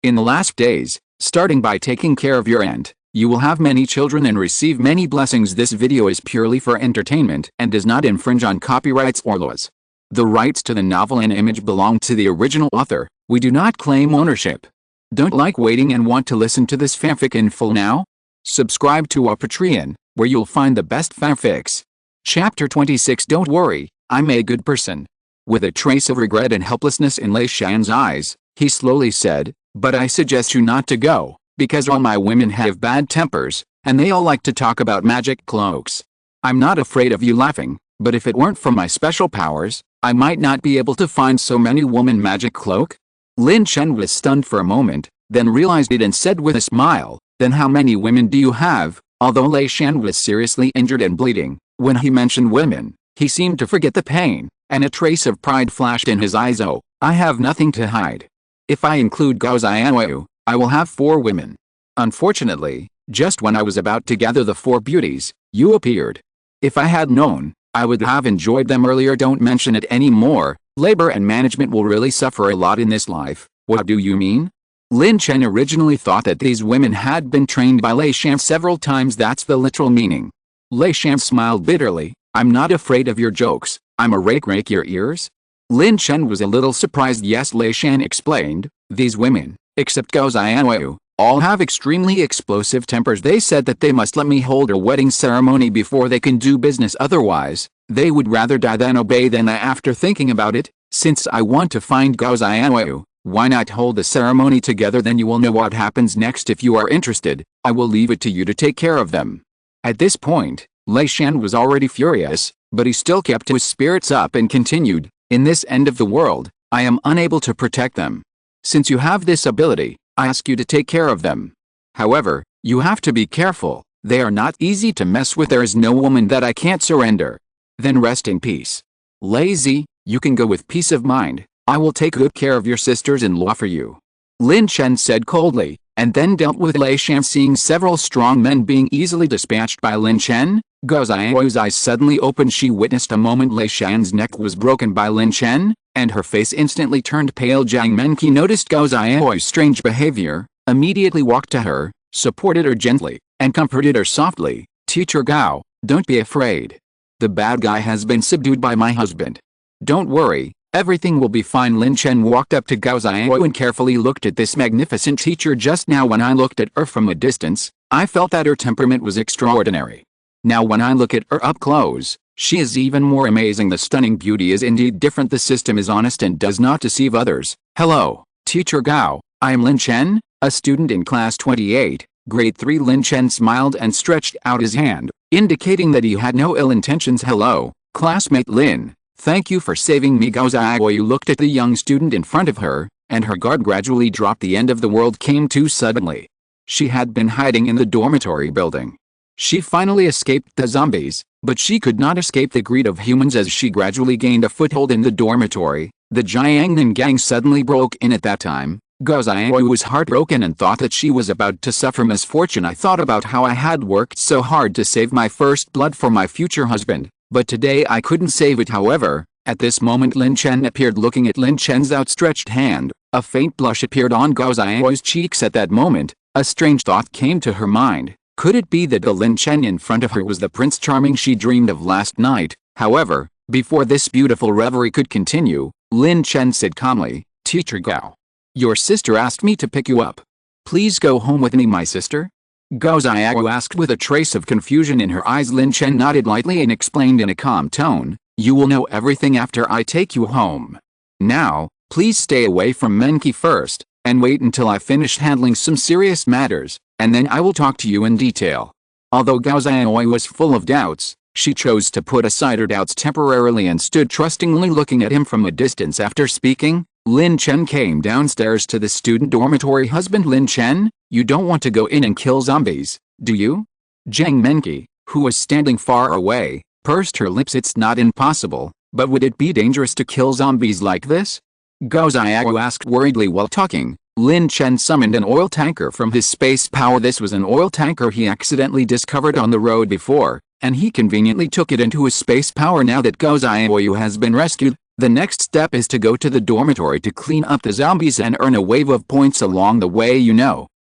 In the last days, starting by taking care of your aunt, you will have many children and receive many blessings. This video is purely for entertainment and does not infringe on copyrights or laws. The rights to the novel and image belong to the original author. We do not claim ownership. Don't like waiting and want to listen to this fanfic in full now? Subscribe to our Patreon, where you'll find the best fanfics. Chapter 26. Don't worry, I'm a good person. With a trace of regret and helplessness in Lin Chen's eyes, he slowly said, but I suggest you not to go, because all my women have bad tempers, and they all like to talk about magic cloaks. I'm not afraid of you laughing, but if it weren't for my special powers, I might not be able to find so many women magic cloak. Lin Chen was stunned for a moment, then realized it and said with a smile, then how many women do you have? Although Lin Chen was seriously injured and bleeding, when he mentioned women, he seemed to forget the pain, and a trace of pride flashed in his eyes. Oh, I have nothing to hide. If I include Gao Xianwu, I will have 4 women. Unfortunately, just when I was about to gather the 4 beauties, you appeared. If I had known, I would have enjoyed them earlier. Don't mention it anymore. Labor and management will really suffer a lot in this life. What do you mean? Lin Chen originally thought that these women had been trained by Lin Chen several times. That's the literal meaning. Lin Chen smiled bitterly. I'm not afraid of your jokes. I'm a rake your ears. Lin Chen was a little surprised. Yes, Lin Chen explained, these women, except Gao Xianwu, all have extremely explosive tempers. They said that they must let me hold a wedding ceremony before they can do business, otherwise, they would rather die than obey. Then after thinking about it, since I want to find Gao Xianwu, why not hold the ceremony together? Then you will know what happens next. If you are interested, I will leave it to you to take care of them. At this point, Lin Chen was already furious, but he still kept his spirits up and continued, in this end of the world, I am unable to protect them. Since you have this ability, I ask you to take care of them. However, you have to be careful. They are not easy to mess with. There is no woman that I can't surrender. Then rest in peace. Lazy, you can go with peace of mind. I will take good care of your sisters-in-law for you. Lin Chen said coldly, and then dealt with Lin Chen. Seeing several strong men being easily dispatched by Lin Chen, Gao Xianwu's eyes suddenly opened. She witnessed a moment Lin Chen's neck was broken by Lin Chen, and her face instantly turned pale. Jiang Menqi noticed Gao Xianwu's strange behavior, immediately walked to her, supported her gently, and comforted her softly. Teacher Gao, don't be afraid. The bad guy has been subdued by my husband. Don't worry, everything will be fine. Lin Chen walked up to Gao Xianwu and carefully looked at this magnificent teacher. Just now when I looked at her from a distance, I felt that her temperament was extraordinary. Now when I look at her up close, she is even more amazing. The stunning beauty is indeed different. The system is honest and does not deceive others. Hello, Teacher Gao, I am Lin Chen, a student in class 28, grade 3. Lin Chen smiled and stretched out his hand, indicating that he had no ill intentions. Hello, classmate Lin, thank you for saving me. Gao Xianwu looked at the young student in front of her, and her guard gradually dropped. The end of the world came too suddenly. She had been hiding in the dormitory building. She finally escaped the zombies, but she could not escape the greed of humans. As she gradually gained a foothold in the dormitory, the Jiangnan gang suddenly broke in. At that time, Gao Xianwu was heartbroken and thought that she was about to suffer misfortune. I thought about how I had worked so hard to save my first blood for my future husband, but today I couldn't save it. However, at this moment Lin Chen appeared. Looking at Lin Chen's outstretched hand, a faint blush appeared on Gao Xianwu's cheeks. At that moment, a strange thought came to her mind. Could it be that the Lin Chen in front of her was the Prince Charming she dreamed of last night? However, before this beautiful reverie could continue, Lin Chen said calmly, Teacher Gao, your sister asked me to pick you up. Please go home with me. My sister? Gao Xianwu asked with a trace of confusion in her eyes. Lin Chen nodded lightly and explained in a calm tone, you will know everything after I take you home. Now, please stay away from Menqi first, and wait until I finish handling some serious matters, and then I will talk to you in detail. Although Gao Xianwu was full of doubts, she chose to put aside her doubts temporarily and stood trustingly looking at him from a distance. After speaking, Lin Chen came downstairs to the student dormitory. Husband Lin Chen, you don't want to go in and kill zombies, do you? Jiang Menqi, who was standing far away, pursed her lips. It's not impossible, but would it be dangerous to kill zombies like this? Gao Xianwu asked worriedly. While talking, Lin Chen summoned an oil tanker from his space power. This was an oil tanker he accidentally discovered on the road before, and he conveniently took it into his space power. Now that Gao Xianwu has been rescued, The next step is to go to the dormitory to clean up the zombies and earn a wave of points along the way.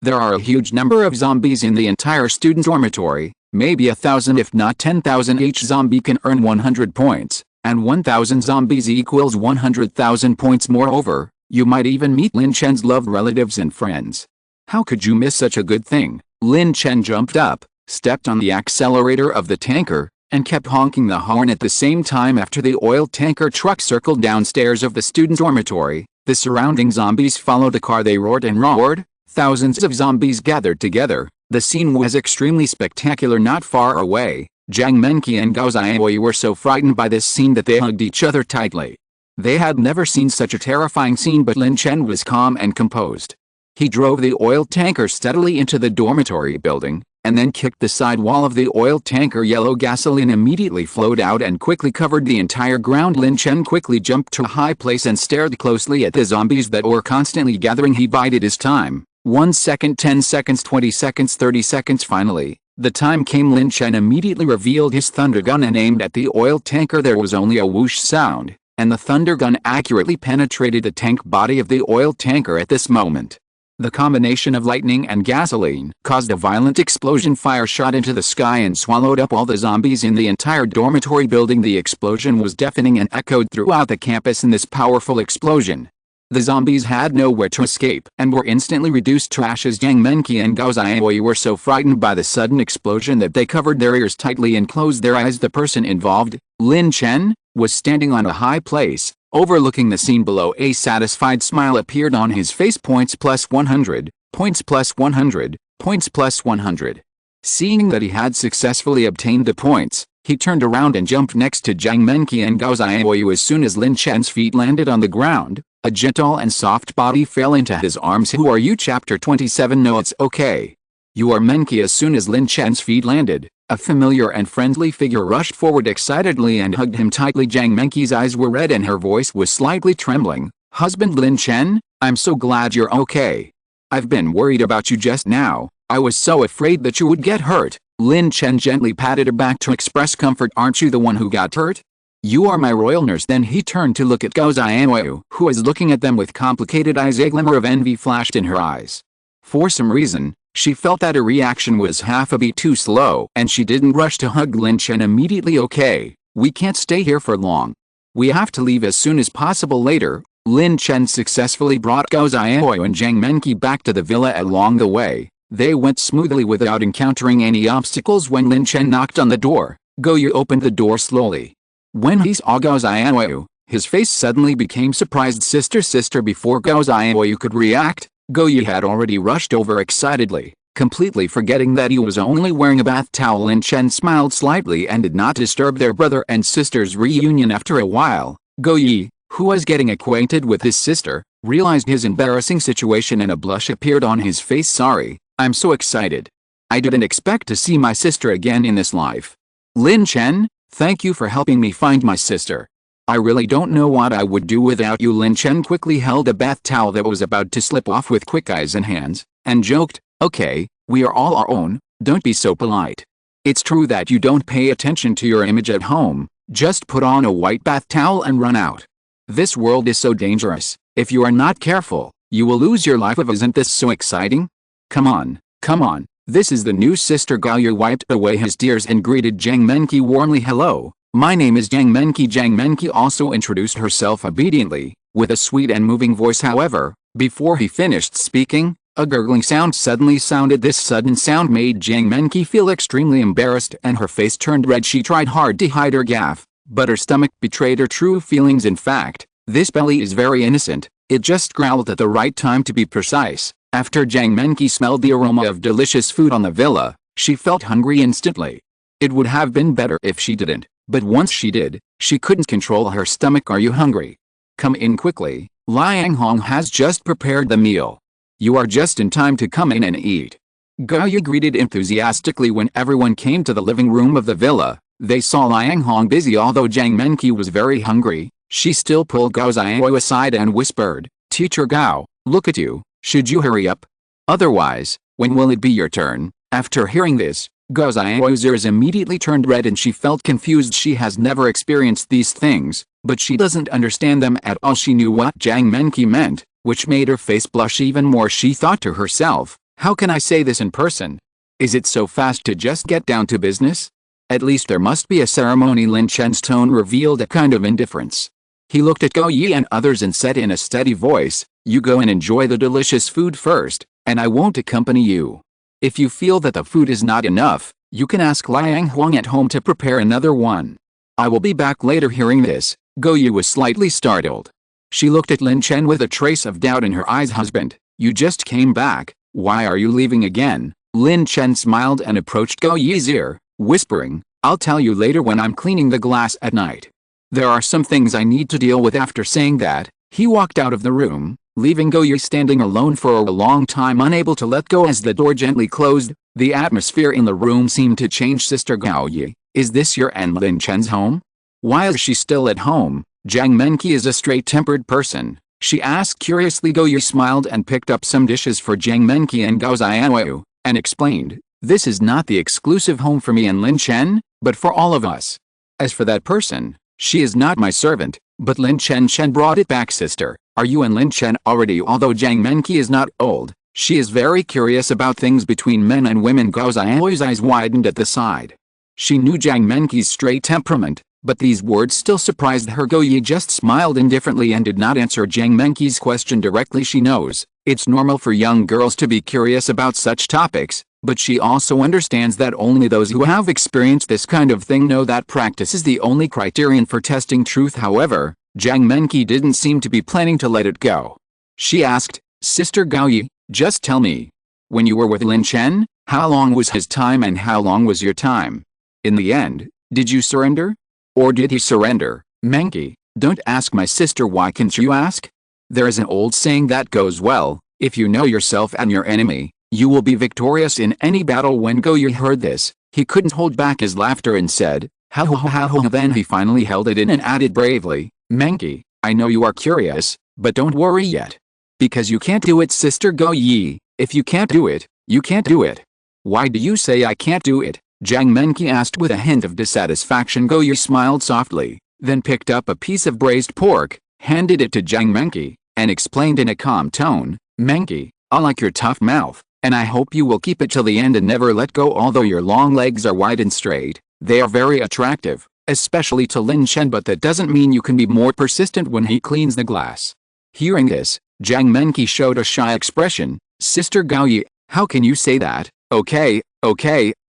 There are a huge number of zombies in the entire student dormitory, maybe 1,000 if not 10,000. Each zombie can earn 100 points, and 1,000 zombies equals 100,000 points. Moreover, you might even meet Lin Chen's loved relatives and friends. How could you miss such a good thing? Lin Chen jumped up, stepped on the accelerator of the tanker, and kept honking the horn at the same time. After the oil tanker truck circled downstairs of the student dormitory, the surrounding zombies followed the car. They roared and roared. Thousands of zombies gathered together. The scene was extremely spectacular. Not far away, Jiang Menqi and Gao Xiaoyu were so frightened by this scene that they hugged each other tightly. They had never seen such a terrifying scene, but Lin Chen was calm and composed. He drove the oil tanker steadily into the dormitory building, and then kicked the side wall of the oil tanker. Yellow gasoline immediately flowed out and quickly covered the entire ground. Lin Chen quickly jumped to a high place and stared closely at the zombies that were constantly gathering. He bided his time. 1 second, 10 seconds, 20 seconds, 30 seconds. Finally, the time came. Lin Chen immediately revealed his thunder gun and aimed at the oil tanker. There was only a whoosh sound, and the thunder gun accurately penetrated the tank body of the oil tanker. At this moment, the combination of lightning and gasoline caused a violent explosion. Fire shot into the sky and swallowed up all the zombies in the entire dormitory building. The explosion was deafening and echoed throughout the campus. In this powerful explosion, the zombies had nowhere to escape and were instantly reduced to ashes. Jiang Menqi and Gao Xiaoyu were so frightened by the sudden explosion that they covered their ears tightly and closed their eyes. The person involved, Lin Chen, was standing on a high place, overlooking the scene below. A satisfied smile appeared on his face. Points plus 100, points plus 100, points plus 100. Seeing that he had successfully obtained the points, he turned around and jumped next to Jiang Menqi and Gao Xiaoyu. As soon as Lin Chen's feet landed on the ground, a gentle and soft body fell into his arms. Who are you? Chapter 27. No, it's okay. You are Menqi. As soon as Lin Chen's feet landed, a familiar and friendly figure rushed forward excitedly and hugged him tightly. Jiang Menqi's eyes were red and her voice was slightly trembling. Husband Lin Chen, I'm so glad you're okay. I've been worried about you just now. I was so afraid that you would get hurt. Lin Chen gently patted her back to express comfort. Aren't you the one who got hurt? You are my royal nurse. Then he turned to look at Gao Xiaoyu, who was looking at them with complicated eyes. A glimmer of envy flashed in her eyes. For some reason, she felt that her reaction was half a beat too slow, and she didn't rush to hug Lin Chen immediately. Okay, we can't stay here for long. We have to leave as soon as possible. Later, Lin Chen successfully brought Gao Xiaoyu and Jiang Menqi back to the villa. Along the way, they went smoothly without encountering any obstacles. When Lin Chen knocked on the door, Gao Yu opened the door slowly. When he saw Gao Xiaoyu, his face suddenly became surprised. Sister. Before Gao Xiaoyu could react, Gao Yu had already rushed over excitedly, completely forgetting that he was only wearing a bath towel. Lin Chen smiled slightly and did not disturb their brother and sister's reunion. After a while, Gao Yu, who was getting acquainted with his sister, realized his embarrassing situation and a blush appeared on his face. Sorry, I'm so excited. I didn't expect to see my sister again in this life. Lin Chen, thank you for helping me find my sister. I really don't know what I would do without you. Lin Chen quickly held a bath towel that was about to slip off with quick eyes and hands, and joked, okay, we are all our own, don't be so polite. It's true that you don't pay attention to your image at home, just put on a white bath towel and run out. This world is so dangerous, if you are not careful, you will lose your life. Isn't this so exciting? Come on, this is the new sister. Gao Yu wiped away his tears and greeted Jiang Menqi warmly. Hello, my name is Jiang Menqi. Jiang Menqi also introduced herself obediently, with a sweet and moving voice. However, before he finished speaking, a gurgling sound suddenly sounded. This sudden sound made Jiang Menqi feel extremely embarrassed and her face turned red. She tried hard to hide her gaffe, but her stomach betrayed her true feelings. In fact, this belly is very innocent, it just growled at the right time. To be precise, after Jiang Menqi smelled the aroma of delicious food on the villa, she felt hungry instantly. It would have been better if she didn't, but once she did, she couldn't control her stomach. Are you hungry? Come in quickly, Liang Hong has just prepared the meal. You are just in time to come in and eat. Gao Yu greeted enthusiastically when everyone came to the living room of the villa. They saw Liang Hong busy. Although Jiang Menqi was very hungry, she still pulled Gao Xiaoyu aside and whispered, Teacher Gao, look at you, should you hurry up? Otherwise, when will it be your turn? After hearing this, Gao Xiao's ears immediately turned red and she felt confused. She has never experienced these things, but she doesn't understand them at all. She knew what Jiang Menqi meant, which made her face blush even more. She thought to herself, how can I say this in person? Is it so fast to just get down to business? At least there must be a ceremony. Lin Chen's tone revealed a kind of indifference. He looked at Gao Yi and others and said in a steady voice, you go and enjoy the delicious food first, and I won't accompany you. If you feel that the food is not enough, you can ask Liang Huang at home to prepare another one. I will be back later. Hearing this, Gao Yi was slightly startled. She looked at Lin Chen with a trace of doubt in her eyes. Husband, you just came back, why are you leaving again? Lin Chen smiled and approached Gao Yi's ear, whispering, I'll tell you later when I'm cleaning the glass at night. There are some things I need to deal with. After saying that, he walked out of the room, leaving Gao Yi standing alone for a long time, unable to let go. As the door gently closed, the atmosphere in the room seemed to change. Sister Gao Yi, is this your and Lin Chen's home? Why is she still at home? Jiang Menqi is a straight-tempered person, she asked curiously. Gao Yi smiled and picked up some dishes for Jiang Menqi and Gao Xiao, and explained, this is not the exclusive home for me and Lin Chen, but for all of us. As for that person, she is not my servant, but Lin Chen brought it back. Sister, are you and Lin Chen already? Although Jiang Menqi is not old, she is very curious about things between men and women. Gao Xiao's eyes widened at the side. She knew Jiang Menqi's straight temperament, but these words still surprised her. Gao Yi just smiled indifferently and did not answer Jiang Menqi's question directly. She knows, it's normal for young girls to be curious about such topics, but she also understands that only those who have experienced this kind of thing know that practice is the only criterion for testing truth. However, Jiang Menqi didn't seem to be planning to let it go. She asked, Sister Gao Yi, just tell me. When you were with Lin Chen, how long was his time and how long was your time? In the end, did you surrender? Or did he surrender? Menqi, don't ask my sister. Why can't you ask? There is an old saying that goes well, if you know yourself and your enemy, you will be victorious in any battle. When Gao Yi heard this, he couldn't hold back his laughter and said, ha ha ha ha. Then he finally held it in and added bravely, Menqi, I know you are curious, but don't worry yet. Because you can't do it. Sister Gao Yi, if you can't do it, you can't do it. Why do you say I can't do it? Jiang Menqi asked with a hint of dissatisfaction. Gao Yi smiled softly, then picked up a piece of braised pork, handed it to Jiang Menqi, and explained in a calm tone, Menqi, I like your tough mouth, and I hope you will keep it till the end and never let go. Although your long legs are wide and straight, they are very attractive, especially to Lin Chen, but that doesn't mean you can be more persistent when he cleans the glass. Hearing this, Jiang Menqi showed a shy expression. Sister Gao Yi, how can you say that? Okay,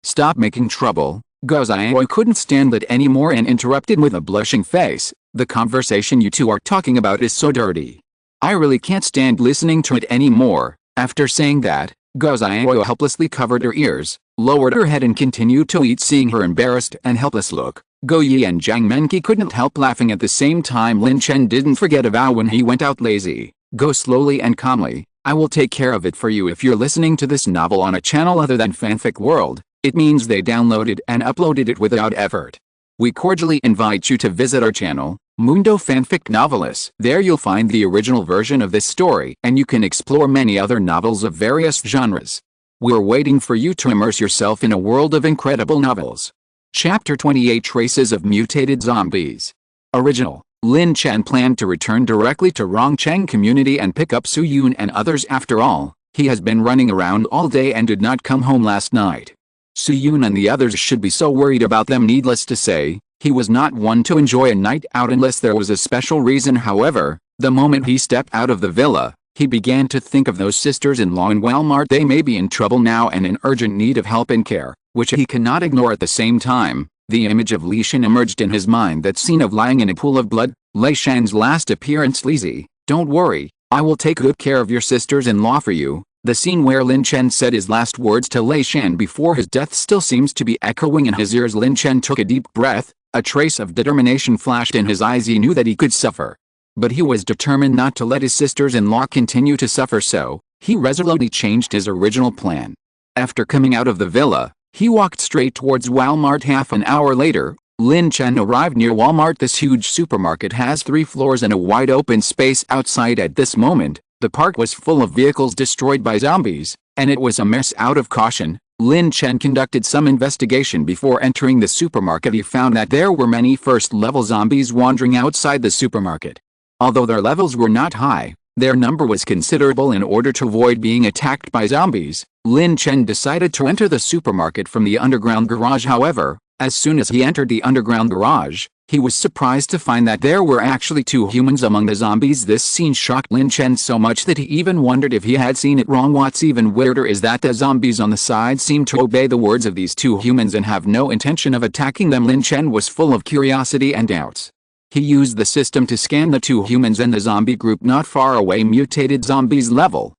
stop making trouble. Gao Xiao couldn't stand it anymore and interrupted with a blushing face. The conversation you two are talking about is so dirty. I really can't stand listening to it anymore. After saying that, Gao Xiao helplessly covered her ears, lowered her head and continued to eat. Seeing her embarrassed and helpless look, Gao Yi and Jiang Menqi couldn't help laughing at the same time. Lin Chen didn't forget a vow when he went out. Lazy, go slowly and calmly. I will take care of it for you. If you're listening to this novel on a channel other than Fanfic World, it means they downloaded and uploaded it without effort. We cordially invite you to visit our channel, Mundo Fanfic Novelists. There you'll find the original version of this story and you can explore many other novels of various genres. We're waiting for you to immerse yourself in a world of incredible novels. Chapter 28, Traces of Mutated Zombies. Original. Lin Chen planned to return directly to Rongcheng community and pick up Su Yun and others. After all, he has been running around all day and did not come home last night. Su Yun and the others should be so worried about them. Needless to say, he was not one to enjoy a night out unless there was a special reason. However, the moment he stepped out of the villa, he began to think of those sisters-in-law in Walmart. They may be in trouble now and in urgent need of help and care, which he cannot ignore. At the same time, the image of Li Shan emerged in his mind, that scene of lying in a pool of blood, Li Shan's last appearance. Lizzie, don't worry, I will take good care of your sisters-in-law for you. The scene where Lin Chen said his last words to Li Shan before his death still seems to be echoing in his ears. Lin Chen took a deep breath, a trace of determination flashed in his eyes. He knew that he could suffer, but he was determined not to let his sisters-in-law continue to suffer, so he resolutely changed his original plan. After coming out of the villa, he walked straight towards Walmart. Half an hour later, Lin Chen arrived near Walmart. This huge supermarket has 3 floors and a wide open space outside. At this moment, the park was full of vehicles destroyed by zombies, and it was a mess. Out of caution, Lin Chen conducted some investigation before entering the supermarket. He found that there were many first-level zombies wandering outside the supermarket. Although their levels were not high, their number was considerable. In order to avoid being attacked by zombies, Lin Chen decided to enter the supermarket from the underground garage. However, as soon as he entered the underground garage, he was surprised to find that there were actually 2 humans among the zombies. This scene shocked Lin Chen so much that he even wondered if he had seen it wrong. What's even weirder is that the zombies on the side seemed to obey the words of these 2 humans and have no intention of attacking them. Lin Chen was full of curiosity and doubts. He used the system to scan the 2 humans and the zombie group not far away. Mutated zombies level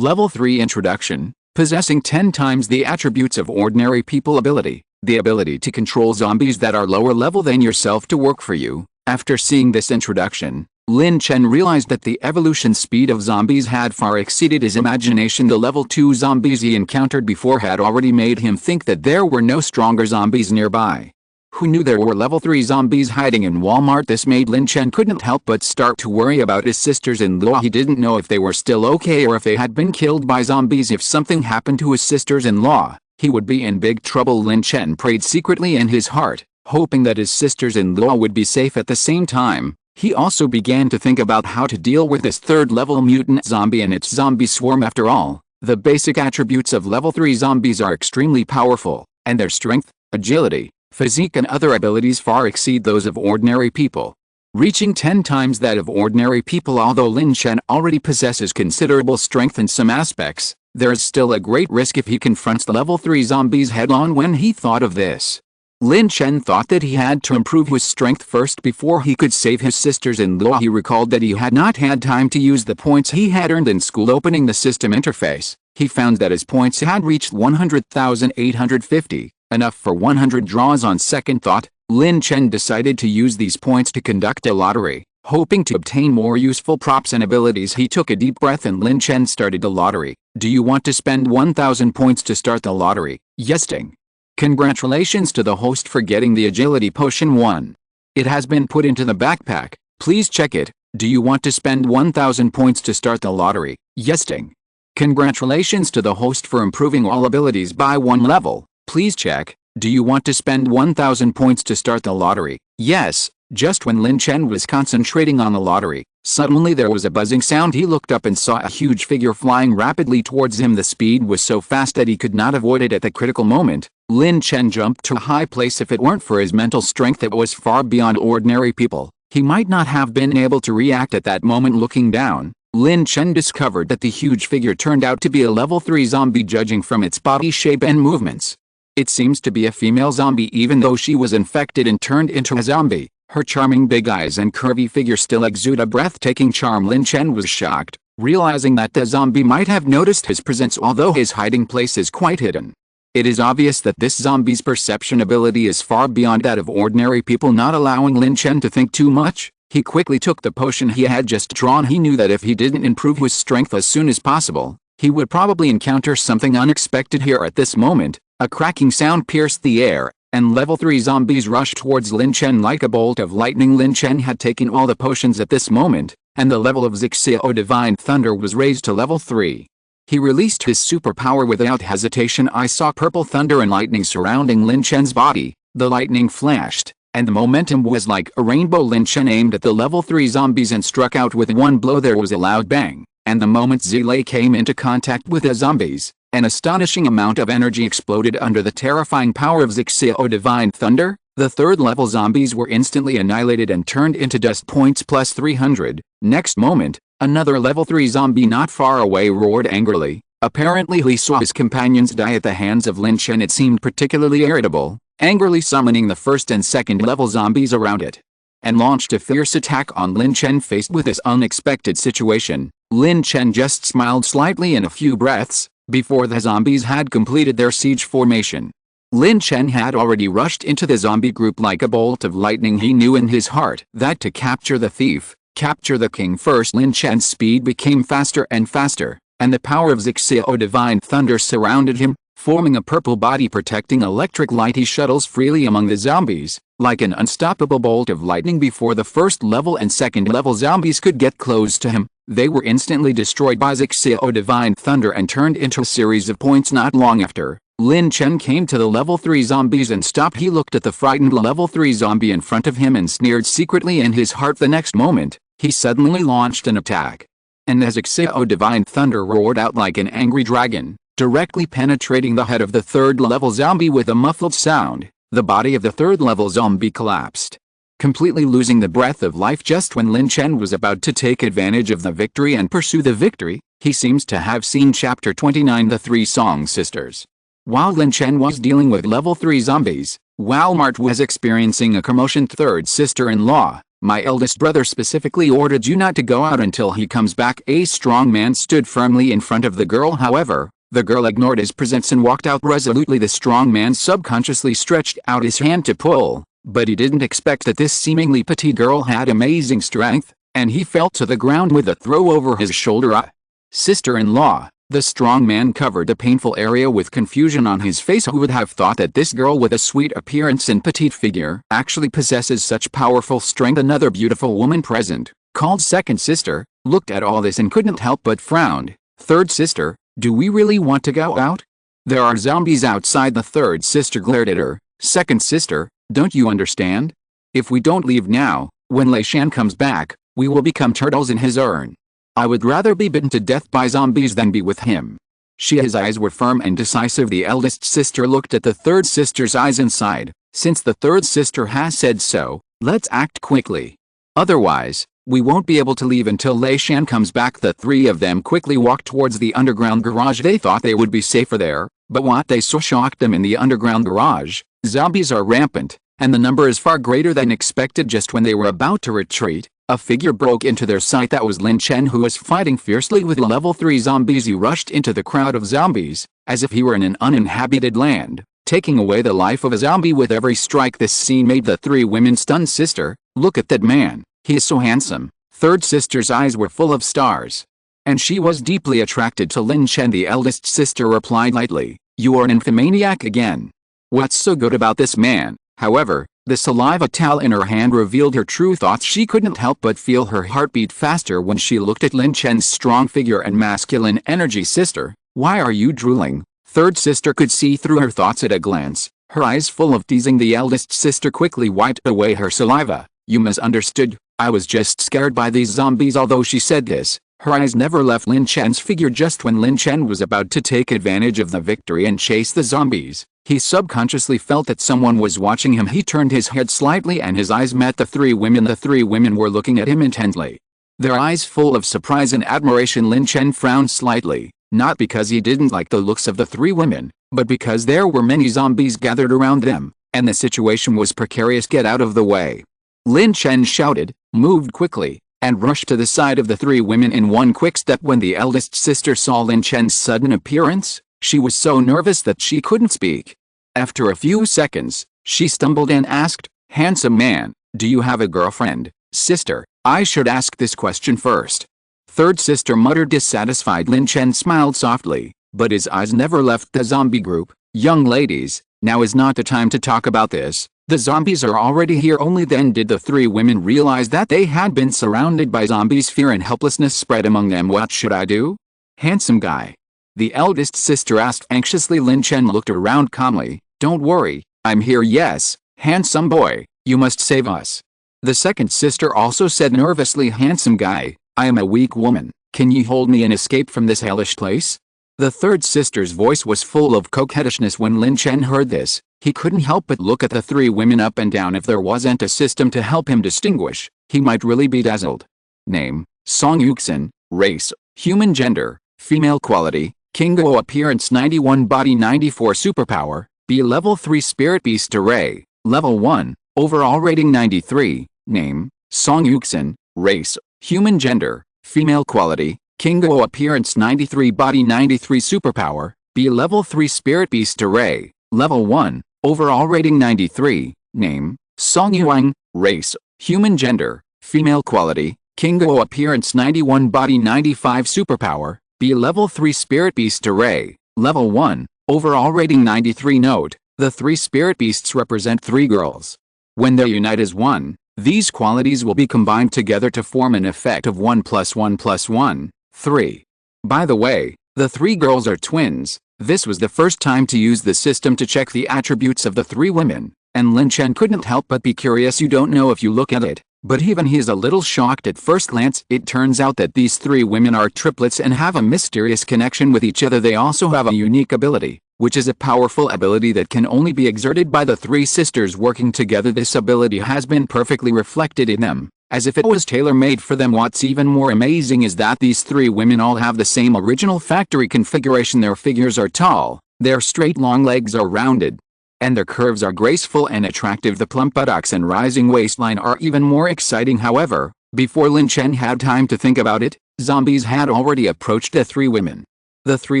3 introduction, possessing 10 times the attributes of ordinary people. Ability: the ability to control zombies that are lower level than yourself to work for you. After seeing this introduction, Lin Chen realized that the evolution speed of zombies had far exceeded his imagination. The level 2 zombies he encountered before had already made him think that there were no stronger zombies nearby. Who knew there were level 3 zombies hiding in Walmart? This made Lin Chen couldn't help but start to worry about his sisters-in-law. He didn't know if they were still okay or if they had been killed by zombies. If something happened to his sisters-in-law, he would be in big trouble. Lin Chen prayed secretly in his heart, hoping that his sisters-in-law would be safe. At the same time, he also began to think about how to deal with this 3rd-level mutant zombie and its zombie swarm. After all, the basic attributes of level 3 zombies are extremely powerful, and their strength, agility, physique and other abilities far exceed those of ordinary people, reaching 10 times that of ordinary people. Although Lin Chen already possesses considerable strength in some aspects, there is still a great risk if he confronts the level 3 zombies head-on. When he thought of this, Lin Chen thought that he had to improve his strength first before he could save his sisters-in-law. He recalled that he had not had time to use the points he had earned in school. Opening the system interface, he found that his points had reached 100,850. Enough for 100 draws. On second thought, Lin Chen decided to use these points to conduct a lottery, hoping to obtain more useful props and abilities. He took a deep breath and Lin Chen started the lottery. Do you want to spend 1,000 points to start the lottery? Yes. Ding. Congratulations to the host for getting the agility potion 1. It has been put into the backpack. Please check it. Do you want to spend 1,000 points to start the lottery? Yes. Ding. Congratulations to the host for improving all abilities by 1 level. Please check. Do you want to spend 1,000 points to start the lottery? Yes. Just when Lin Chen was concentrating on the lottery, suddenly there was a buzzing sound. He looked up and saw a huge figure flying rapidly towards him. The speed was so fast that he could not avoid it. At the critical moment, Lin Chen jumped to a high place. If it weren't for his mental strength that was far beyond ordinary people, he might not have been able to react at that moment. Looking down, Lin Chen discovered that the huge figure turned out to be a level 3 zombie. Judging from its body shape and movements, it seems to be a female zombie. Even though she was infected and turned into a zombie, her charming big eyes and curvy figure still exude a breathtaking charm. Lin Chen was shocked, realizing that the zombie might have noticed his presence although his hiding place is quite hidden. It is obvious that this zombie's perception ability is far beyond that of ordinary people. Not allowing Lin Chen to think too much, he quickly took the potion he had just drawn. He knew that if he didn't improve his strength as soon as possible, he would probably encounter something unexpected here. At this moment, a cracking sound pierced the air, and level 3 zombies rushed towards Lin Chen like a bolt of lightning. Lin Chen had taken all the potions at this moment, and the level of Zixio Divine Thunder was raised to level 3. He released his superpower without hesitation. I saw purple thunder and lightning surrounding Lin Chen's body. The lightning flashed, and the momentum was like a rainbow. Lin Chen aimed at the level 3 zombies and struck out with one blow. There was a loud bang, and the moment Zile came into contact with the zombies, an astonishing amount of energy exploded under the terrifying power of Zixio Divine Thunder. The 3rd-level zombies were instantly annihilated and turned into dust. Points plus 300. Next moment, another level 3 zombie not far away roared angrily. Apparently he saw his companions die at the hands of Lin Chen. It seemed particularly irritable, angrily summoning the 1st and 2nd-level zombies around it, and launched a fierce attack on Lin Chen. Faced with this unexpected situation, Lin Chen just smiled slightly in a few breaths. Before the zombies had completed their siege formation, Lin Chen had already rushed into the zombie group like a bolt of lightning. He knew in his heart that to capture the thief, capture the king first. Lin Chen's speed became faster and faster, and the power of Zixio Divine Thunder surrounded him, forming a purple body protecting electric light. He shuttles freely among the zombies, like an unstoppable bolt of lightning. Before the 1st-level and 2nd-level zombies could get close to him, they were instantly destroyed by Zixio Divine Thunder and turned into a series of points. Not long after, Lin Chen came to the level 3 zombies and stopped. He looked at the frightened level 3 zombie in front of him and sneered secretly in his heart. The next moment, he suddenly launched an attack. And as Exeo Divine Thunder roared out like an angry dragon, directly penetrating the head of the third level zombie with a muffled sound, the body of the third level zombie collapsed, completely losing the breath of life. Just when Lin Chen was about to take advantage of the victory and pursue the victory, he seems to have seen chapter 29, The Three Song Sisters. While Lin Chen was dealing with level 3 zombies, Walmart was experiencing a commotion. Third sister-in-law, my eldest brother specifically ordered you not to go out until he comes back. A strong man stood firmly in front of the girl. However, the girl ignored his presence and walked out resolutely. The strong man subconsciously stretched out his hand to pull, but he didn't expect that this seemingly petite girl had amazing strength, and he fell to the ground with a throw over his shoulder. Sister-in-law, the strong man covered the painful area with confusion on his face. Who would have thought that this girl with a sweet appearance and petite figure actually possesses such powerful strength? Another beautiful woman present, called second sister, looked at all this and couldn't help but frowned. Third sister, do we really want to go out? There are zombies outside. The third sister glared at her. Second sister, don't you understand? If we don't leave now, when Lei Shan comes back, we will become turtles in his urn. I would rather be bitten to death by zombies than be with him. His eyes were firm and decisive. The eldest sister looked at the third sister's eyes and sighed. Since the third sister has said so, let's act quickly. Otherwise, we won't be able to leave until Lei Shan comes back. The three of them quickly walked towards the underground garage. They thought they would be safer there, but what they saw shocked them. In the underground garage, zombies are rampant, and the number is far greater than expected. Just when they were about to retreat, a figure broke into their sight. That was Lin Chen, who was fighting fiercely with level 3 zombies. He rushed into the crowd of zombies, as if he were in an uninhabited land, taking away the life of a zombie with every strike. This scene made the three women stunned. Sister, look at that man, he is so handsome. Third sister's eyes were full of stars, and she was deeply attracted to Lin Chen. The eldest sister replied lightly, you are an nymphomaniac again. What's so good about this man? However, the saliva towel in her hand revealed her true thoughts. She couldn't help but feel her heart beat faster when she looked at Lin Chen's strong figure and masculine energy. Sister, why are you drooling? Third sister could see through her thoughts at a glance, her eyes full of teasing. The eldest sister quickly wiped away her saliva. You misunderstood, I was just scared by these zombies. Although she said this, her eyes never left Lin Chen's figure. Just when Lin Chen was about to take advantage of the victory and chase the zombies, he subconsciously felt that someone was watching him. He turned his head slightly and his eyes met the three women. The three women were looking at him intently, their eyes full of surprise and admiration. Lin Chen frowned slightly, not because he didn't like the looks of the three women, but because there were many zombies gathered around them, and the situation was precarious. Get out of the way. Lin Chen shouted, moved quickly, and rushed to the side of the three women in one quick step. When the eldest sister saw Lin Chen's sudden appearance, she was so nervous that she couldn't speak. After a few seconds, she stumbled and asked, handsome man, do you have a girlfriend? Sister, I should ask this question first. Third sister muttered dissatisfied. Lin Chen smiled softly, but his eyes never left the zombie group. Young ladies, now is not the time to talk about this. The zombies are already here. Only then did the three women realize that they had been surrounded by zombies. Fear and helplessness spread among them. What should I do? Handsome guy, the eldest sister asked anxiously. Lin Chen looked around calmly. Don't worry, I'm here. Yes, handsome boy, you must save us. The second sister also said nervously, handsome guy, I am a weak woman, can you hold me and escape from this hellish place? The third sister's voice was full of coquettishness. When Lin Chen heard this, he couldn't help but look at the three women up and down. If there wasn't a system to help him distinguish, he might really be dazzled. Name, Song Yuxin, race, human gender, female quality, Kingo appearance 91 body 94 superpower, B level 3 spirit beast array, level 1, overall rating 93, name, Song Yuxin, race, human gender, female quality, Kingo appearance 93 body 93 superpower, B level 3 spirit beast array, level 1, overall rating 93, name, Song Yuang, race, human gender, female quality, Kingo appearance 91 body 95 superpower, B level 3 spirit beast array, level 1, overall rating 93. Note, the three spirit beasts represent three girls. When they unite as one, these qualities will be combined together to form an effect of 1 + 1 + 1, 3. By the way, the three girls are twins. This was the first time to use the system to check the attributes of the three women, and Lin Chen couldn't help but be curious. You don't know if you look at it, but even he is a little shocked at first glance. It turns out that these three women are triplets and have a mysterious connection with each other. They also have a unique ability, which is a powerful ability that can only be exerted by the three sisters working together. This ability has been perfectly reflected in them, as if it was tailor-made for them. What's even more amazing is that these three women all have the same original factory configuration. Their figures are tall, their straight long legs are rounded, and their curves are graceful and attractive. The plump buttocks and rising waistline are even more exciting. However, before Lin Chen had time to think about it, zombies had already approached the three women. The three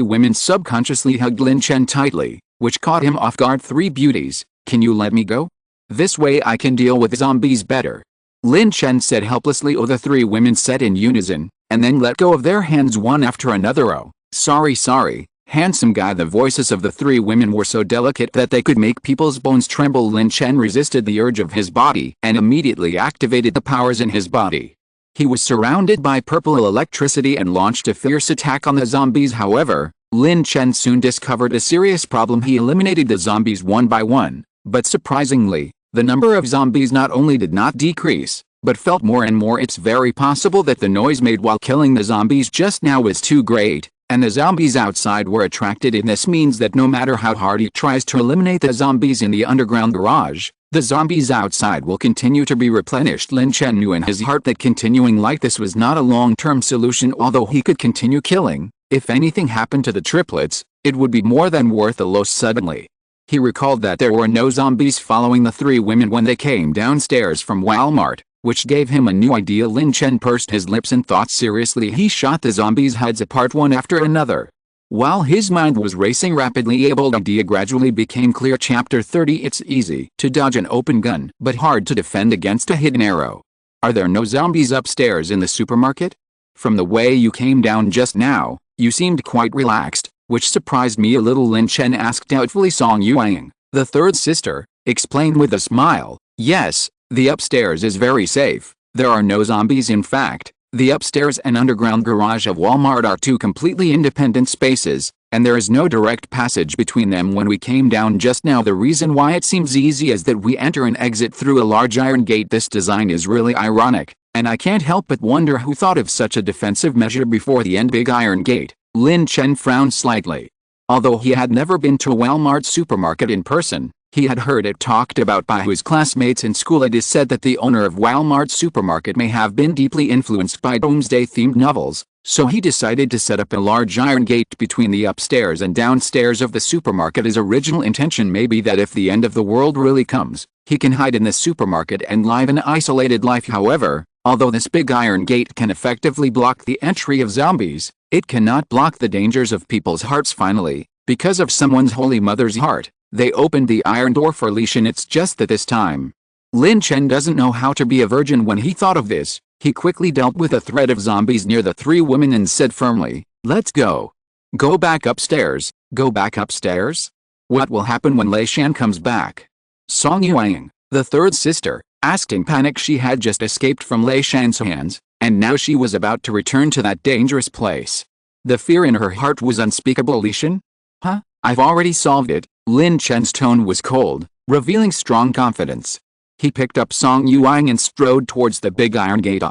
women subconsciously hugged Lin Chen tightly, which caught him off guard. "Three beauties, can you let me go? This way I can deal with zombies better," Lin Chen said helplessly. "Oh," the three women said in unison, and then let go of their hands one after another. "Oh, sorry, handsome guy." The voices of the three women were so delicate that they could make people's bones tremble. Lin Chen resisted the urge of his body and immediately activated the powers in his body. He was surrounded by purple electricity and launched a fierce attack on the zombies. However, Lin Chen soon discovered a serious problem. He eliminated the zombies one by one, but surprisingly, the number of zombies not only did not decrease, but felt more and more. It's very possible that the noise made while killing the zombies just now was too great, and the zombies outside were attracted. And this means that no matter how hard he tries to eliminate the zombies in the underground garage, the zombies outside will continue to be replenished. Lin Chen knew in his heart that continuing like this was not a long-term solution. Although he could continue killing, if anything happened to the triplets, it would be more than worth the loss. Suddenly, he recalled that there were no zombies following the three women when they came downstairs from Walmart, which gave him a new idea. Lin Chen pursed his lips and thought seriously. He shot the zombies' heads apart one after another. While his mind was racing rapidly, an idea gradually became clear. Chapter 30. It's easy to dodge an open gun, but hard to defend against a hidden arrow. Are there no zombies upstairs in the supermarket? From the way you came down just now, you seemed quite relaxed, which surprised me a little, Lin Chen asked doubtfully. Song Yuang, the third sister, explained with a smile. Yes, the upstairs is very safe. There are no zombies. In fact, the upstairs and underground garage of Walmart are two completely independent spaces, and there is no direct passage between them. When we came down just now, the reason why it seems easy is that we enter and exit through a large iron gate. This design is really ironic, and I can't help but wonder who thought of such a defensive measure before the big iron gate. Lin Chen frowned slightly. Although he had never been to a Walmart supermarket in person, he had heard it talked about by his classmates in school. It is said that the owner of Walmart supermarket may have been deeply influenced by doomsday-themed novels, so he decided to set up a large iron gate between the upstairs and downstairs of the supermarket. His original intention may be that if the end of the world really comes, he can hide in the supermarket and live an isolated life. However, although this big iron gate can effectively block the entry of zombies, it cannot block the dangers of people's hearts. Finally, because of someone's holy mother's heart, they opened the iron door for Li Chen. It's just that this time, Lin Chen doesn't know how to be a virgin. When he thought of this, he quickly dealt with a threat of zombies near the three women and said firmly, "Let's go. Go back upstairs." Go back upstairs? What will happen when Li Chen comes back? Song Yuang, the third sister, asked in panic. She had just escaped from Li Shan's hands, and now she was about to return to that dangerous place. The fear in her heart was unspeakable. Li Chen? Huh? I've already solved it. Lin Chen's tone was cold, revealing strong confidence. He picked up Song Yuang and strode towards the big iron gate.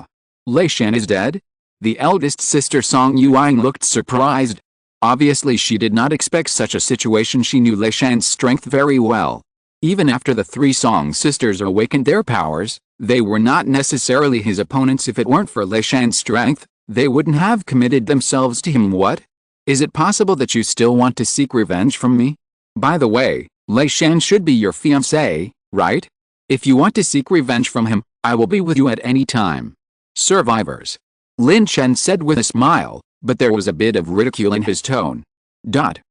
Li Chen is dead? The eldest sister Song Yuang looked surprised. Obviously she did not expect such a situation. She knew Li Shan's strength very well. Even after the three Song sisters awakened their powers, they were not necessarily his opponents. If it weren't for Li Shan's strength, they wouldn't have committed themselves to him. What? Is it possible that you still want to seek revenge from me? By the way, Li Chen should be your fiancé, right? If you want to seek revenge from him, I will be with you at any time. Survivors. Lin Chen said with a smile, but there was a bit of ridicule in his tone. Dead?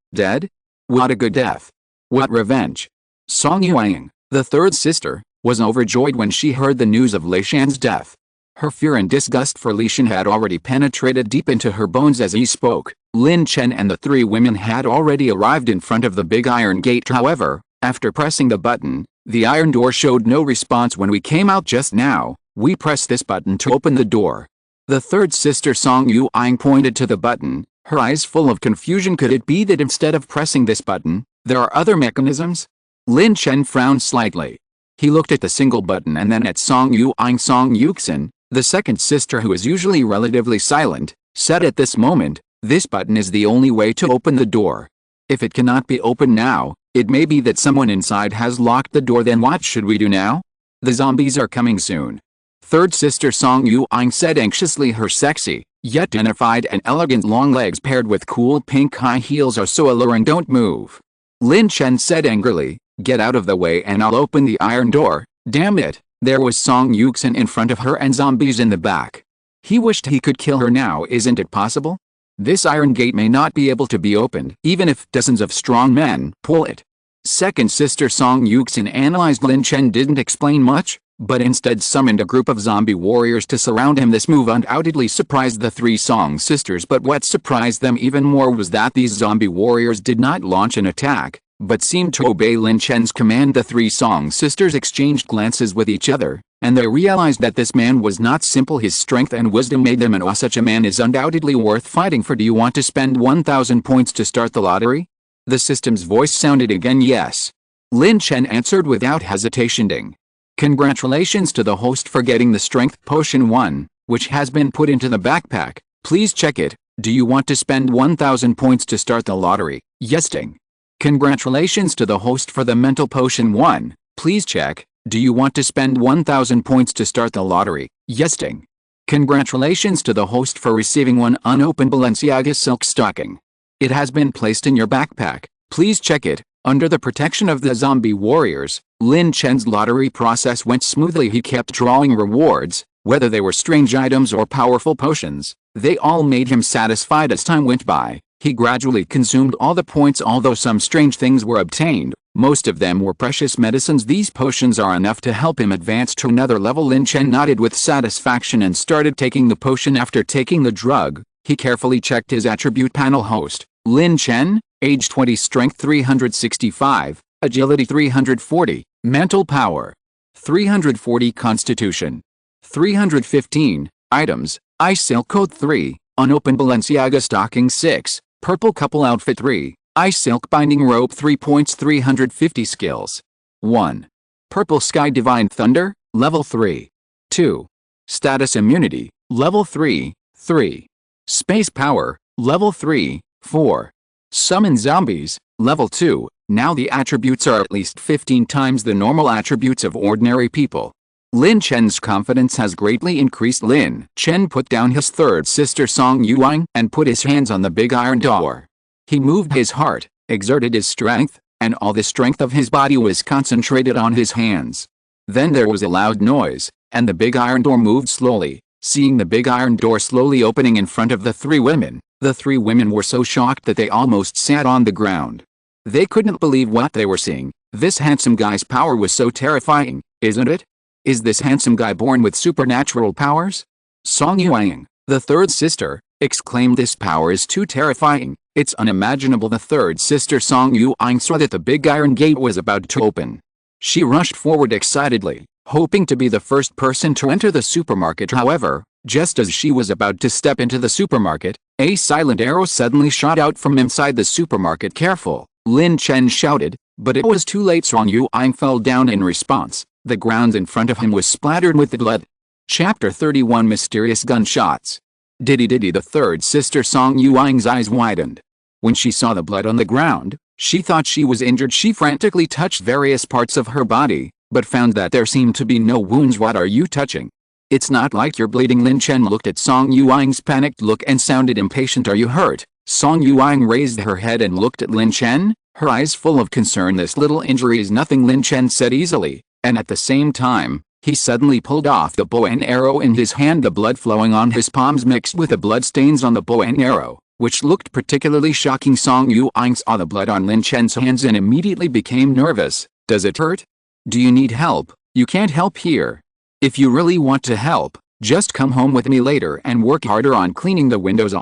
What a good death. What revenge? Song Yuang, the third sister, was overjoyed when she heard the news of Li Shan's death. Her fear and disgust for Li Chen had already penetrated deep into her bones. As he spoke, Lin Chen and the three women had already arrived in front of the big iron gate. However, after pressing the button, the iron door showed no response. When we came out just now, we pressed this button to open the door. The third sister Song Yuang pointed to the button, Her eyes full of confusion. Could it be that instead of pressing this button, there are other mechanisms? Lin Chen frowned slightly. He looked at the single button and then at Song Yuang. Song Yuxin, the second sister who is usually relatively silent, said at this moment, "This button is the only way to open the door. If it cannot be opened now, it may be that someone inside has locked the door. Then what should we do now? The zombies are coming soon." Third sister Song Yuang said anxiously. Her sexy, yet dignified and elegant long legs paired with cool pink high heels are so alluring. "Don't move." Lin Chen said angrily, "Get out of the way and I'll open the iron door." Damn it, there was Song Yuxin in front of her and zombies in the back. He wished he could kill her now. Isn't it possible? This iron gate may not be able to be opened even if dozens of strong men pull it. Second sister Song Yuxin analyzed. Lin Chen didn't explain much, but instead summoned a group of zombie warriors to surround him. This move undoubtedly surprised the three Song sisters, but what surprised them even more was that these zombie warriors did not launch an attack, but seemed to obey Lin Chen's command. The three Song sisters exchanged glances with each other, and they realized that this man was not simple. His strength and wisdom made them in awe. Such a man is undoubtedly worth fighting for. Do you want to spend 1,000 points to start the lottery? The system's voice sounded again. Yes. Lin Chen answered without hesitation. Ding. Congratulations to the host for getting the strength potion 1, which has been put into the backpack. Please check it. Do you want to spend 1,000 points to start the lottery? Yes. Ding. Congratulations to the host for the mental potion 1. Please check. Do you want to spend 1,000 points to start the lottery? Yes. Ding. Congratulations to the host for receiving one unopened Balenciaga silk stocking. It has been placed in your backpack. Please check it. Under the protection of the zombie warriors, Lin Chen's lottery process went smoothly. He kept drawing rewards, whether they were strange items or powerful potions. They all made him satisfied. As time went by, he gradually consumed all the points. Although some strange things were obtained, most of them were precious medicines. These potions are enough to help him advance to another level. Lin Chen nodded with satisfaction and started taking the potion. After taking the drug, he carefully checked his attribute panel. Host: Lin Chen, age 20, strength 365, agility 340, mental power 340, constitution 315, items, ice silk coat 3, unopened Balenciaga stocking 6, purple couple outfit 3, ice silk binding rope 3 points. 350 skills. 1. Purple sky divine thunder, level 3. 2. Status immunity, level 3. 3. Space power, level 3. 4. Summon zombies, level 2. Now the attributes are at least 15 times the normal attributes of ordinary people. Lin Chen's confidence has greatly increased. Lin Chen put down his third sister Song Yuang and put his hands on the big iron door. He moved his heart, exerted his strength, and all the strength of his body was concentrated on his hands. Then there was a loud noise, and the big iron door moved slowly. Seeing the big iron door slowly opening in front of the three women were so shocked that they almost sat on the ground. They couldn't believe what they were seeing. This handsome guy's power was so terrifying, isn't it? Is this handsome guy born with supernatural powers? Song Yuang, the third sister, exclaimed, "This power is too terrifying. It's unimaginable." The third sister Song Yuang saw that the big iron gate was about to open. She rushed forward excitedly, hoping to be the first person to enter the supermarket. However, just as she was about to step into the supermarket, a silent arrow suddenly shot out from inside the supermarket. "Careful!" Lin Chen shouted, but it was too late. Song Yuang fell down in response. The ground in front of him was splattered with blood. Chapter 31, Mysterious Gunshots. Diddy. The third sister Song Yuang's eyes widened. When she saw the blood on the ground, she thought she was injured. She frantically touched various parts of her body, but found that there seemed to be no wounds. "What are you touching? It's not like you're bleeding." Lin Chen looked at Song Yuang's panicked look and sounded impatient. "Are you hurt?" Song Yuang raised her head and looked at Lin Chen, her eyes full of concern. "This little injury is nothing," Lin Chen said easily, and at the same time, he suddenly pulled off the bow and arrow in his hand. The blood flowing on his palms mixed with the blood stains on the bow and arrow, which looked particularly shocking. Song Yuang saw the blood on Lin Chen's hands and immediately became nervous. "Does it hurt? Do you need help?" "You can't help here. If you really want to help, just come home with me later and work harder on cleaning the windows."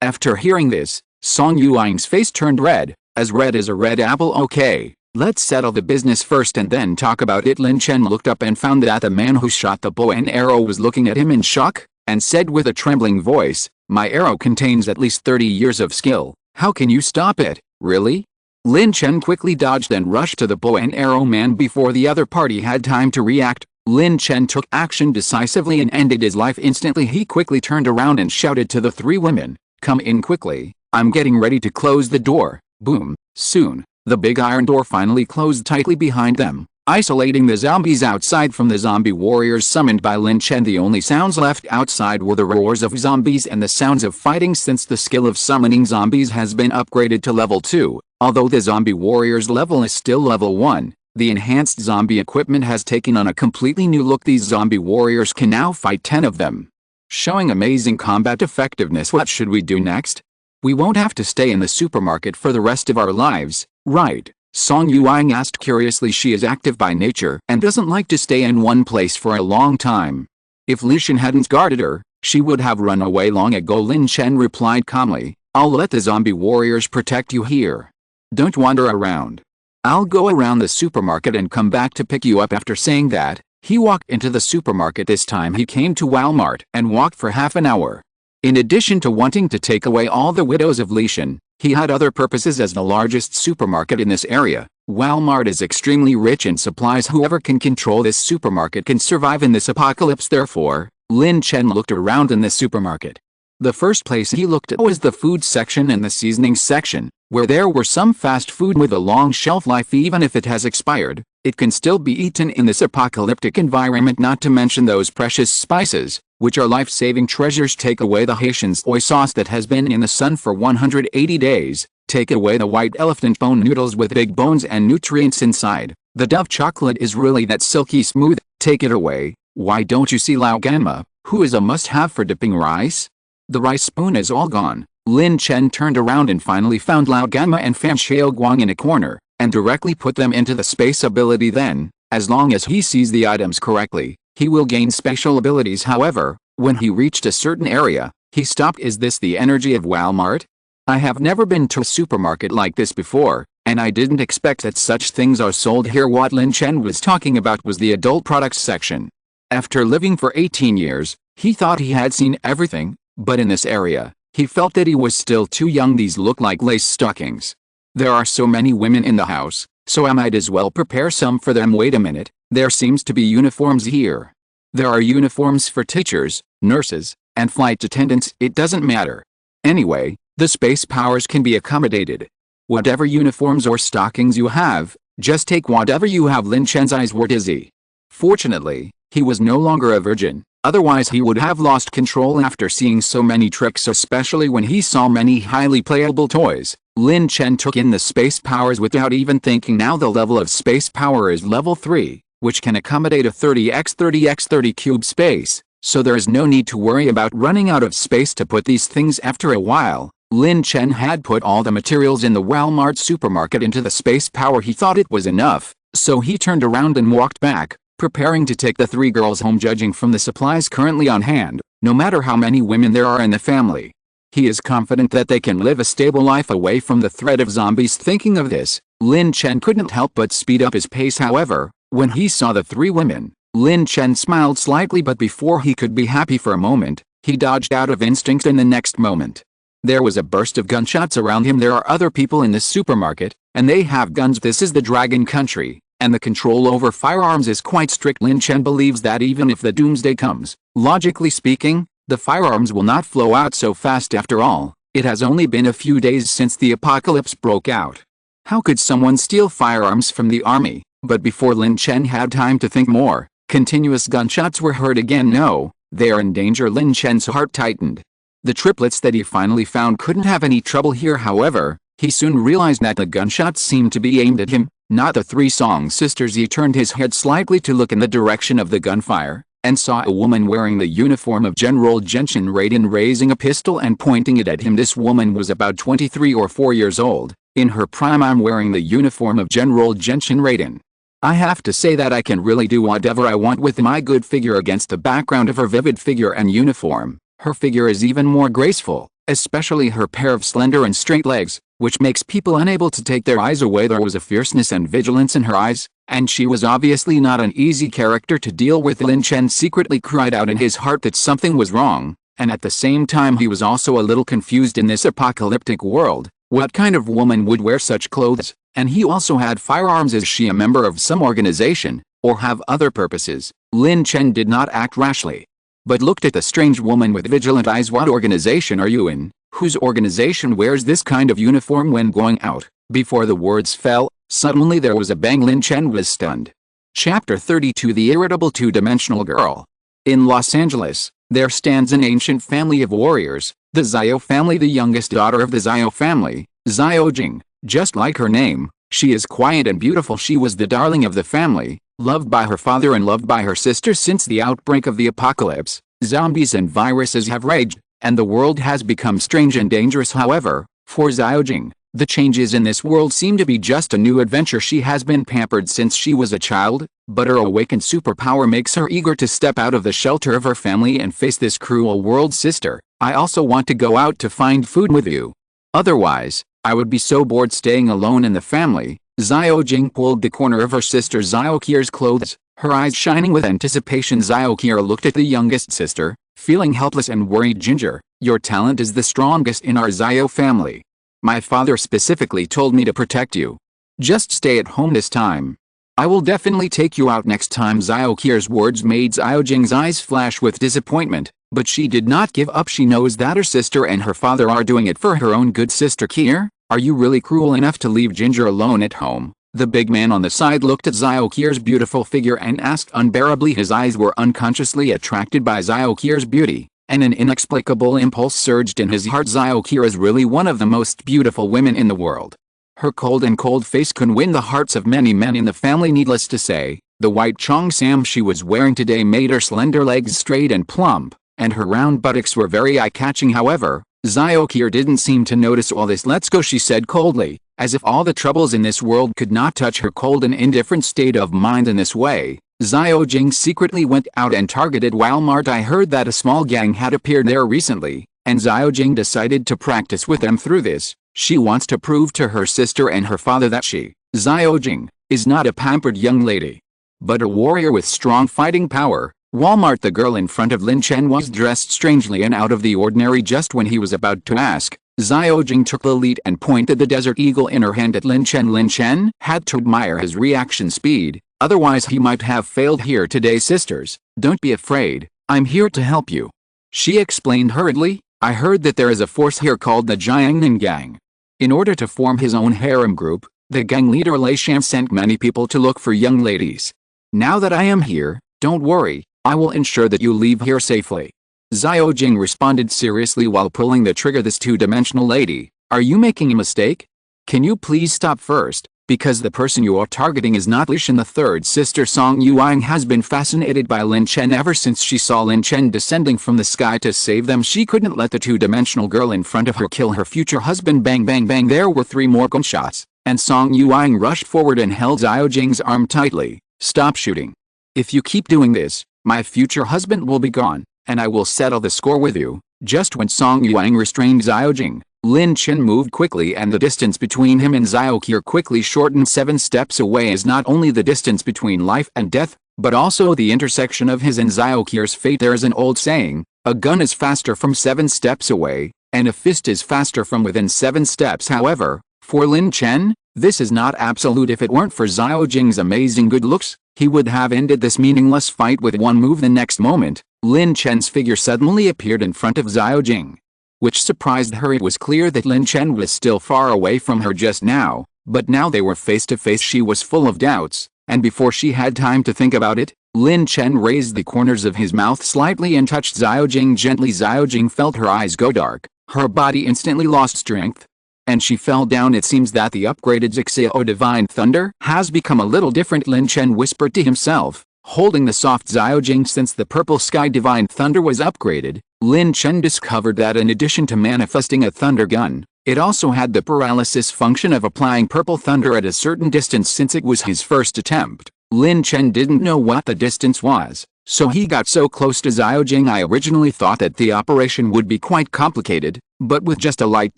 After hearing this, Song Yuang's face turned red as a red apple. "Okay, let's settle the business first and then talk about it." Lin Chen looked up and found that the man who shot the bow and arrow was looking at him in shock. and said with a trembling voice, "My arrow contains at least 30 years of skill. How can you stop it, really?" Lin Chen quickly dodged and rushed to the bow and arrow man before the other party had time to react. Lin Chen took action decisively and ended his life instantly. He quickly turned around and shouted to the three women, "Come in quickly, I'm getting ready to close the door." Boom. Soon, the big iron door finally closed tightly behind them, isolating the zombies outside from the zombie warriors summoned by Lin Chen. The only sounds left outside were the roars of zombies and the sounds of fighting, since the skill of summoning zombies has been upgraded to level 2. Although the zombie warriors level is still level 1, the enhanced zombie equipment has taken on a completely new look. These zombie warriors can now fight 10 of them, showing amazing combat effectiveness. What should we do next? We won't have to stay in the supermarket for the rest of our lives, right? Song Yuang asked curiously. She is active by nature and doesn't like to stay in one place for a long time. If Li Chen hadn't guarded her, she would have run away long ago. Lin Chen replied calmly, "I'll let the zombie warriors protect you here. Don't wander around. I'll go around the supermarket and come back to pick you up." After saying that, he walked into the supermarket. This time he came to Walmart and walked for half an hour. In addition to wanting to take away all the widows of Li Chen, he had other purposes. As the largest supermarket in this area, Walmart is extremely rich in supplies. Whoever can control this supermarket can survive in this apocalypse. Therefore, Lin Chen looked around in the supermarket. The first place he looked at was the food section and the seasoning section, where there were some fast food with a long shelf life. Even if it has expired, it can still be eaten in this apocalyptic environment, not to mention those precious spices, which are life-saving treasures. Take away the Haitian soy sauce that has been in the sun for 180 days, take away the white elephant bone noodles with big bones and nutrients inside. The Dove chocolate is really that silky smooth, take it away. Why don't you see Lao Ganma, who is a must-have for dipping rice? The rice spoon is all gone. Lin Chen turned around and finally found Lao Ganma and Fan Xiaoguang in a corner, and directly put them into the space ability. Then, as long as he sees the items correctly, he will gain special abilities. However, when he reached a certain area, he stopped. Is this the energy of Walmart? I have never been to a supermarket like this before, and I didn't expect that such things are sold here. What Lin Chen was talking about was the adult products section. After living for 18 years, he thought he had seen everything, but in this area, he felt that he was still too young. These look like lace stockings. There are so many women in the house, so I might as well prepare some for them. Wait a minute, there seems to be uniforms here. There are uniforms for teachers, nurses, and flight attendants. It doesn't matter. Anyway, the space powers can be accommodated. Whatever uniforms or stockings you have, just take whatever you have. Lin Chen's eyes were dizzy. Fortunately, he was no longer a virgin. Otherwise he would have lost control after seeing so many tricks, especially when he saw many highly playable toys. Lin Chen took in the space powers without even thinking. Now the level of space power is level 3, which can accommodate a 30x30x30 cube space, so there is no need to worry about running out of space to put these things. After a while, Lin Chen had put all the materials in the Walmart supermarket into the space power. He thought it was enough, so he turned around and walked back, preparing to take the 3 girls home. Judging from the supplies currently on hand, no matter how many women there are in the family, he is confident that they can live a stable life away from the threat of zombies. Thinking of this, Lin Chen couldn't help but speed up his pace. However, when he saw the 3 women, Lin Chen smiled slightly, but before he could be happy for a moment, he dodged out of instinct. In the next moment, there was a burst of gunshots around him. There are other people in this supermarket, and they have guns. This is the Dragon Country, and the control over firearms is quite strict. Lin Chen believes that even if the doomsday comes, logically speaking, the firearms will not flow out so fast. After all, it has only been a few days since the apocalypse broke out. How could someone steal firearms from the army? But before Lin Chen had time to think more, continuous gunshots were heard again. No, they are in danger. Lin Chen's heart tightened. The triplets that he finally found couldn't have any trouble here. However, he soon realized that the gunshots seemed to be aimed at him, not the 3 Song sisters. He turned his head slightly to look in the direction of the gunfire, and saw a woman wearing the uniform of General Chen Raiden raising a pistol and pointing it at him. This woman was about 23 or 4 years old, in her prime. I'm wearing the uniform of General Chen Raiden. I have to say that I can really do whatever I want with my good figure. Against the background of her vivid figure and uniform, her figure is even more graceful, especially her pair of slender and straight legs, which makes people unable to take their eyes away. There was a fierceness and vigilance in her eyes, And she was obviously not an easy character to deal with. Lin Chen secretly cried out in his heart that something was wrong, and at the same time he was also a little confused in this apocalyptic world. What kind of woman would wear such clothes? And he also had firearms. Is she a member of some organization, or have other purposes? Lin Chen did not act rashly, but looked at the strange woman with vigilant eyes. What organization are you in? Whose organization wears this kind of uniform when going out? Before the words fell, suddenly there was a bang. Lin Chen was stunned. Chapter 32 The Irritable Two-Dimensional Girl. In Los Angeles, there stands an ancient family of warriors, the Xiao family. The youngest daughter of the Xiao family, Xiao Jing. Just like her name, she is quiet and beautiful. She was the darling of the family, loved by her father and loved by her sister. Since the outbreak of the apocalypse, zombies and viruses have raged, and the world has become strange and dangerous. However, for Xiao Jing, the changes in this world seem to be just a new adventure. She has been pampered since she was a child, but her awakened superpower makes her eager to step out of the shelter of her family and face this cruel world. Sister, I also want to go out to find food with you. Otherwise, I would be so bored staying alone in the family. Xiao Jing pulled the corner of her sister Xiao Qir's clothes, her eyes shining with anticipation. Xiao Qir looked at the youngest sister, feeling helpless and worried. Ginger, your talent is the strongest in our Xiao family. My father specifically told me to protect you. Just stay at home this time. I will definitely take you out next time. Xiao Qir's words made Xiao Jing's eyes flash with disappointment, but she did not give up. She knows that her sister and her father are doing it for her own good. Sister Qir, are you really cruel enough to leave Ginger alone at home? The big man on the side looked at Xiao Qir's beautiful figure and asked unbearably. His eyes were unconsciously attracted by Xiao Qir's beauty, and an inexplicable impulse surged in his heart. Xiao Qir is really one of the most beautiful women in the world. Her cold face can win the hearts of many men in the family. Needless to say, the white cheongsam she was wearing today made her slender legs straight and plump, and her round buttocks were very eye-catching. However, Xiao Qir didn't seem to notice all this. Let's go, she said coldly, as if all the troubles in this world could not touch her. Cold and indifferent state of mind. In this way, Xiao Jing secretly went out and targeted Walmart. I heard that a small gang had appeared there recently, and Xiao Jing decided to practice with them. Through this, she wants to prove to her sister and her father that she, Xiao Jing, is not a pampered young lady, but a warrior with strong fighting power. Walmart. The girl in front of Lin Chen was dressed strangely and out of the ordinary. Just when he was about to ask, Xiao Jing took the lead and pointed the desert eagle in her hand at Lin Chen. Lin Chen had to admire his reaction speed, otherwise he might have failed here today. Sisters, don't be afraid, I'm here to help you, she explained hurriedly. I heard that there is a force here called the Jiangnan Gang. In order to form his own harem group, the gang leader Lei Shan sent many people to look for young ladies. Now that I am here, don't worry, I will ensure that you leave here safely. Xiao Jing responded seriously while pulling the trigger. This two-dimensional lady, are you making a mistake? Can you please stop first, because the person you are targeting is not Li Shan. The third sister Song Yuang has been fascinated by Lin Chen ever since she saw Lin Chen descending from the sky to save them. She couldn't let the two-dimensional girl in front of her kill her future husband. Bang bang bang. There were 3 more gunshots, and Song Yuang rushed forward and held Xiao Jing's arm tightly. Stop shooting. If you keep doing this, my future husband will be gone, and I will settle the score with you. Just when Song Yuang restrained Xiao Jing, Lin Chen moved quickly and the distance between him and Xiao Qir quickly shortened. 7 steps away is not only the distance between life and death, but also the intersection of his and Xiao Qir's fate. There is an old saying, a gun is faster from 7 steps away, and a fist is faster from within 7 steps. However, for Lin Chen, this is not absolute. If it weren't for Xiao Jing's amazing good looks, he would have ended this meaningless fight with one move. The next moment, Lin Chen's figure suddenly appeared in front of Xiao Jing, which surprised her. It was clear that Lin Chen was still far away from her just now, but now they were face to face. She was full of doubts, and before she had time to think about it, Lin Chen raised the corners of his mouth slightly and touched Xiao Jing gently. Xiao Jing felt her eyes go dark, her body instantly lost strength, and she fell down. It seems that the upgraded Zixio Divine Thunder has become a little different, Lin Chen whispered to himself, holding the soft Xiao Jing. Since the Purple Sky Divine Thunder was upgraded, Lin Chen discovered that in addition to manifesting a thunder gun, it also had the paralysis function of applying purple thunder at a certain distance. Since it was his first attempt, Lin Chen didn't know what the distance was, so he got so close to Xiao Jing. I originally thought that the operation would be quite complicated, but with just a light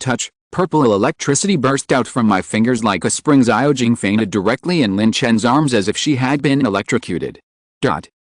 touch, Purple electricity burst out from my fingers like a spring. Xiaojing fainted directly in Lin Chen's arms as if she had been electrocuted.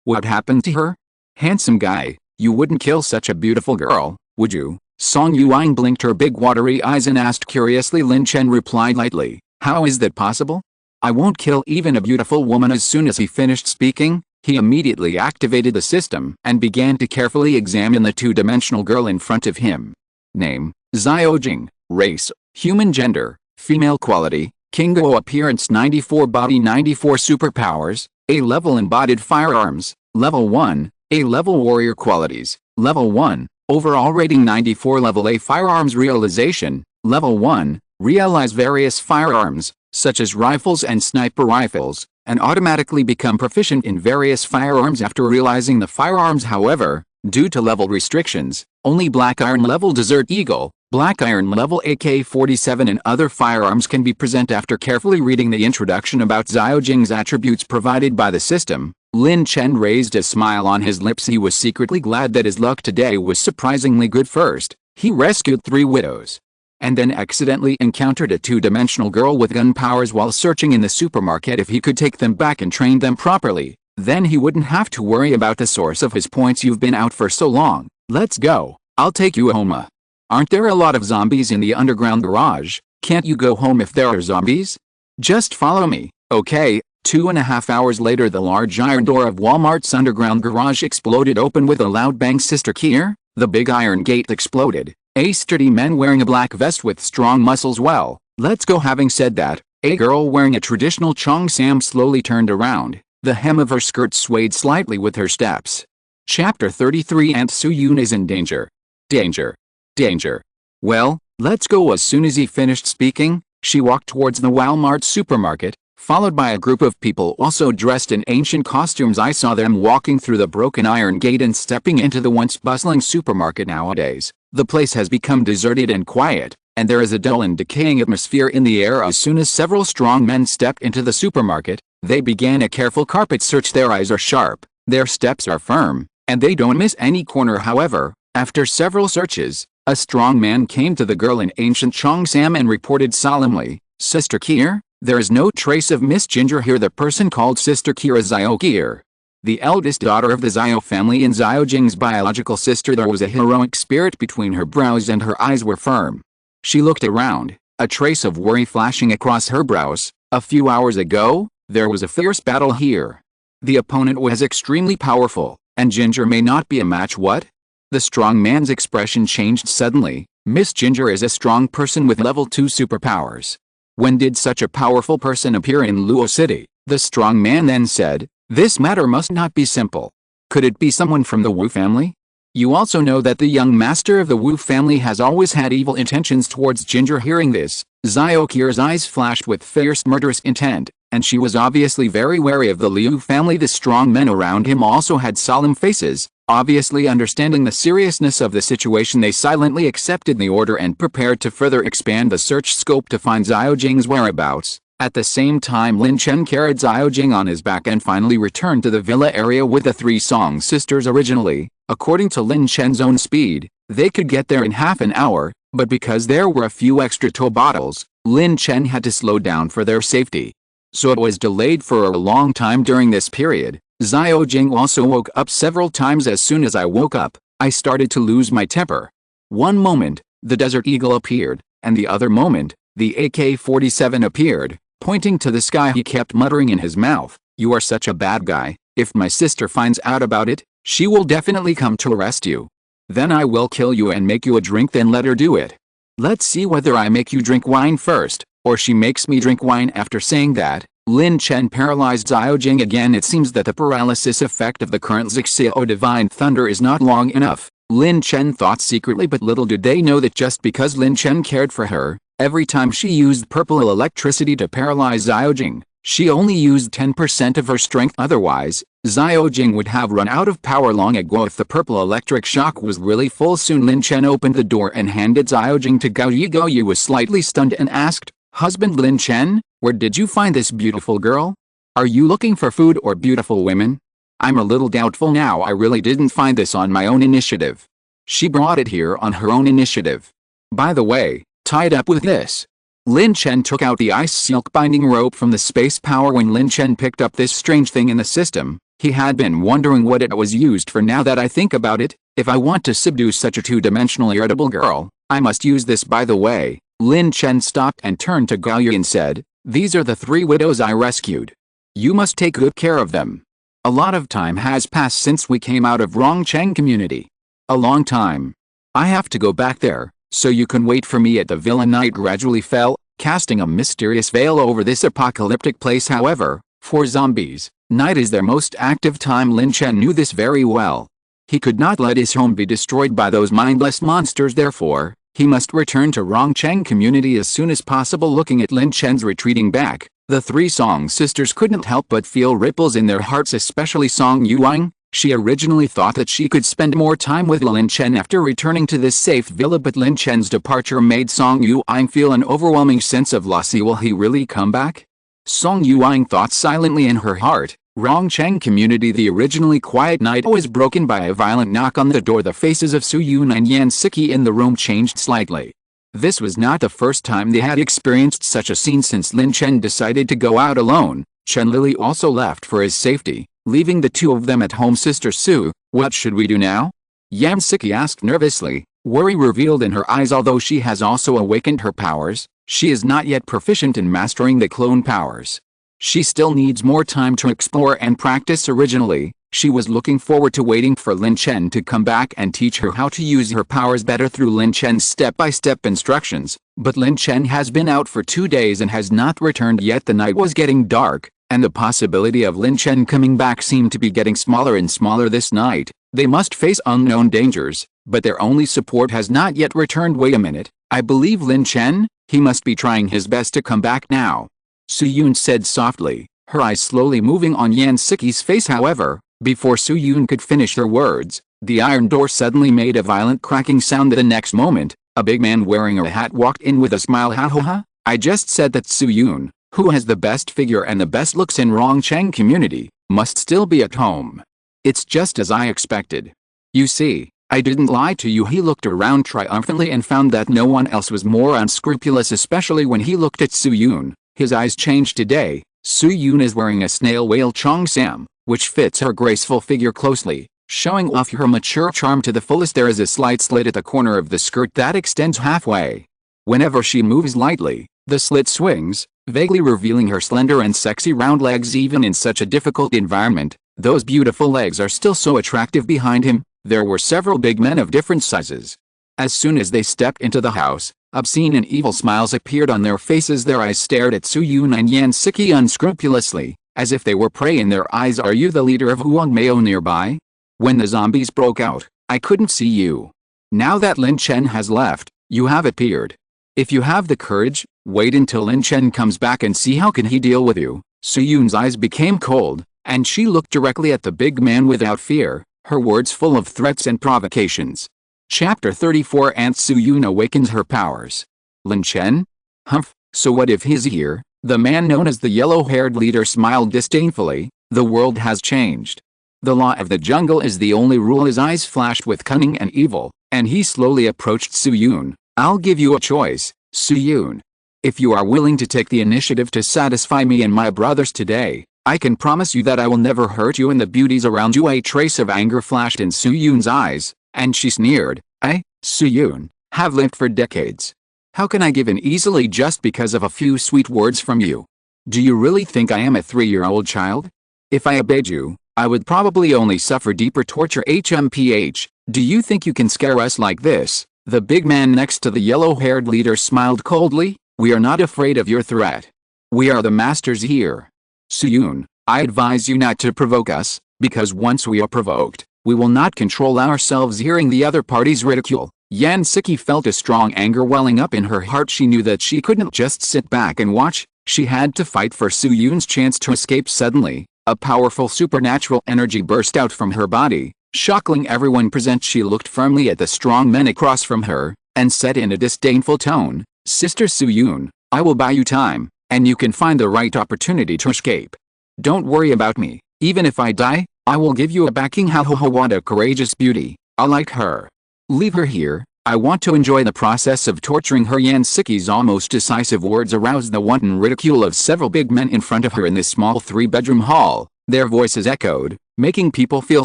What happened to her? Handsome guy, you wouldn't kill such a beautiful girl, would you? Song Yuan blinked her big watery eyes and asked curiously. Lin Chen replied lightly, how is that possible? I won't kill even a beautiful woman. As soon as he finished speaking, he immediately activated the system and began to carefully examine the two-dimensional girl in front of him. Name, Xiaojing. Race, human. Gender, female. Quality, Kingo. Appearance 94. Body 94. Superpowers, A-level embodied firearms, level 1, A-level warrior qualities, level 1, overall rating 94. Level A firearms realization, level 1, realize various firearms, such as rifles and sniper rifles, and automatically become proficient in various firearms after realizing the firearms. However, due to level restrictions, only Black Iron level Desert Eagle, Black Iron level AK-47 and other firearms can be present. After carefully reading the introduction about Xiaojing's attributes provided by the system, Lin Chen raised a smile on his lips. He was secretly glad that his luck today was surprisingly good. First, he rescued 3 widows, and then accidentally encountered a two-dimensional girl with gun powers while searching in the supermarket. If he could take them back and train them properly, then he wouldn't have to worry about the source of his points. You've been out for so long, let's go, I'll take you home. Aren't there a lot of zombies in the underground garage? Can't you go home if there are zombies? Just follow me, okay? 2.5 hours later, the large iron door of Walmart's underground garage exploded open with a loud bang. Sister Kier, the big iron gate exploded. A sturdy man wearing a black vest with strong muscles. Well, let's go. Having said that, a girl wearing a traditional cheongsam slowly turned around. The hem of her skirt swayed slightly with her steps. Chapter 33. Aunt Su Yun is in danger. Danger. Danger. Well, let's go. As soon as he finished speaking, she walked towards the Walmart supermarket, followed by a group of people also dressed in ancient costumes. I saw them walking through the broken iron gate and stepping into the once bustling supermarket. Nowadays, the place has become deserted and quiet, and there is a dull and decaying atmosphere in the air. As soon as several strong men stepped into the supermarket, they began a careful carpet search. Their eyes are sharp, their steps are firm, and they don't miss any corner. However, after several searches, a strong man came to the girl in ancient cheongsam and reported solemnly, Sister Kier, there is no trace of Miss Ginger here. The person called Sister Kier is Xiao Kier, the eldest daughter of the Xiao family and Xiaojing's biological sister. There was a heroic spirit between her brows and her eyes were firm. She looked around, a trace of worry flashing across her brows. A few hours ago, there was a fierce battle here. The opponent was extremely powerful, and Ginger may not be a match. What? The strong man's expression changed suddenly. Miss Ginger is a strong person with level 2 superpowers. When did such a powerful person appear in Luo City? The strong man then said, this matter must not be simple. Could it be someone from the Wu family? You also know that the young master of the Wu family has always had evil intentions towards Ginger. Hearing this, Xiao Kier's eyes flashed with fierce murderous intent, and she was obviously very wary of the Liu family. The strong men around him also had solemn faces. Obviously understanding the seriousness of the situation, they silently accepted the order and prepared to further expand the search scope to find Xiaojing's whereabouts. At the same time, Lin Chen carried Xiaojing on his back and finally returned to the villa area with the 3 Song sisters. Originally, according to Lin Chen's own speed, they could get there in half an hour, but because there were a few extra tow bottles, Lin Chen had to slow down for their safety. So it was delayed for a long time. During this period, Xiaojing also woke up several times. As soon as I woke up, I started to lose my temper. One moment, the Desert Eagle appeared, and the other moment, the AK-47 appeared, pointing to the sky. He kept muttering in his mouth, you are such a bad guy. If my sister finds out about it, she will definitely come to arrest you. Then I will kill you and make you a drink, then let her do it. Let's see whether I make you drink wine first, or she makes me drink wine. After saying that, Lin Chen paralyzed Xiaojing again. It seems that the paralysis effect of the current Zixio Divine Thunder is not long enough, Lin Chen thought secretly, but little did they know that just because Lin Chen cared for her, every time she used purple electricity to paralyze Xiaojing, she only used 10% of her strength. Otherwise, Xiaojing would have run out of power long ago if the purple electric shock was really full. Soon Lin Chen opened the door and handed Xiaojing to Gao Yi. Gao Yi was slightly stunned and asked, Husband Lin Chen, where did you find this beautiful girl? Are you looking for food or beautiful women? I'm a little doubtful now. I really didn't find this on my own initiative. She brought it here on her own initiative. By the way, Tied up with this. Lin Chen took out the ice silk binding rope from the space power. When Lin Chen picked up this strange thing in the system, he had been wondering what it was used for. Now that I think about it, if I want to subdue such a two-dimensional irritable girl, I must use this. By the way, Lin Chen stopped and turned to Gao Yu and said, "These are the 3 widows I rescued. You must take good care of them. A lot of time has passed since we came out of Rongcheng community. A long time. I have to go back there, so you can wait for me at the villa." Night gradually fell, casting a mysterious veil over this apocalyptic place. However, for zombies, night is their most active time. Lin Chen knew this very well. He could not let his home be destroyed by those mindless monsters. Therefore, he must return to Rongcheng community as soon as possible. Looking at Lin Chen's retreating back, the 3 Song sisters couldn't help but feel ripples in their hearts, especially Song Yuang. She originally thought that she could spend more time with Lin Chen after returning to this safe villa, but Lin Chen's departure made Song Yuang feel an overwhelming sense of loss. Will he really come back? Song Yuang thought silently in her heart. Rongcheng community. The originally quiet night was broken by a violent knock on the door. The faces of Su Yun and Yan Siqi in the room changed slightly. This was not the first time they had experienced such a scene since Lin Chen decided to go out alone. Chen Lili also left for his safety, leaving the 2 of them at home. "Sister Su, what should we do now?" Yan Siqi asked nervously, worry revealed in her eyes. Although she has also awakened her powers, she is not yet proficient in mastering the clone powers. She still needs more time to explore and practice. Originally, she was looking forward to waiting for Lin Chen to come back and teach her how to use her powers better through Lin Chen's step-by-step instructions, but Lin Chen has been out for 2 days and has not returned yet. The night was getting dark, and the possibility of Lin Chen coming back seemed to be getting smaller and smaller. This night, they must face unknown dangers, but their only support has not yet returned. Wait a minute, I believe Lin Chen? He must be trying his best to come back now. Su Yun said softly, her eyes slowly moving on Yan Siqi's face. However, before Su Yun could finish her words, the iron door suddenly made a violent cracking sound. The next moment, a big man wearing a hat walked in with a smile. "Ha ha ha, I just said that Su Yun, who has the best figure and the best looks in Rongcheng community, must still be at home. It's just as I expected. You see, I didn't lie to you." He looked around triumphantly and found that no one else was more unscrupulous, especially when he looked at Su Yun. His eyes changed. Today, Su Yun is wearing a snail whale cheongsam, which fits her graceful figure closely, showing off her mature charm to the fullest. There is a slight slit at the corner of the skirt that extends halfway. Whenever she moves lightly, the slit swings, vaguely revealing her slender and sexy round legs. Even in such a difficult environment, those beautiful legs are still so attractive. Behind him, there were several big men of different sizes. As soon as they stepped into the house, obscene and evil smiles appeared on their faces. Their eyes stared at Su Yun and Yan Siqi unscrupulously, as if they were prey in their eyes. "Are you the leader of Huangmao nearby? When the zombies broke out, I couldn't see you. Now that Lin Chen has left, you have appeared. If you have the courage, wait until Lin Chen comes back and see how can he deal with you." Su Yun's eyes became cold, and she looked directly at the big man without fear, her words full of threats and provocations. Chapter 34. Aunt Su Yun awakens her powers. "Lin Chen? Humph, so what if he's here?" The man known as the yellow-haired leader smiled disdainfully. "The world has changed. The law of the jungle is the only rule." His eyes flashed with cunning and evil, and he slowly approached Su Yun. "I'll give you a choice, Su Yun. If you are willing to take the initiative to satisfy me and my brothers today, I can promise you that I will never hurt you and the beauties around you." A trace of anger flashed in Su Yun's eyes, and she sneered. "I, Su Yun, have lived for decades. How can I give in easily just because of a few sweet words from you? Do you really think I am a 3-year-old child? If I obeyed you, I would probably only suffer deeper torture. HMPH, do you think you can scare us like this?" The big man next to the yellow-haired leader smiled coldly. "We are not afraid of your threat. We are the masters here. Su Yun, I advise you not to provoke us, because once we are provoked, we will not control ourselves." Hearing the other party's ridicule, Yan Siqi felt a strong anger welling up in her heart. She knew that she couldn't just sit back and watch. She had to fight for Su Yun's chance to escape. Suddenly, a powerful supernatural energy burst out from her body, shocking everyone present. She looked firmly at the strong men across from her, and said in a disdainful tone, "Sister Su Yun, I will buy you time, and you can find the right opportunity to escape. Don't worry about me. Even if I die, I will give you a backing." "Ha ha ha, what a courageous beauty. I like her. Leave her here, I want to enjoy the process of torturing her." Yan Siqi's almost decisive words aroused the wanton ridicule of several big men in front of her in this small 3-bedroom hall. Their voices echoed, making people feel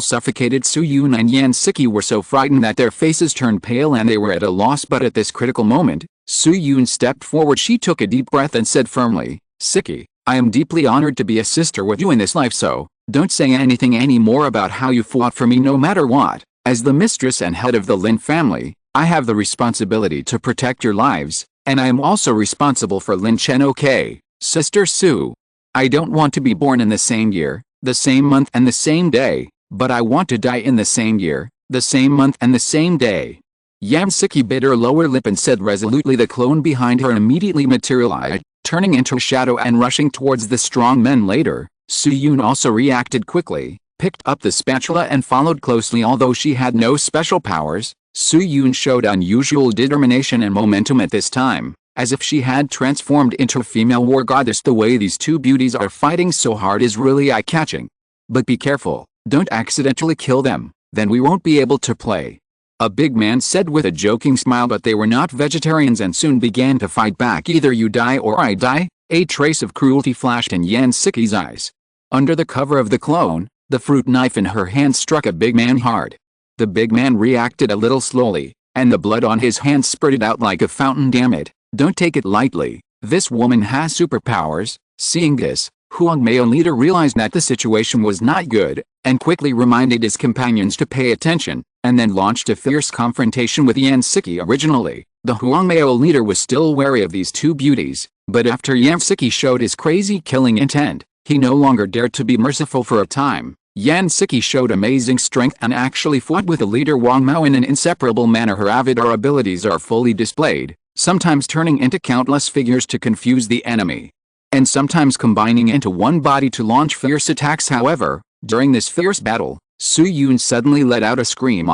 suffocated. Su Yun and Yan Siqi were so frightened that their faces turned pale and they were at a loss. But at this critical moment, Su Yun stepped forward. She took a deep breath and said firmly, "Siqi, I am deeply honored to be a sister with you in this life, so don't say anything anymore about how you fought for me no matter what. As the mistress and head of the Lin family, I have the responsibility to protect your lives, and I am also responsible for Lin Chen. Okay, Sister Su? I don't want to be born in the same year, the same month and the same day, but I want to die in the same year, the same month and the same day." Yan Siqi bit her lower lip and said resolutely. The clone behind her immediately materialized, turning into a shadow and rushing towards the strong men. Later, Su Yun also reacted quickly, picked up the spatula and followed closely. Although she had no special powers, Su Yun showed unusual determination and momentum at this time, as if she had transformed into a female war goddess. The way these two beauties are fighting so hard is really eye-catching. But be careful, don't accidentally kill them, then we won't be able to play, a big man said with a joking smile. But they were not vegetarians and soon began to fight back. "Either you die or I die." A trace of cruelty flashed in Yan Siqi's eyes. Under the cover of the clone, the fruit knife in her hand struck a big man hard. The big man reacted a little slowly, and the blood on his hand spurted out like a fountain. "Damn it, don't take it lightly, this woman has superpowers." Seeing this, Huang Mao leader realized that the situation was not good, and quickly reminded his companions to pay attention, and then launched a fierce confrontation with Yan Siqi. Originally, the Huang Mao leader was still wary of these two beauties, but after Yan Siqi showed his crazy killing intent, he no longer dared to be merciful for a time. Yan Siqi showed amazing strength and actually fought with the leader Wang Mao in an inseparable manner. Her avatar abilities are fully displayed, sometimes turning into countless figures to confuse the enemy, and sometimes combining into one body to launch fierce attacks. However, during this fierce battle, Su Yun suddenly let out a scream.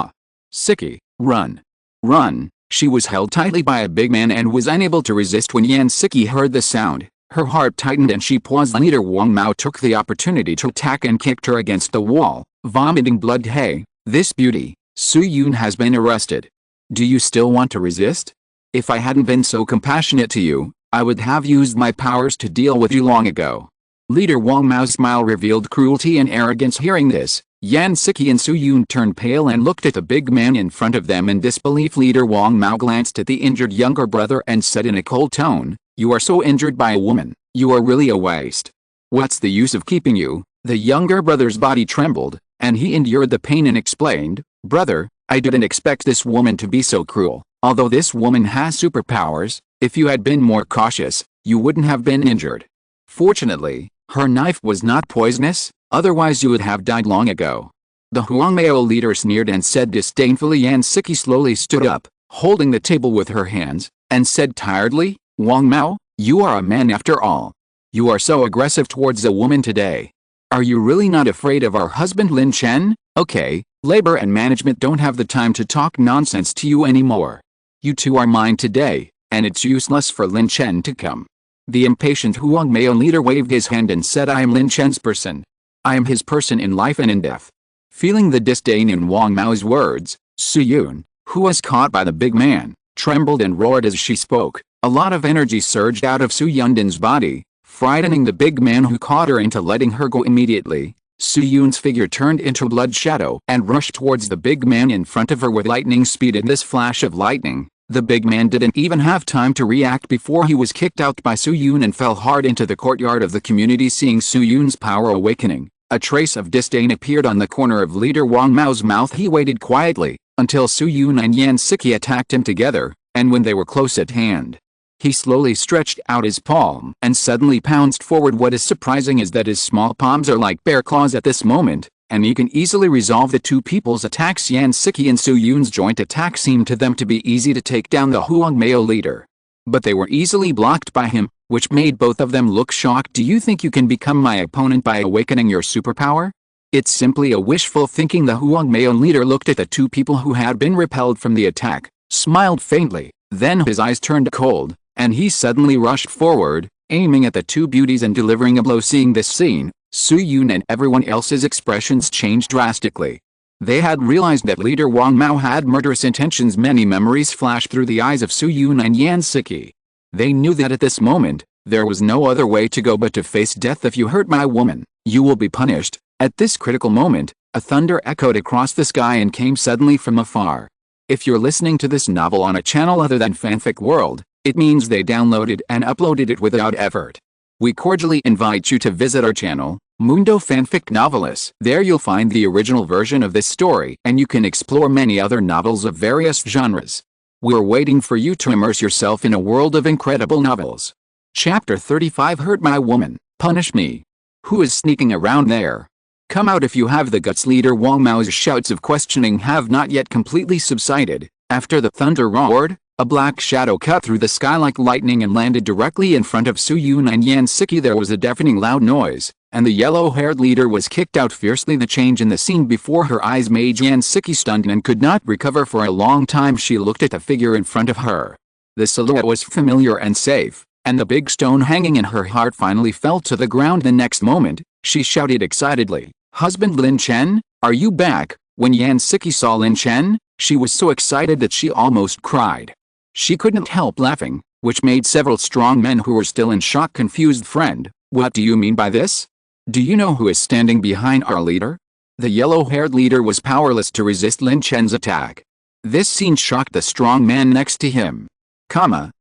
"Siqi, run! Run!" She was held tightly by a big man and was unable to resist. When Yan Siqi heard the sound, her heart tightened and she paused. Leader Wang Mao took the opportunity to attack and kicked her against the wall, vomiting blood. "Hey, this beauty, Su Yun has been arrested. Do you still want to resist? If I hadn't been so compassionate to you, I would have used my powers to deal with you long ago." Leader Wang Mao's smile revealed cruelty and arrogance. Hearing this, Yan Siqi and Su Yun turned pale and looked at the big man in front of them in disbelief. Leader Wang Mao glanced at the injured younger brother and said in a cold tone, "You are so injured by a woman, you are really a waste. What's the use of keeping you?" The younger brother's body trembled, and he endured the pain and explained, "Brother, I didn't expect this woman to be so cruel. Although this woman has superpowers, if you had been more cautious, you wouldn't have been injured. Fortunately, her knife was not poisonous, otherwise you would have died long ago." The Huang Mao leader sneered and said disdainfully. Yan Siqi slowly stood up, holding the table with her hands, and said tiredly, "Wang Mao, you are a man after all. You are so aggressive towards a woman today. Are you really not afraid of our husband Lin Chen? Okay, labor and management don't have the time to talk nonsense to you anymore. You two are mine today, and it's useless for Lin Chen to come." The impatient Huang Mao leader waved his hand and said, "I am Lin Chen's person. I am his person in life and in death." Feeling the disdain in Wang Mao's words, Su Yun, who was caught by the big man, trembled and roared as she spoke. A lot of energy surged out of Su Yunden's body, frightening the big man who caught her into letting her go immediately. Su Yun's figure turned into a blood shadow and rushed towards the big man in front of her with lightning speed. In this flash of lightning, the big man didn't even have time to react before he was kicked out by Su Yun and fell hard into the courtyard of the community. Seeing Su Yun's power awakening, a trace of disdain appeared on the corner of leader Wang Mao's mouth. He waited quietly until Su Yun and Yan Siqi attacked him together, and when they were close at hand, he slowly stretched out his palm and suddenly pounced forward. What is surprising is that his small palms are like bear claws at this moment, and he can easily resolve the two people's attacks. Yan Siqi and Su Yun's joint attack seemed to them to be easy to take down the Huang Mao leader, but they were easily blocked by him, which made both of them look shocked. "Do you think you can become my opponent by awakening your superpower? It's simply a wishful thinking." The Huang Mao leader looked at the two people who had been repelled from the attack, smiled faintly, then his eyes turned cold, and he suddenly rushed forward, aiming at the two beauties and delivering a blow. Seeing this scene, Su Yun and everyone else's expressions changed drastically. They had realized that leader Wang Mao had murderous intentions. Many memories flashed through the eyes of Su Yun and Yan Siqi. They knew that at this moment, there was no other way to go but to face death. If you hurt my woman, you will be punished. At this critical moment, a thunder echoed across the sky and came suddenly from afar. If you're listening to this novel on a channel other than Fanfic World, it means they downloaded and uploaded it without effort. We cordially invite you to visit our channel, Mundo Fanfic Novelis. There you'll find the original version of this story and you can explore many other novels of various genres. We're waiting for you to immerse yourself in a world of incredible novels. Chapter 35 Hurt My Woman, Punish Me. Who is sneaking around there? Come out if you have the guts. Leader Wang Mao's shouts of questioning have not yet completely subsided. After the thunder roared, a black shadow cut through the sky like lightning and landed directly in front of Su Yun and Yan Siqi. There was a deafening loud noise, and the yellow-haired leader was kicked out fiercely. The change in the scene before her eyes made Yan Siqi stunned and could not recover for a long time. She looked at the figure in front of her. The silhouette was familiar and safe, and the big stone hanging in her heart finally fell to the ground. The next moment, she shouted excitedly, "Husband Lin Chen, are you back?" When Yan Siqi saw Lin Chen, she was so excited that she almost cried. She couldn't help laughing, which made several strong men who were still in shock confused. "Friend, what do you mean by this? Do you know who is standing behind our leader?" The yellow-haired leader was powerless to resist Lin Chen's attack. This scene shocked the strong man next to him.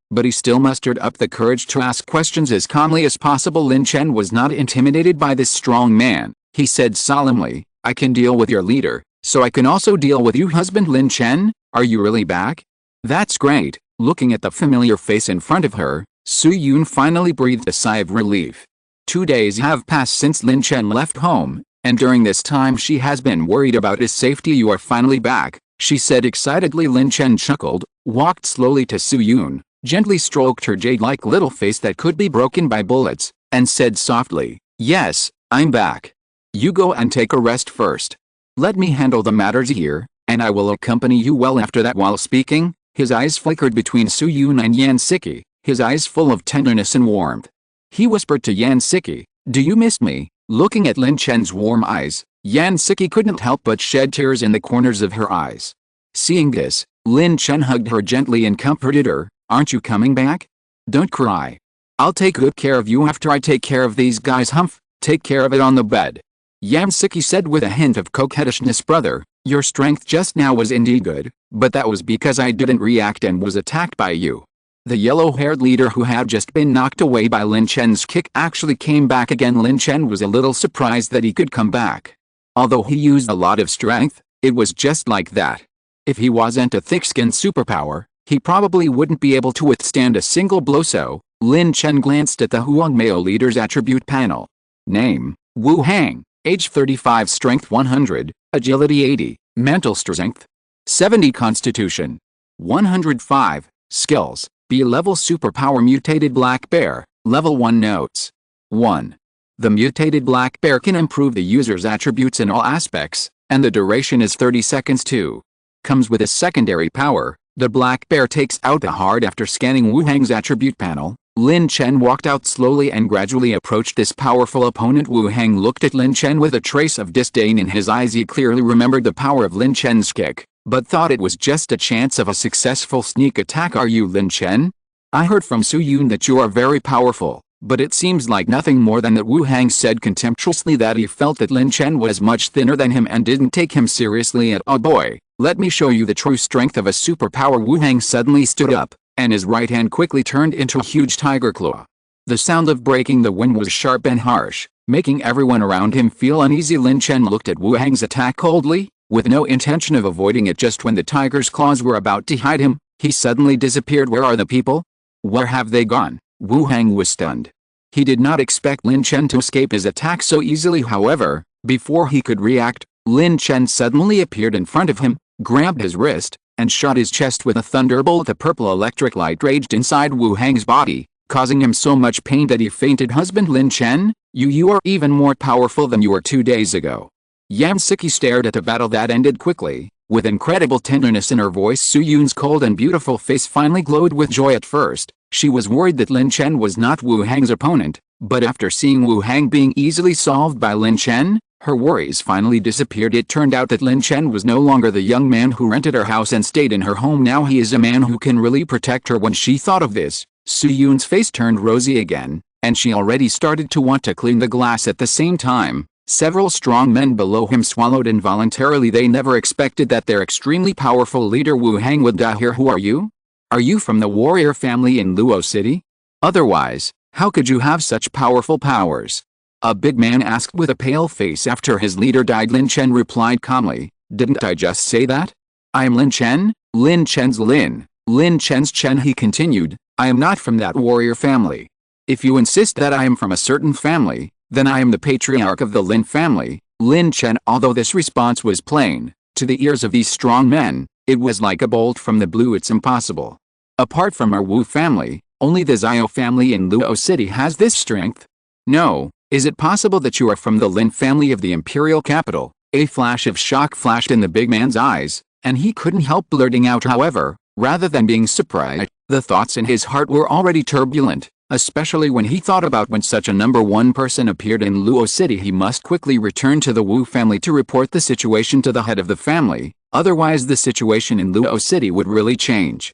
But he still mustered up the courage to ask questions as calmly as possible. Lin Chen was not intimidated by this strong man. He said solemnly, "I can deal with your leader, so I can also deal with you." "Husband Lin Chen, are you really back?" "That's great." Looking at the familiar face in front of her, Su Yun finally breathed a sigh of relief. 2 days have passed since Lin Chen left home, and during this time she has been worried about his safety. "You are finally back," she said excitedly. Lin Chen chuckled, walked slowly to Su Yun, gently stroked her jade-like little face that could be broken by bullets, and said softly, "Yes, I'm back. You go and take a rest first. Let me handle the matters here, and I will accompany you." Well, after that, while speaking, his eyes flickered between Su Yun and Yan Siqi, his eyes full of tenderness and warmth. He whispered to Yan Siqi, "Do you miss me?" Looking at Lin Chen's warm eyes, Yan Siqi couldn't help but shed tears in the corners of her eyes. Seeing this, Lin Chen hugged her gently and comforted her. "Aren't you coming back? Don't cry. I'll take good care of you after I take care of these guys." "Humph, take care of it on the bed," Yan Siqi said with a hint of coquettishness. "Brother, your strength just now was indeed good, but that was because I didn't react and was attacked by you." The yellow-haired leader who had just been knocked away by Lin Chen's kick actually came back again. Lin Chen was a little surprised that he could come back. Although he used a lot of strength, it was just like that. If he wasn't a thick-skinned superpower, he probably wouldn't be able to withstand a single blow. So, Lin Chen glanced at the Huangmao leader's attribute panel. Name, Wu Hang. Age 35, Strength 100, Agility 80, Mental Strength 70, Constitution 105, Skills, B-level superpower. Mutated Black Bear, Level 1. Notes 1. The mutated black bear can improve the user's attributes in all aspects, and the duration is 30 seconds. 2. Comes with a secondary power. The black bear takes out the heart. After scanning Wu Hang's attribute panel, Lin Chen walked out slowly and gradually approached this powerful opponent. Wu Hang looked at Lin Chen with a trace of disdain in his eyes. He clearly remembered the power of Lin Chen's kick, but thought it was just a chance of a successful sneak attack. "Are you Lin Chen? I heard from Su Yun that you are very powerful, but it seems like nothing more than that." Wu Hang said contemptuously that he felt that Lin Chen was much thinner than him and didn't take him seriously at all. "Oh boy, let me show you the true strength of a superpower." Wu Hang suddenly stood up, and his right hand quickly turned into a huge tiger claw. The sound of breaking the wind was sharp and harsh, making everyone around him feel uneasy. Lin Chen looked at Wu Hang's attack coldly, with no intention of avoiding it. Just when the tiger's claws were about to hide him, he suddenly disappeared. "Where are the people? Where have they gone?" Wu Hang was stunned. He did not expect Lin Chen to escape his attack so easily. However, before he could react, Lin Chen suddenly appeared in front of him, grabbed his wrist, and shot his chest with a thunderbolt. The purple electric light raged inside Wu Hang's body, causing him so much pain that he fainted. "Husband Lin Chen, you are even more powerful than you were 2 days ago." Yan Siqi stared at the battle that ended quickly, with incredible tenderness in her voice. Su Yun's cold and beautiful face finally glowed with joy. At first, she was worried that Lin Chen was not Wu Hang's opponent, but after seeing Wu Hang being easily solved by Lin Chen, Her worries finally disappeared. It turned out that Lin Chen was no longer the young man who rented her house and stayed in her home. Now he is a man who can really protect her. When she thought of this, Su-yoon's face turned rosy again, and she already started to want to clean the glass. At the same time, several strong men below him swallowed involuntarily. They never expected that their extremely powerful leader Wu Hang would die here. Who are you? Are you from the warrior family in Luo City? Otherwise, how could you have such powerful powers? A big man asked with a pale face. After his leader died, Lin Chen replied calmly, "Didn't I just say that? I am Lin Chen, Lin Chen's Lin, Lin Chen's Chen." He continued, "I am not from that warrior family. If you insist that I am from a certain family, then I am the patriarch of the Lin family, Lin Chen." Although this response was plain to the ears of these strong men, it was like a bolt from the blue. It's impossible. Apart from our Wu family, only the Zhao family in Luo City has this strength. No. Is it possible that you are from the Lin family of the imperial capital? A flash of shock flashed in the big man's eyes, and he couldn't help blurting out. However, rather than being surprised, the thoughts in his heart were already turbulent, especially when he thought about when such a number one person appeared in Luo City. He must quickly return to the Wu family to report the situation to the head of the family, otherwise the situation in Luo City would really change.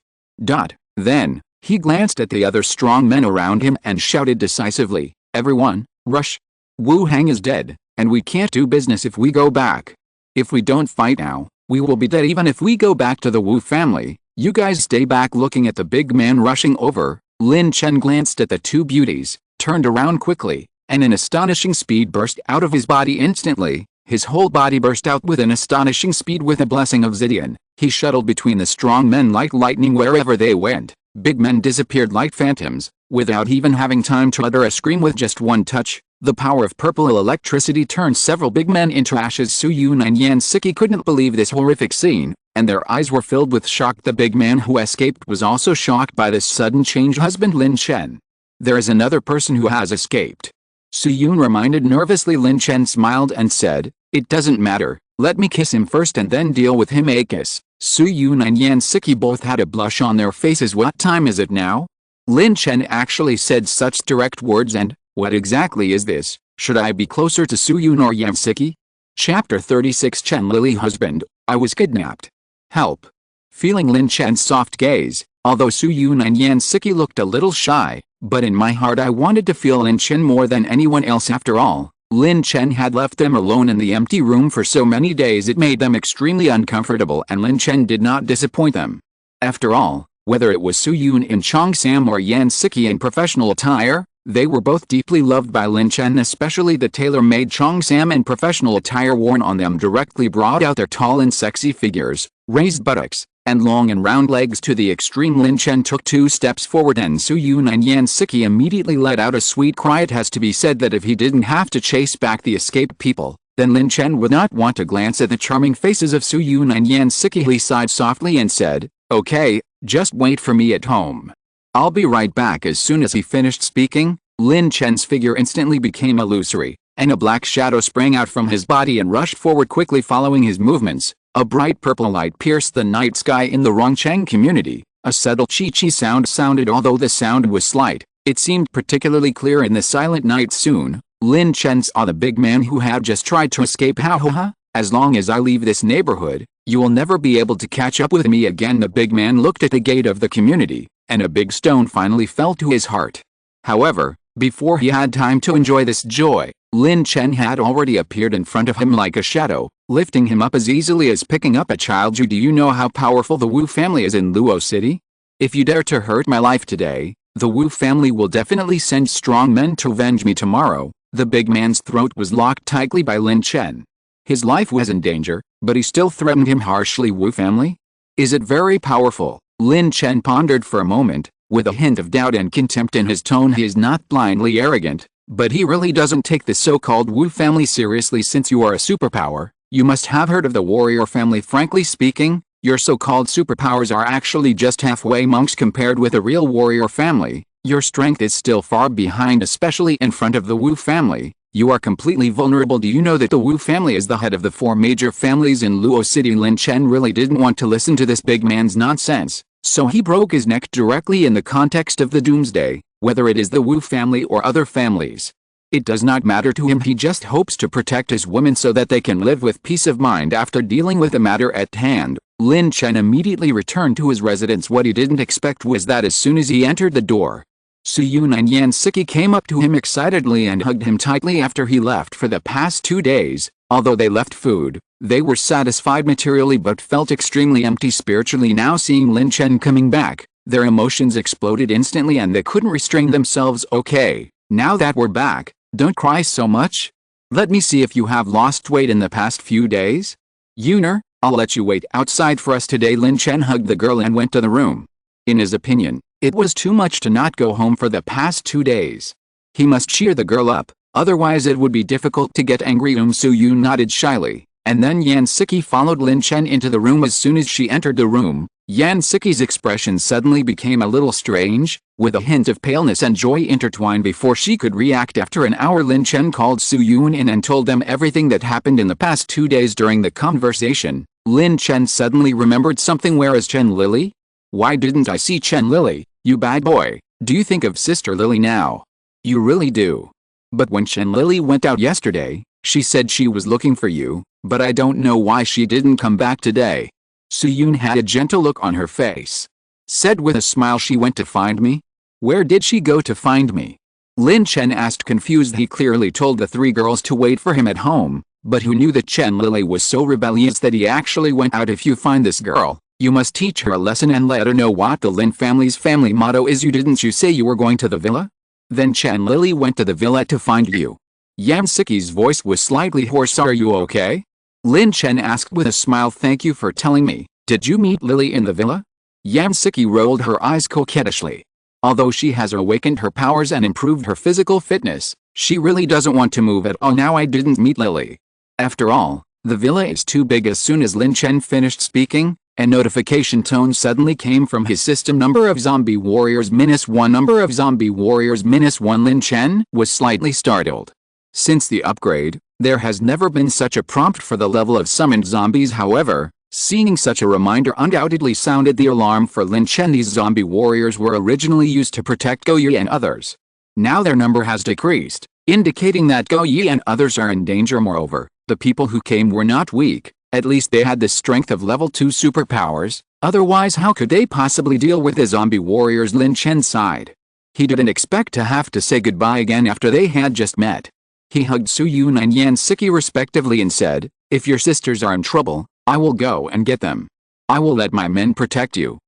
Then, he glanced at the other strong men around him and shouted decisively, "Everyone, rush! Wu Hang is dead, and we can't do business if we go back. If we don't fight now, we will be dead. Even if we go back to the Wu family, you guys stay back." Looking at the big man rushing over, Lin Chen glanced at the two beauties, turned around quickly, and an astonishing speed burst out of his body. Instantly, his whole body burst out with an astonishing speed. With a blessing of Zidian, he shuttled between the strong men like lightning. Wherever they went, big men disappeared like phantoms, without even having time to utter a scream. With just one touch, the power of purple electricity turned several big men into ashes. Su-yoon and Yan Siqi couldn't believe this horrific scene, and their eyes were filled with shock. The big man who escaped was also shocked by this sudden change. Husband Lin Chen. There is another person who has escaped. Su-yoon reminded nervously. Lin Chen smiled and said, "It doesn't matter, let me kiss him first and then deal with him." A kiss. Su-yoon and Yan Siqi both had a blush on their faces. "What time is it now?" Lin Chen actually said such direct words. "And what exactly is this? Should I be closer to Su-yoon or Yan Siqi?" Chapter 36. Chen Lili. Husband, I was kidnapped. Help. Feeling Lin Chen's soft gaze, although Su-yoon and Yan Siqi looked a little shy, but in my heart I wanted to feel Lin Chen more than anyone else. After all, Lin Chen had left them alone in the empty room for so many days. It made them extremely uncomfortable, and Lin Chen did not disappoint them. After all, whether it was Su-yoon in cheongsam or Yan Siqi in professional attire, they were both deeply loved by Lin Chen. Especially the tailor-made cheongsam and professional attire worn on them directly brought out their tall and sexy figures, raised buttocks, and long and round legs to the extreme. Lin Chen took 2 steps forward, and Su-yoon and Yan Siqi immediately let out a sweet cry. It has to be said that if he didn't have to chase back the escaped people, then Lin Chen would not want to glance at the charming faces of Su-yoon and Yan Siqi. He sighed softly and said, "Okay, just wait for me at home. I'll be right back." As soon as he finished speaking, Lin Chen's figure instantly became illusory, and a black shadow sprang out from his body and rushed forward quickly. Following his movements, a bright purple light pierced the night sky in the Rongcheng community. A subtle chi-chi sound sounded. Although the sound was slight, it seemed particularly clear in the silent night. Soon, Lin Chen saw the big man who had just tried to escape. "Ha, as long as I leave this neighborhood, you will never be able to catch up with me again." The big man looked at the gate of the community, and a big stone finally fell to his heart. However, before he had time to enjoy this joy, Lin Chen had already appeared in front of him like a shadow, lifting him up as easily as picking up a child. "Do you know how powerful the Wu family is in Luo City? If you dare to hurt my life today, the Wu family will definitely send strong men to avenge me tomorrow." The big man's throat was locked tightly by Lin Chen. His life was in danger, but he still threatened him harshly. "Wu family? Is it very powerful?" Lin Chen pondered for a moment, with a hint of doubt and contempt in his tone. He is not blindly arrogant, but he really doesn't take the so-called Wu family seriously. "Since you are a superpower, you must have heard of the warrior family. Frankly speaking, your so-called superpowers are actually just halfway monks compared with a real warrior family. Your strength is still far behind, especially in front of the Wu family. You are completely vulnerable. Do you know that the Wu family is the head of the 4 major families in Luo City?" Lin Chen really didn't want to listen to this big man's nonsense, so he broke his neck directly in the context of the doomsday, whether it is the Wu family or other families. It does not matter to him, he just hopes to protect his women so that they can live with peace of mind. After dealing with the matter at hand, Lin Chen immediately returned to his residence. What he didn't expect was that as soon as he entered the door, Su-yoon and Yan Siqi came up to him excitedly and hugged him tightly. After he left for the past 2 days, although they left food, they were satisfied materially but felt extremely empty spiritually. Now seeing Lin Chen coming back, their emotions exploded instantly and they couldn't restrain themselves. Okay, now that we're back, don't cry so much. Let me see if you have lost weight in the past few days. Yooner, I'll let you wait outside for us today. Lin Chen hugged the girl and went to the room. In his opinion, it was too much to not go home for the past 2 days. He must cheer the girl up, otherwise it would be difficult to get angry. Soo-yoon nodded shyly, and then Yan Siqi followed Lin Chen into the room. As soon as she entered the room, Yan Siqi's expression suddenly became a little strange, with a hint of paleness and joy intertwined. Before she could react, after an hour Lin Chen called Soo-yoon in and told them everything that happened in the past 2 days. During the conversation, Lin Chen suddenly remembered something. Where is Chen Lili? Why didn't I see Chen Lili? You bad boy, do you think of Sister Lili now? You really do. But when Chen Lili went out yesterday, she said she was looking for you, but I don't know why she didn't come back today. Soo-yoon had a gentle look on her face. Said with a smile, she went to find me? Where did she go to find me? Lin Chen asked, confused. He clearly told the 3 girls to wait for him at home, but who knew that Chen Lili was so rebellious that he actually went out? If you find this girl, you must teach her a lesson and let her know what the Lin family's family motto is. Didn't you say you were going to the villa? Then Chen Lili went to the villa to find you. Yan Siqi's voice was slightly hoarse. Are you okay? Lin Chen asked with a smile. Thank you for telling me. Did you meet Lili in the villa? Yan Siqi rolled her eyes coquettishly. Although she has awakened her powers and improved her physical fitness, she really doesn't want to move at all. Now I didn't meet Lili. After all, the villa is too big. As soon as Lin Chen finished speaking, a notification tone suddenly came from his system. Number of zombie warriors -1. Number of zombie warriors -1. Lin Chen was slightly startled. Since the upgrade, there has never been such a prompt for the level of summoned zombies. However, seeing such a reminder undoubtedly sounded the alarm for Lin Chen. These zombie warriors were originally used to protect Go Yi and others. Now their number has decreased, indicating that Go Yi and others are in danger. Moreover, the people who came were not weak. At least they had the strength of level 2 superpowers, otherwise how could they possibly deal with the zombie warriors? Lin Chen sighed. He didn't expect to have to say goodbye again after they had just met. He hugged Soo-yoon and Yan Siqi respectively and said, if your sisters are in trouble, I will go and get them. I will let my men protect you.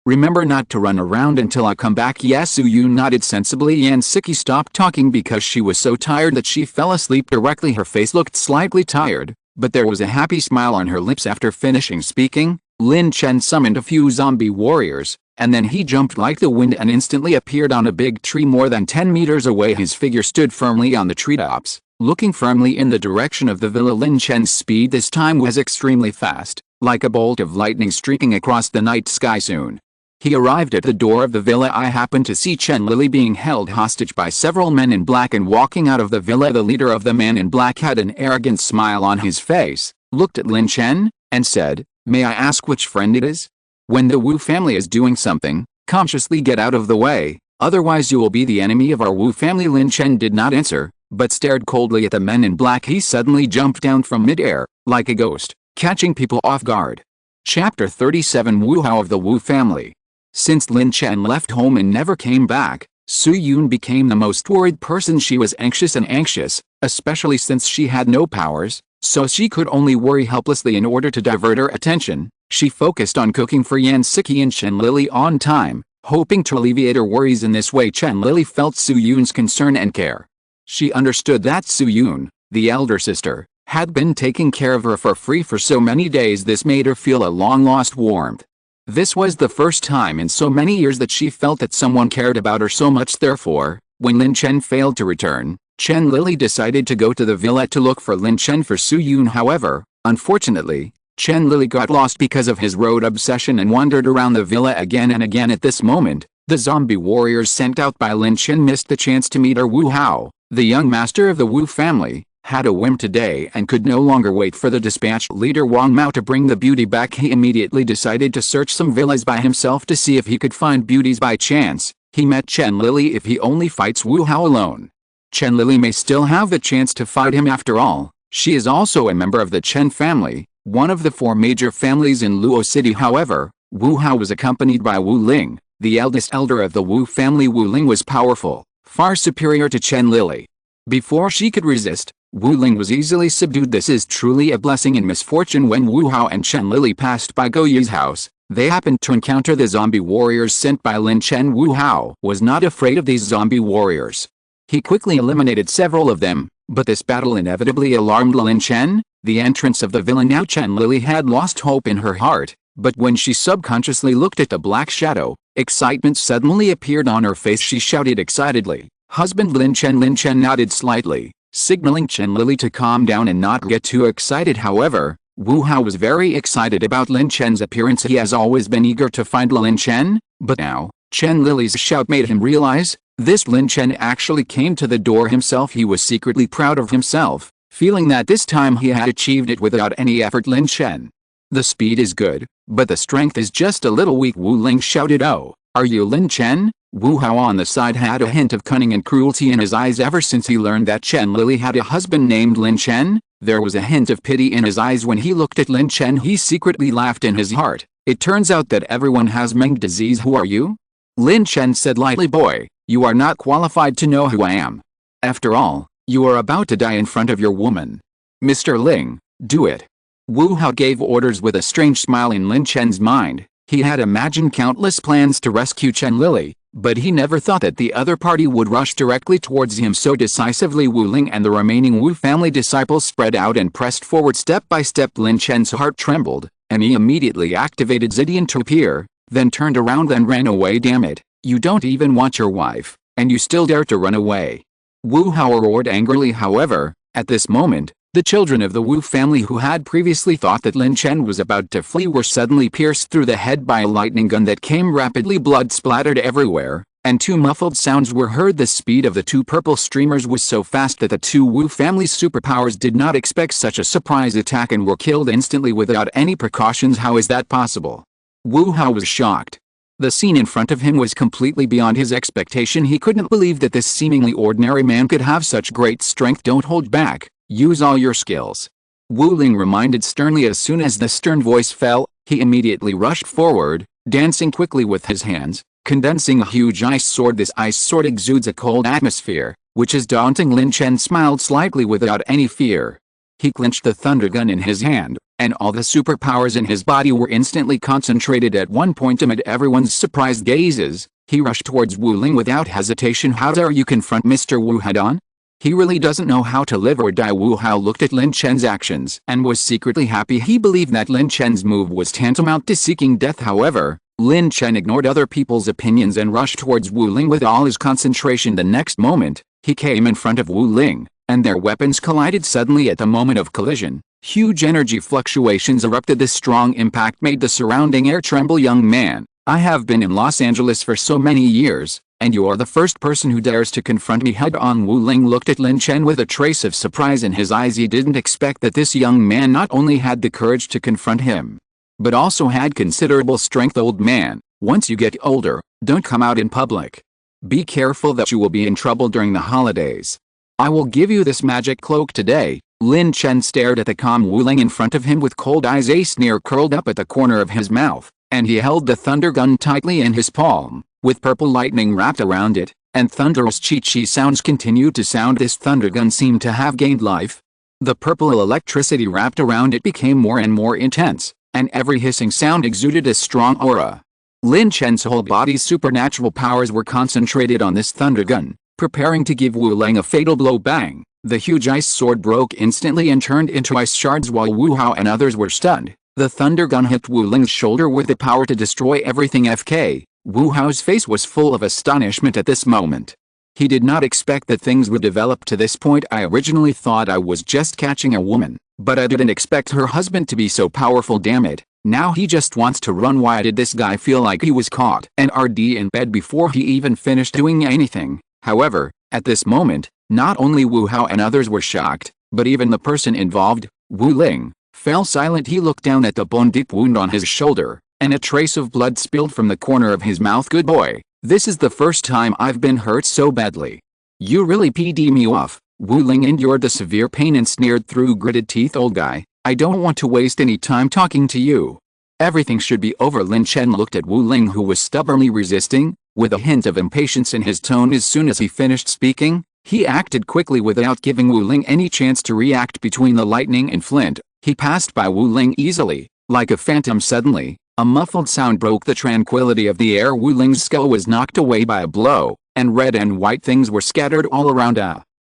Remember not to run around until I come back. Yes. Soo-yoon nodded sensibly. Yan Siqi stopped talking because she was so tired that she fell asleep directly. Her face looked slightly tired, but there was a happy smile on her lips. After finishing speaking, Lin Chen summoned a few zombie warriors, and then he jumped like the wind and instantly appeared on a big tree more than 10 meters away. His figure stood firmly on the treetops, looking firmly in the direction of the villa. Lin Chen's speed this time was extremely fast, like a bolt of lightning streaking across the night sky. Soon he arrived at the door of the villa. I happened to see Chen Lili being held hostage by several men in black and walking out of the villa. The leader of the men in black had an arrogant smile on his face, looked at Lin Chen, and said, may I ask which friend it is? When the Wu family is doing something, consciously get out of the way, otherwise you will be the enemy of our Wu family. Lin Chen did not answer, but stared coldly at the men in black. He suddenly jumped down from mid-air, like a ghost, catching people off guard. Chapter 37. Wu Hao of the Wu family. Since Lin Chen left home and never came back, Soo-yoon became the most worried person. She was anxious, especially since she had no powers, so she could only worry helplessly. In order to divert her attention, she focused on cooking for Yan Siqi and Chen Lili on time, hoping to alleviate her worries. In this way Chen Lili felt Soo-yoon's concern and care. She understood that Soo-yoon, the elder sister, had been taking care of her for free for so many days. This made her feel a long-lost warmth. This was the first time in so many years that she felt that someone cared about her so much. Therefore, when Lin Chen failed to return, Chen Lili decided to go to the villa to look for Lin Chen for Soo-yoon. However, unfortunately, Chen Lili got lost because of his road obsession and wandered around the villa again and again. At this moment, the zombie warriors sent out by Lin Chen missed the chance to meet her. Wu Hao, the young master of the Wu family, had a whim today and could no longer wait for the dispatch leader Wang Mao to bring the beauty back. He immediately decided to search some villas by himself to see if he could find beauties. By chance, he met Chen Lili. If he only fights Wu Hao alone, Chen Lili may still have the chance to fight him after all. She is also a member of the Chen family, one of the 4 major families in Luo City. However, Wu Hao was accompanied by Wu Ling, the eldest elder of the Wu family. Wu Ling was powerful, far superior to Chen Lili. Before she could resist, Wu Ling was easily subdued. This is truly a blessing in misfortune. When Wu Hao and Chen Lili passed by Go Yi's house, they happened to encounter the zombie warriors sent by Lin Chen. Wu Hao was not afraid of these zombie warriors. He quickly eliminated several of them, but this battle inevitably alarmed Lin Chen. The entrance of the villain. Now Chen Lili had lost hope in her heart, but when she subconsciously looked at the black shadow, excitement suddenly appeared on her face. She shouted excitedly, "Husband Lin Chen!" Lin Chen nodded slightly, signaling Chen Lili to calm down and not get too excited. However, Wu Hao was very excited about Lin Chen's appearance. He has always been eager to find Lin Chen, but now, Chen Lili's shout made him realize, this Lin Chen actually came to the door himself. He was secretly proud of himself, feeling that this time he had achieved it without any effort. Lin Chen, the speed is good, but the strength is just a little weak. Wu Ling shouted, "Oh, are you Lin Chen?" Wu Hao on the side had a hint of cunning and cruelty in his eyes. Ever since he learned that Chen Lili had a husband named Lin Chen, there was a hint of pity in his eyes. When he looked at Lin Chen, he secretly laughed in his heart. It turns out that everyone has Meng disease. Who are you? Lin Chen said lightly. Boy, you are not qualified to know who I am. After all, you are about to die in front of your woman. Mr. Ling, do it. Wu Hao gave orders with a strange smile in Lin Chen's mind. He had imagined countless plans to rescue Chen Lili, but he never thought that the other party would rush directly towards him so decisively. Wu Ling and the remaining Wu family disciples spread out and pressed forward step by step. Lin Chen's heart trembled, and he immediately activated Zidian to appear, then turned around and ran away. Damn it, you don't even want your wife, and you still dare to run away. Wu Hao roared angrily. However, at this moment, the children of the Wu family who had previously thought that Lin Chen was about to flee were suddenly pierced through the head by a lightning gun that came rapidly. Blood splattered everywhere, and 2 muffled sounds were heard. The speed of the 2 purple streamers was so fast that the 2 Wu family's superpowers did not expect such a surprise attack and were killed instantly without any precautions. How is that possible? Wu Hao was shocked. The scene in front of him was completely beyond his expectation. He couldn't believe that this seemingly ordinary man could have such great strength. Don't hold back. Use all your skills. Wu Ling reminded sternly. As soon as the stern voice fell, he immediately rushed forward, dancing quickly with his hands, condensing a huge ice sword. This ice sword exudes a cold atmosphere, which is daunting. Lin Chen smiled slightly without any fear. He clenched the thunder gun in his hand, and all the superpowers in his body were instantly concentrated at one point. Amid everyone's surprised gazes, he rushed towards Wu Ling without hesitation. How dare you confront Mr. Wu head-on? He really doesn't know how to live or die. Wu Hao looked at Lin Chen's actions and was secretly happy. He believed that Lin Chen's move was tantamount to seeking death. However, Lin Chen ignored other people's opinions and rushed towards Wu Ling with all his concentration. The next moment, he came in front of Wu Ling, and their weapons collided. Suddenly at the moment of collision, huge energy fluctuations erupted. This strong impact made the surrounding air tremble. Young man, I have been in Los Angeles for so many years, and you are the first person who dares to confront me head-on. Wu Ling looked at Lin Chen with a trace of surprise in his eyes. He didn't expect that this young man not only had the courage to confront him, but also had considerable strength. Old man, once you get older, don't come out in public. Be careful that you will be in trouble during the holidays. I will give you this magic cloak today. Lin Chen stared at the calm Wu Ling in front of him with cold eyes. A sneer curled up at the corner of his mouth, and he held the thunder gun tightly in his palm, with purple lightning wrapped around it, and thunderous chi-chi sounds continued to sound. This thunder gun seemed to have gained life. The purple electricity wrapped around it became more and more intense, and every hissing sound exuded a strong aura. Lin Chen's whole body's supernatural powers were concentrated on this thunder gun, preparing to give Wu Ling a fatal blow. Bang! The huge ice sword broke instantly and turned into ice shards. While Wu Hao and others were stunned, the thunder gun hit Wu Ling's shoulder with the power to destroy everything. FK, Wu Hao's face was full of astonishment at this moment. He did not expect that things would develop to this point. I originally thought I was just catching a woman, but I didn't expect her husband to be so powerful. Damn it, now he just wants to run. Why did this guy feel like he was caught and RD in bed before he even finished doing anything? However, at this moment, not only Wu Hao and others were shocked, but even the person involved, Wu Ling, fell silent. He looked down at the bone-deep wound on his shoulder, and a trace of blood spilled from the corner of his mouth. Good boy, this is the first time I've been hurt so badly. You really PD me off. Wu Ling endured the severe pain and sneered through gritted teeth. Old guy, I don't want to waste any time talking to you. Everything should be over. Lin Chen looked at Wu Ling, who was stubbornly resisting, with a hint of impatience in his tone. As soon as he finished speaking, he acted quickly without giving Wu Ling any chance to react. Between the lightning and flint, he passed by Wu Ling easily, like a phantom. Suddenly, a muffled sound broke the tranquility of the air. Wu Ling's skull was knocked away by a blow, and red and white things were scattered all around.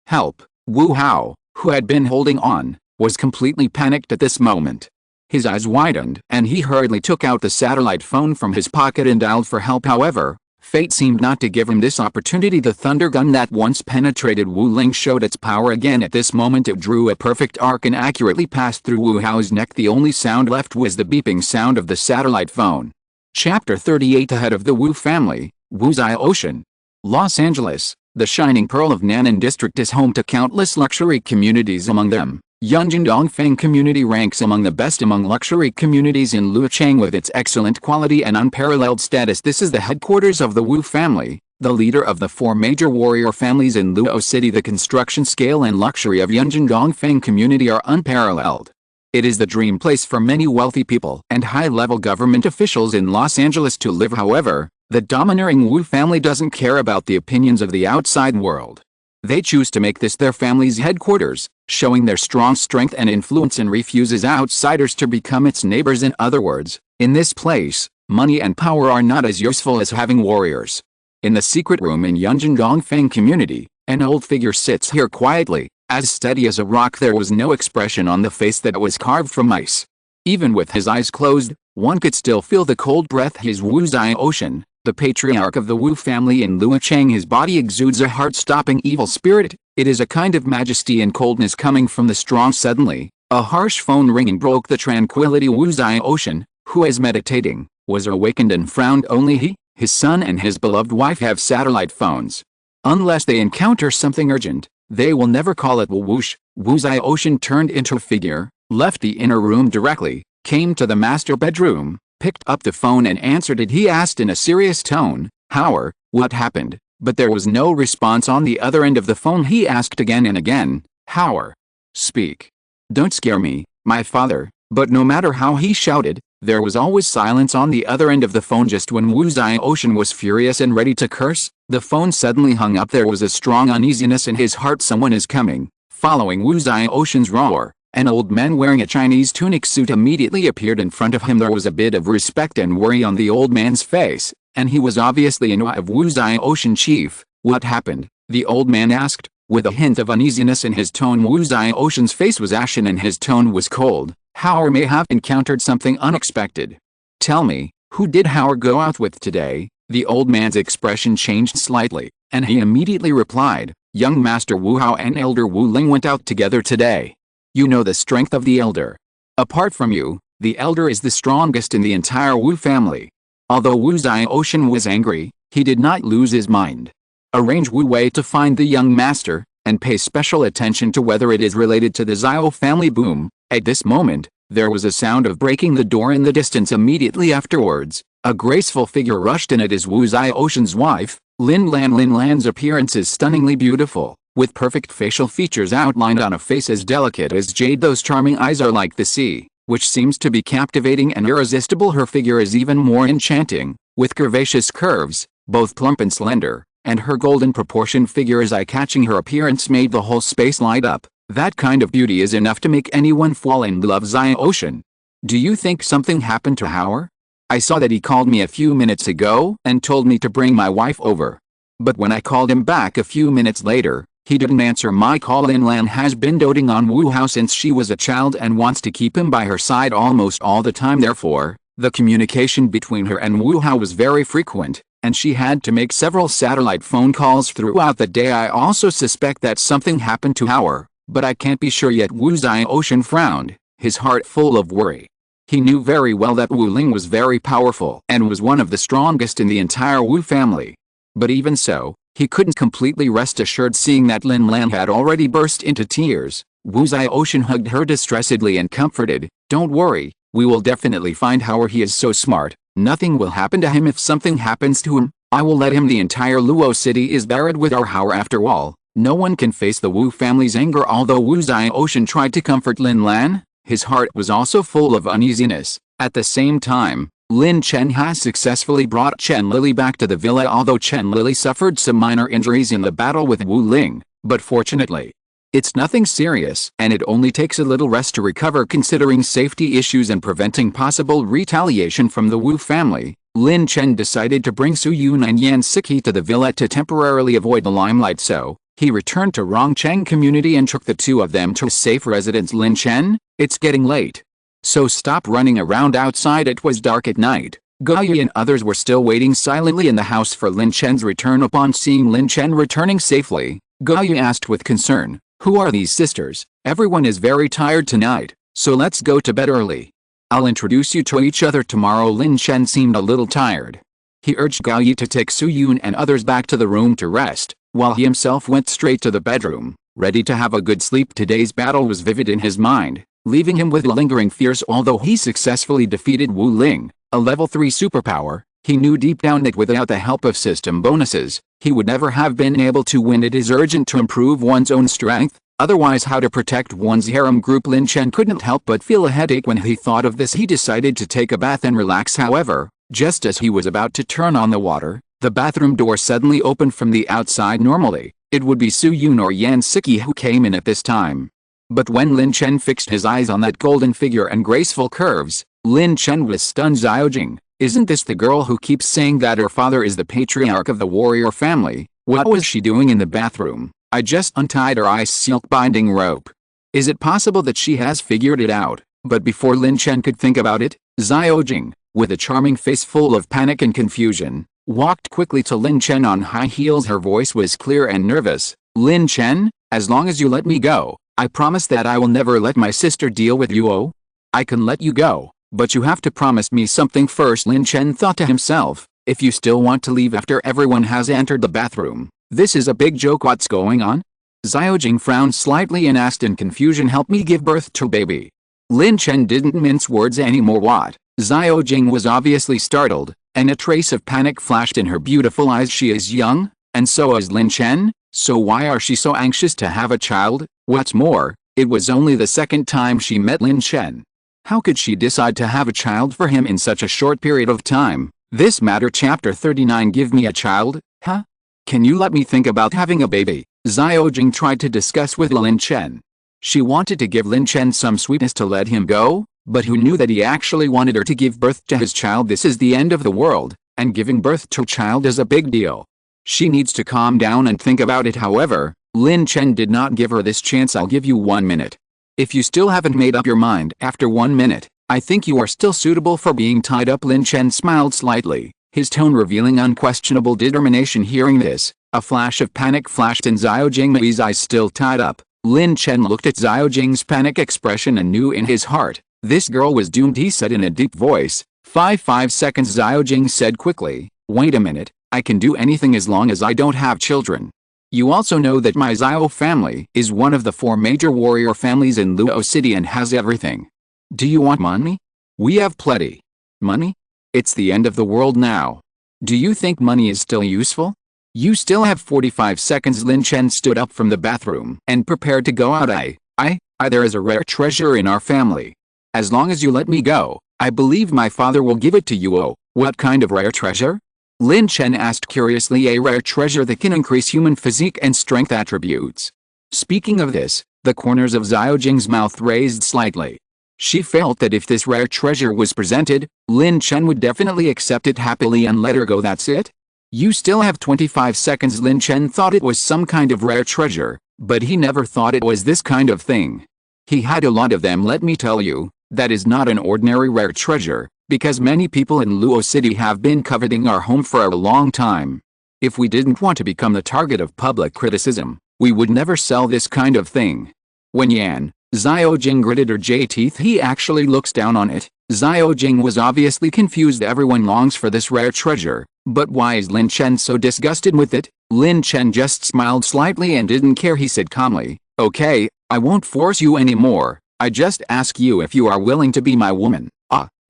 Help! Wu Hao, who had been holding on, was completely panicked at this moment. His eyes widened, and he hurriedly took out the satellite phone from his pocket and dialed for help. However, fate seemed not to give him this opportunity. The thunder gun that once penetrated Wu Ling showed its power again. At this moment it drew a perfect arc and accurately passed through Wu Hao's neck. The only sound left was the beeping sound of the satellite phone. Chapter 38. Ahead of the Wu family, Wuzai Ocean. Los Angeles, the shining pearl of Nan'an District, is home to countless luxury communities. Among them, Yunjin Dongfeng community ranks among the best among luxury communities in Luocheng with its excellent quality and unparalleled status. This is the headquarters of the Wu family, the leader of the four major warrior families in Luo City. The construction scale and luxury of Yunjin Dongfeng community are unparalleled. It is the dream place for many wealthy people and high-level government officials in Los Angeles to live. However, the domineering Wu family doesn't care about the opinions of the outside world. They choose to make this their family's headquarters, showing their strong strength and influence, and refuses outsiders to become its neighbors. In other words, in this place, money and power are not as useful as having warriors. In the secret room in Yunjin Dongfeng community, an old figure sits here quietly, as steady as a rock. There was no expression on the face that was carved from ice. Even with his eyes closed, one could still feel the cold breath. His Wuzai Ocean, the patriarch of the Wu family in Luocheng. His body exudes a heart-stopping evil spirit. It is a kind of majesty and coldness coming from the strong. Suddenly, a harsh phone ringing broke the tranquility. Wuzai Ocean, who is meditating, was awakened and frowned. Only he, his son and his beloved wife have satellite phones. Unless they encounter something urgent, they will never call it. Whoosh! Wuzai Ocean turned into a figure, left the inner room directly, came to the master bedroom, picked up the phone and answered it. He asked in a serious tone, "Howard, what happened?" But there was no response on the other end of the phone. He asked again and again, "Howard, speak. Don't scare me, my father." But no matter how he shouted, there was always silence on the other end of the phone. Just when Wuzai Ocean was furious and ready to curse, the phone suddenly hung up. There was a strong uneasiness in his heart. Someone is coming. Following Wuzai Ocean's roar, an old man wearing a Chinese tunic suit immediately appeared in front of him. There was a bit of respect and worry on the old man's face, and he was obviously in awe of Wuzai Ocean. "Chief, what happened?" the old man asked, with a hint of uneasiness in his tone. Wuzai Ocean's face was ashen and his tone was cold. "Howard may have encountered something unexpected. Tell me, who did Howard go out with today?" The old man's expression changed slightly, and he immediately replied, "Young Master Wu Hao and Elder Wu Ling went out together today. You know the strength of the elder. Apart from you, the elder is the strongest in the entire Wu family." Although Wuzai Ocean was angry, he did not lose his mind. "Arrange Wu Wei to find the young master, and pay special attention to whether it is related to the Zhao family." Boom! At this moment, there was a sound of breaking the door in the distance. Immediately afterwards, a graceful figure rushed in. It is Wuzai Ocean's wife, Lin Lan. Lin Lan's appearance is stunningly beautiful, with perfect facial features outlined on a face as delicate as jade. Those charming eyes are like the sea, which seems to be captivating and irresistible. Her figure is even more enchanting, with curvaceous curves, both plump and slender, and her golden proportioned figure is eye-catching. Her appearance made the whole space light up. That kind of beauty is enough to make anyone fall in love. Wuzai Ocean. Do you think something happened to Howard? I saw that he called me a few minutes ago and told me to bring my wife over. But when I called him back a few minutes later, he didn't answer my call. Lin Lan has been doting on Wu Hao since she was a child and wants to keep him by her side almost all the time. Therefore, the communication between her and Wu Hao was very frequent, and she had to make several satellite phone calls throughout the day. I also suspect that something happened to Howard, but I can't be sure yet. Wuzai Ocean frowned, his heart full of worry. He knew very well that Wu Ling was very powerful and was one of the strongest in the entire Wu family. But even so, he couldn't completely rest assured, seeing that Lin Lan had already burst into tears. Wuzai Ocean hugged her distressingly and comforted, "Don't worry, we will definitely find Howard. He is so smart, nothing will happen to him. If something happens to him, I will let him. The entire Luo city is buried with our power after all. No one can face the Wu family's anger. Although Wu Zioxian tried to comfort Lin Lan, his heart was also full of uneasiness. At the same time, Lin Chen has successfully brought Chen Lili back to the villa. Although Chen Lili suffered some minor injuries in the battle with Wu Ling, but fortunately, it's nothing serious, and it only takes a little rest to recover. Considering safety issues and preventing possible retaliation from the Wu family, Lin Chen decided to bring Su Yun and Yan Siqi to the villa to temporarily avoid the limelight, so he returned to Rongcheng community and took the two of them to a safe residence. Lin Chen, it's getting late, so stop running around outside. It was dark at night. Gaoyu and others were still waiting silently in the house for Lin Chen's return. Upon seeing Lin Chen returning safely, Gaoyu asked with concern, "Who are these sisters? Everyone is very tired tonight, so let's go to bed early. I'll introduce you to each other tomorrow." Lin Chen seemed a little tired. He urged Gaoyu to take Su Yun and others back to the room to rest, while he himself went straight to the bedroom, ready to have a good sleep. Today's battle was vivid in his mind, leaving him with lingering fears. Although he successfully defeated Wu Ling, a level 3 superpower, he knew deep down that without the help of system bonuses, he would never have been able to win. It is urgent to improve one's own strength, otherwise how to protect one's harem group. Lin Chen couldn't help but feel a headache when he thought of this. He decided to take a bath and relax. However, just as he was about to turn on the water, the bathroom door suddenly opened from the outside. Normally, it would be Su Yun or Yan Siqi who came in at this time. But when Lin Chen fixed his eyes on that golden figure and graceful curves, Lin Chen was stunned. Xiaojing, isn't this the girl who keeps saying that her father is the patriarch of the warrior family? What was she doing in the bathroom? I just untied her ice silk binding rope. Is it possible that she has figured it out? But before Lin Chen could think about it, Xiaojing, with a charming face full of panic and confusion, walked quickly to Lin Chen on high heels. Her voice was clear and nervous. "Lin Chen, as long as you let me go, I promise that I will never let my sister deal with you. Oh, I can let you go, but you have to promise me something first." Lin Chen thought to himself, if you still want to leave after everyone has entered the bathroom, this is a big joke. What's going on? Xiaojing frowned slightly and asked in confusion, "Help me give birth to baby." Lin Chen didn't mince words anymore. What? Xiaojing was obviously startled, and a trace of panic flashed in her beautiful eyes. She is young, and so is Lin Chen, so why are she so anxious to have a child? What's more, it was only the second time she met Lin Chen. How could she decide to have a child for him in such a short period of time? This matter. Chapter 39. Give me a child? Huh? Can you let me think about having a baby? Xiaojing tried to discuss with Lin Chen. She wanted to give Lin Chen some sweetness to let him go, but who knew that he actually wanted her to give birth to his child? This is the end of the world, and giving birth to a child is a big deal. She needs to calm down and think about it. However, Lin Chen did not give her this chance. "I'll give you 1 minute. If you still haven't made up your mind after 1 minute, I think you are still suitable for being tied up." Lin Chen smiled slightly, his tone revealing unquestionable determination. Hearing this, a flash of panic flashed in Xiaojing's eyes. Still tied up, Lin Chen looked at Xiaojing's panic expression and knew in his heart, this girl was doomed. He said in a deep voice, "5 seconds." Xiaojing said quickly, "Wait a minute, I can do anything as long as I don't have children. You also know that my Xiao family is one of the 4 major warrior families in Luo City and has everything. Do you want money? We have plenty. Money? It's the end of the world now. Do you think money is still useful? You still have 45 seconds." Lin Chen stood up from the bathroom and prepared to go out. There is a rare treasure in our family. As long as you let me go, I believe my father will give it to you. Oh, what kind of rare treasure? Lin Chen asked curiously. "A rare treasure that can increase human physique and strength attributes." Speaking of this, the corners of Xiaojing's mouth raised slightly. She felt that if this rare treasure was presented, Lin Chen would definitely accept it happily and let her go. "That's it? You still have 25 seconds. Lin Chen thought it was some kind of rare treasure, but he never thought it was this kind of thing. He had a lot of them. Let me tell you, that is not an ordinary rare treasure, because many people in Luo City have been coveting our home for a long time. If we didn't want to become the target of public criticism, we would never sell this kind of thing." When Xiaojing gritted her teeth, he actually looks down on it. Xiaojing was obviously confused. Everyone longs for this rare treasure, but why is Lin Chen so disgusted with it? Lin Chen just smiled slightly and didn't care. He said calmly, "Okay, I won't force you anymore. I just ask you if you are willing to be my woman."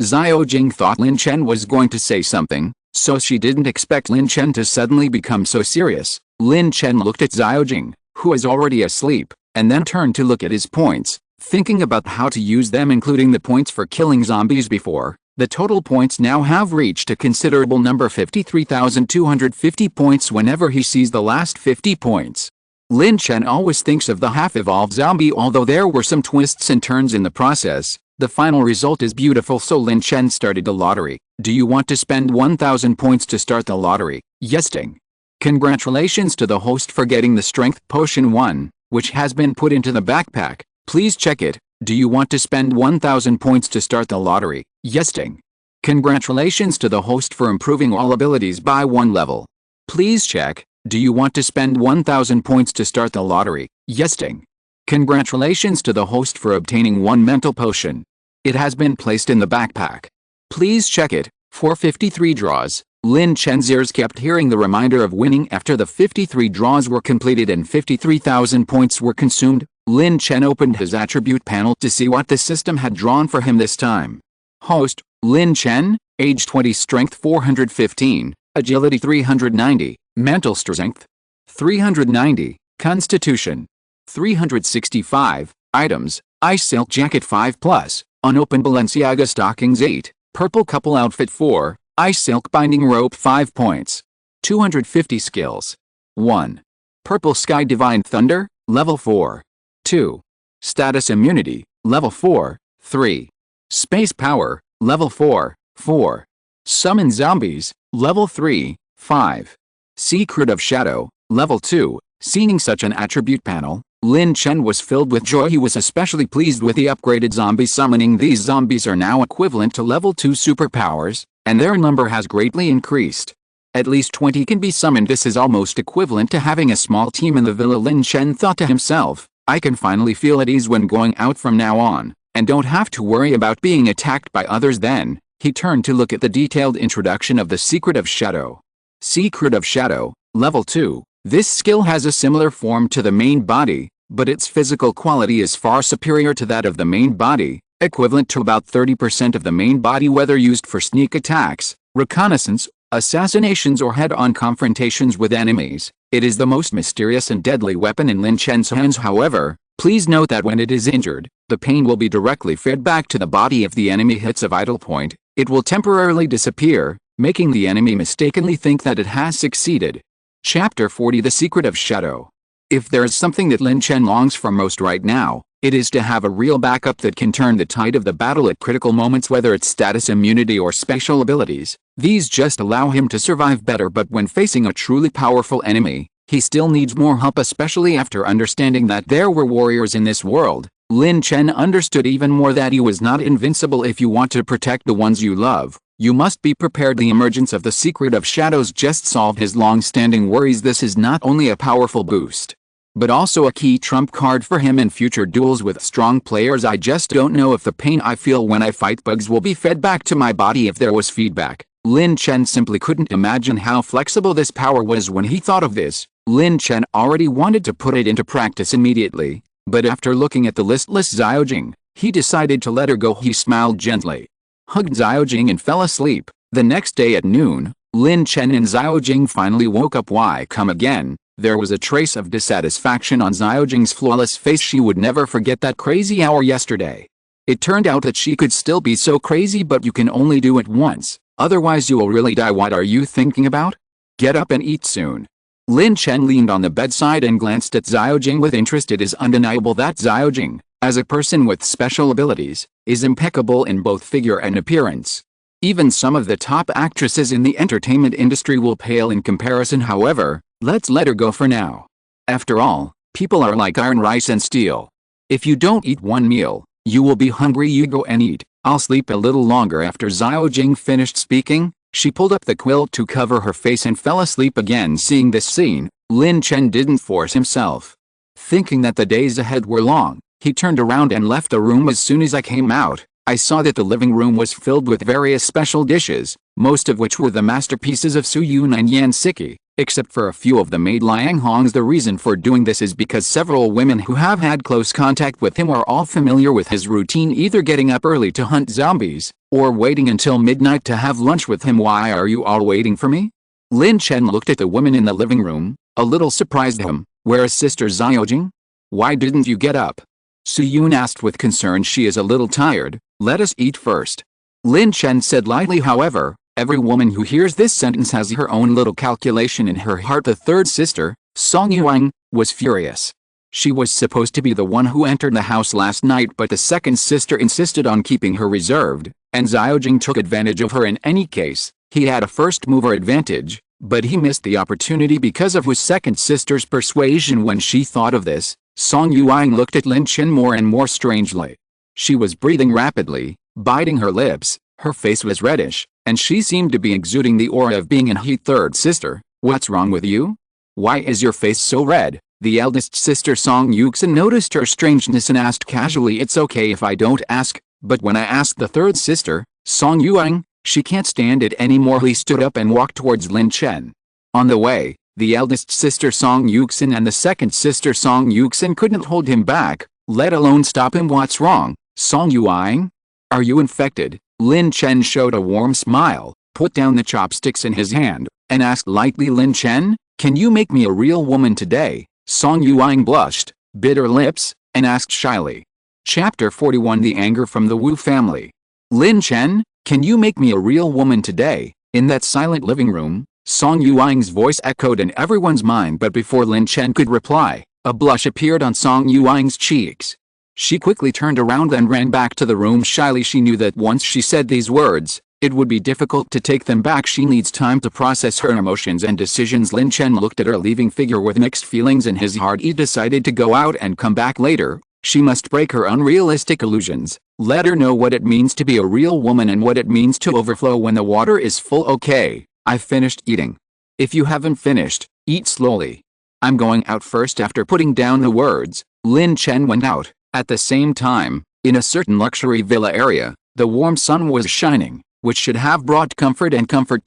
Xiaojing thought Lin Chen was going to say something, so she didn't expect Lin Chen to suddenly become so serious. Lin Chen looked at Xiaojing, who was already asleep, and then turned to look at his points, thinking about how to use them, including the points for killing zombies before. The total points now have reached a considerable number, 53,250 points. Whenever he sees the last 50 points, Lin Chen always thinks of the half-evolved zombie. Although there were some twists and turns in the process, the final result is beautiful. So Lin Chen started the lottery. Do you want to spend 1,000 points to start the lottery? Yes. Ding. Congratulations to the host for getting the strength potion 1, which has been put into the backpack. Please check it. Do you want to spend 1,000 points to start the lottery? Yes. Ding. Congratulations to the host for improving all abilities by 1 level. Please check. Do you want to spend 1,000 points to start the lottery? Yes. Ding. Congratulations to the host for obtaining 1 mental potion. It has been placed in the backpack. Please check it. For 53 draws, Lin Chen's ears kept hearing the reminder of winning. After the 53 draws were completed and 53,000 points were consumed, Lin Chen opened his attribute panel to see what the system had drawn for him this time. Host, Lin Chen, age 20, strength 415, agility 390, mental strength 390, constitution 365, items, ice silk jacket 5+, unopened Balenciaga stockings 8, purple couple outfit 4, ice silk binding rope 5 points. 250 skills. 1. Purple sky divine thunder, level 4. 2. Status immunity, level 4. 3. Space power, level 4. 4. Summon zombies, level 3. 5. Secret of shadow, level 2. Seeing such an attribute panel, Lin Chen was filled with joy. He was especially pleased with the upgraded zombie summoning. These zombies are now equivalent to level 2 superpowers, and their number has greatly increased. At least 20 can be summoned. This is almost equivalent to having a small team in the villa. Lin Chen thought to himself, I can finally feel at ease when going out from now on, and don't have to worry about being attacked by others. Then, he turned to look at the detailed introduction of the Secret of Shadow. Secret of Shadow, level 2. This skill has a similar form to the main body, but its physical quality is far superior to that of the main body, equivalent to about 30% of the main body whether used for sneak attacks, reconnaissance, assassinations or head-on confrontations with enemies. It is the most mysterious and deadly weapon in Lin Chen's hands. However, please note that when it is injured, the pain will be directly fed back to the body. If the enemy hits a vital point, it will temporarily disappear, making the enemy mistakenly think that it has succeeded. Chapter 40 The Secret of Shadow. If there is something that Lin Chen longs for most right now, it is to have a real backup that can turn the tide of the battle at critical moments. Whether it's status immunity or special abilities, these just allow him to survive better. But when facing a truly powerful enemy, he still needs more help, especially after understanding that there were warriors in this world. Lin Chen understood even more that he was not invincible. If you want to protect the ones you love, you must be prepared. The emergence of the Secret of Shadows just solved his long-standing worries. This is not only a powerful boost, but also a key trump card for him in future duels with strong players. I just don't know if the pain I feel when I fight bugs will be fed back to my body. If there was feedback, Lin Chen simply couldn't imagine how flexible this power was. When he thought of this, Lin Chen already wanted to put it into practice immediately, but after looking at the listless Xiaojing, he decided to let her go. He smiled gently, hugged Xiaojing and fell asleep. The next day at noon, Lin Chen and Xiaojing finally woke up. Why come again? There was a trace of dissatisfaction on Xiaojing's flawless face. She would never forget that crazy hour yesterday. It turned out that she could still be so crazy, but you can only do it once, otherwise you will really die. What are you thinking about? Get up and eat soon. Lin Chen leaned on the bedside and glanced at Xiaojing with interest. It is undeniable that Xiaojing, as a person with special abilities, is impeccable in both figure and appearance. Even some of the top actresses in the entertainment industry will pale in comparison. However, let's let her go for now. After all, people are like iron, rice and steel. If you don't eat one meal, you will be hungry. You go and eat. I'll sleep a little longer. After Xiaojing finished speaking, she pulled up the quilt to cover her face and fell asleep again. Seeing this scene, Lin Chen didn't force himself. Thinking that the days ahead were long, he turned around and left the room. As soon as I came out, I saw that the living room was filled with various special dishes, most of which were the masterpieces of Su Yun and Yan Siqi. Except for a few of the maid Liang Hongs, the reason for doing this is because several women who have had close contact with him are all familiar with his routine, either getting up early to hunt zombies, or waiting until midnight to have lunch with him. Why are you all waiting for me? Lin Chen looked at the woman in the living room, a little surprised him. Where is Sister Xiaojing? Why didn't you get up? Su Yun asked with concern. She is a little tired. Let us eat first. Lin Chen said lightly. However, every woman who hears this sentence has her own little calculation in her heart. The third sister, Song Yuang, was furious. She was supposed to be the one who entered the house last night, but the second sister insisted on keeping her reserved, and Xiaojing took advantage of her. In any case, he had a first mover advantage, but he missed the opportunity because of his second sister's persuasion. When she thought of this, Song Yuang looked at Lin Chen more and more strangely. She was breathing rapidly, biting her lips, her face was reddish, and she seemed to be exuding the aura of being an heat. Third sister, what's wrong with you? Why is your face so red? The eldest sister Song Yuxin noticed her strangeness and asked casually. It's okay if I don't ask, but when I asked the third sister, Song Yuang, she can't stand it anymore. He stood up and walked towards Lin Chen. On the way, the eldest sister Song Yuxin and the second sister Song Yuxin couldn't hold him back, let alone stop him. What's wrong, Song Yuang? Are you infected? Lin Chen showed a warm smile, put down the chopsticks in his hand, and asked lightly, Lin Chen, can you make me a real woman today? Song Yuang blushed, bit her lips, and asked shyly. Chapter 41. The anger from the Wu family. Lin Chen, can you make me a real woman today? In that silent living room, Song Yuang's voice echoed in everyone's mind, but before Lin Chen could reply, a blush appeared on Song Yuang's cheeks. She quickly turned around and ran back to the room shyly. She knew that once she said these words, it would be difficult to take them back. She needs time to process her emotions and decisions. Lin Chen looked at her leaving figure with mixed feelings in his heart. He decided to go out and come back later. She must break her unrealistic illusions, let her know what it means to be a real woman and what it means to overflow when the water is full. Okay, I've finished eating. If you haven't finished, eat slowly. I'm going out first. After putting down the words, Lin Chen went out. At the same time, in a certain luxury villa area, the warm sun was shining, which should have brought comfort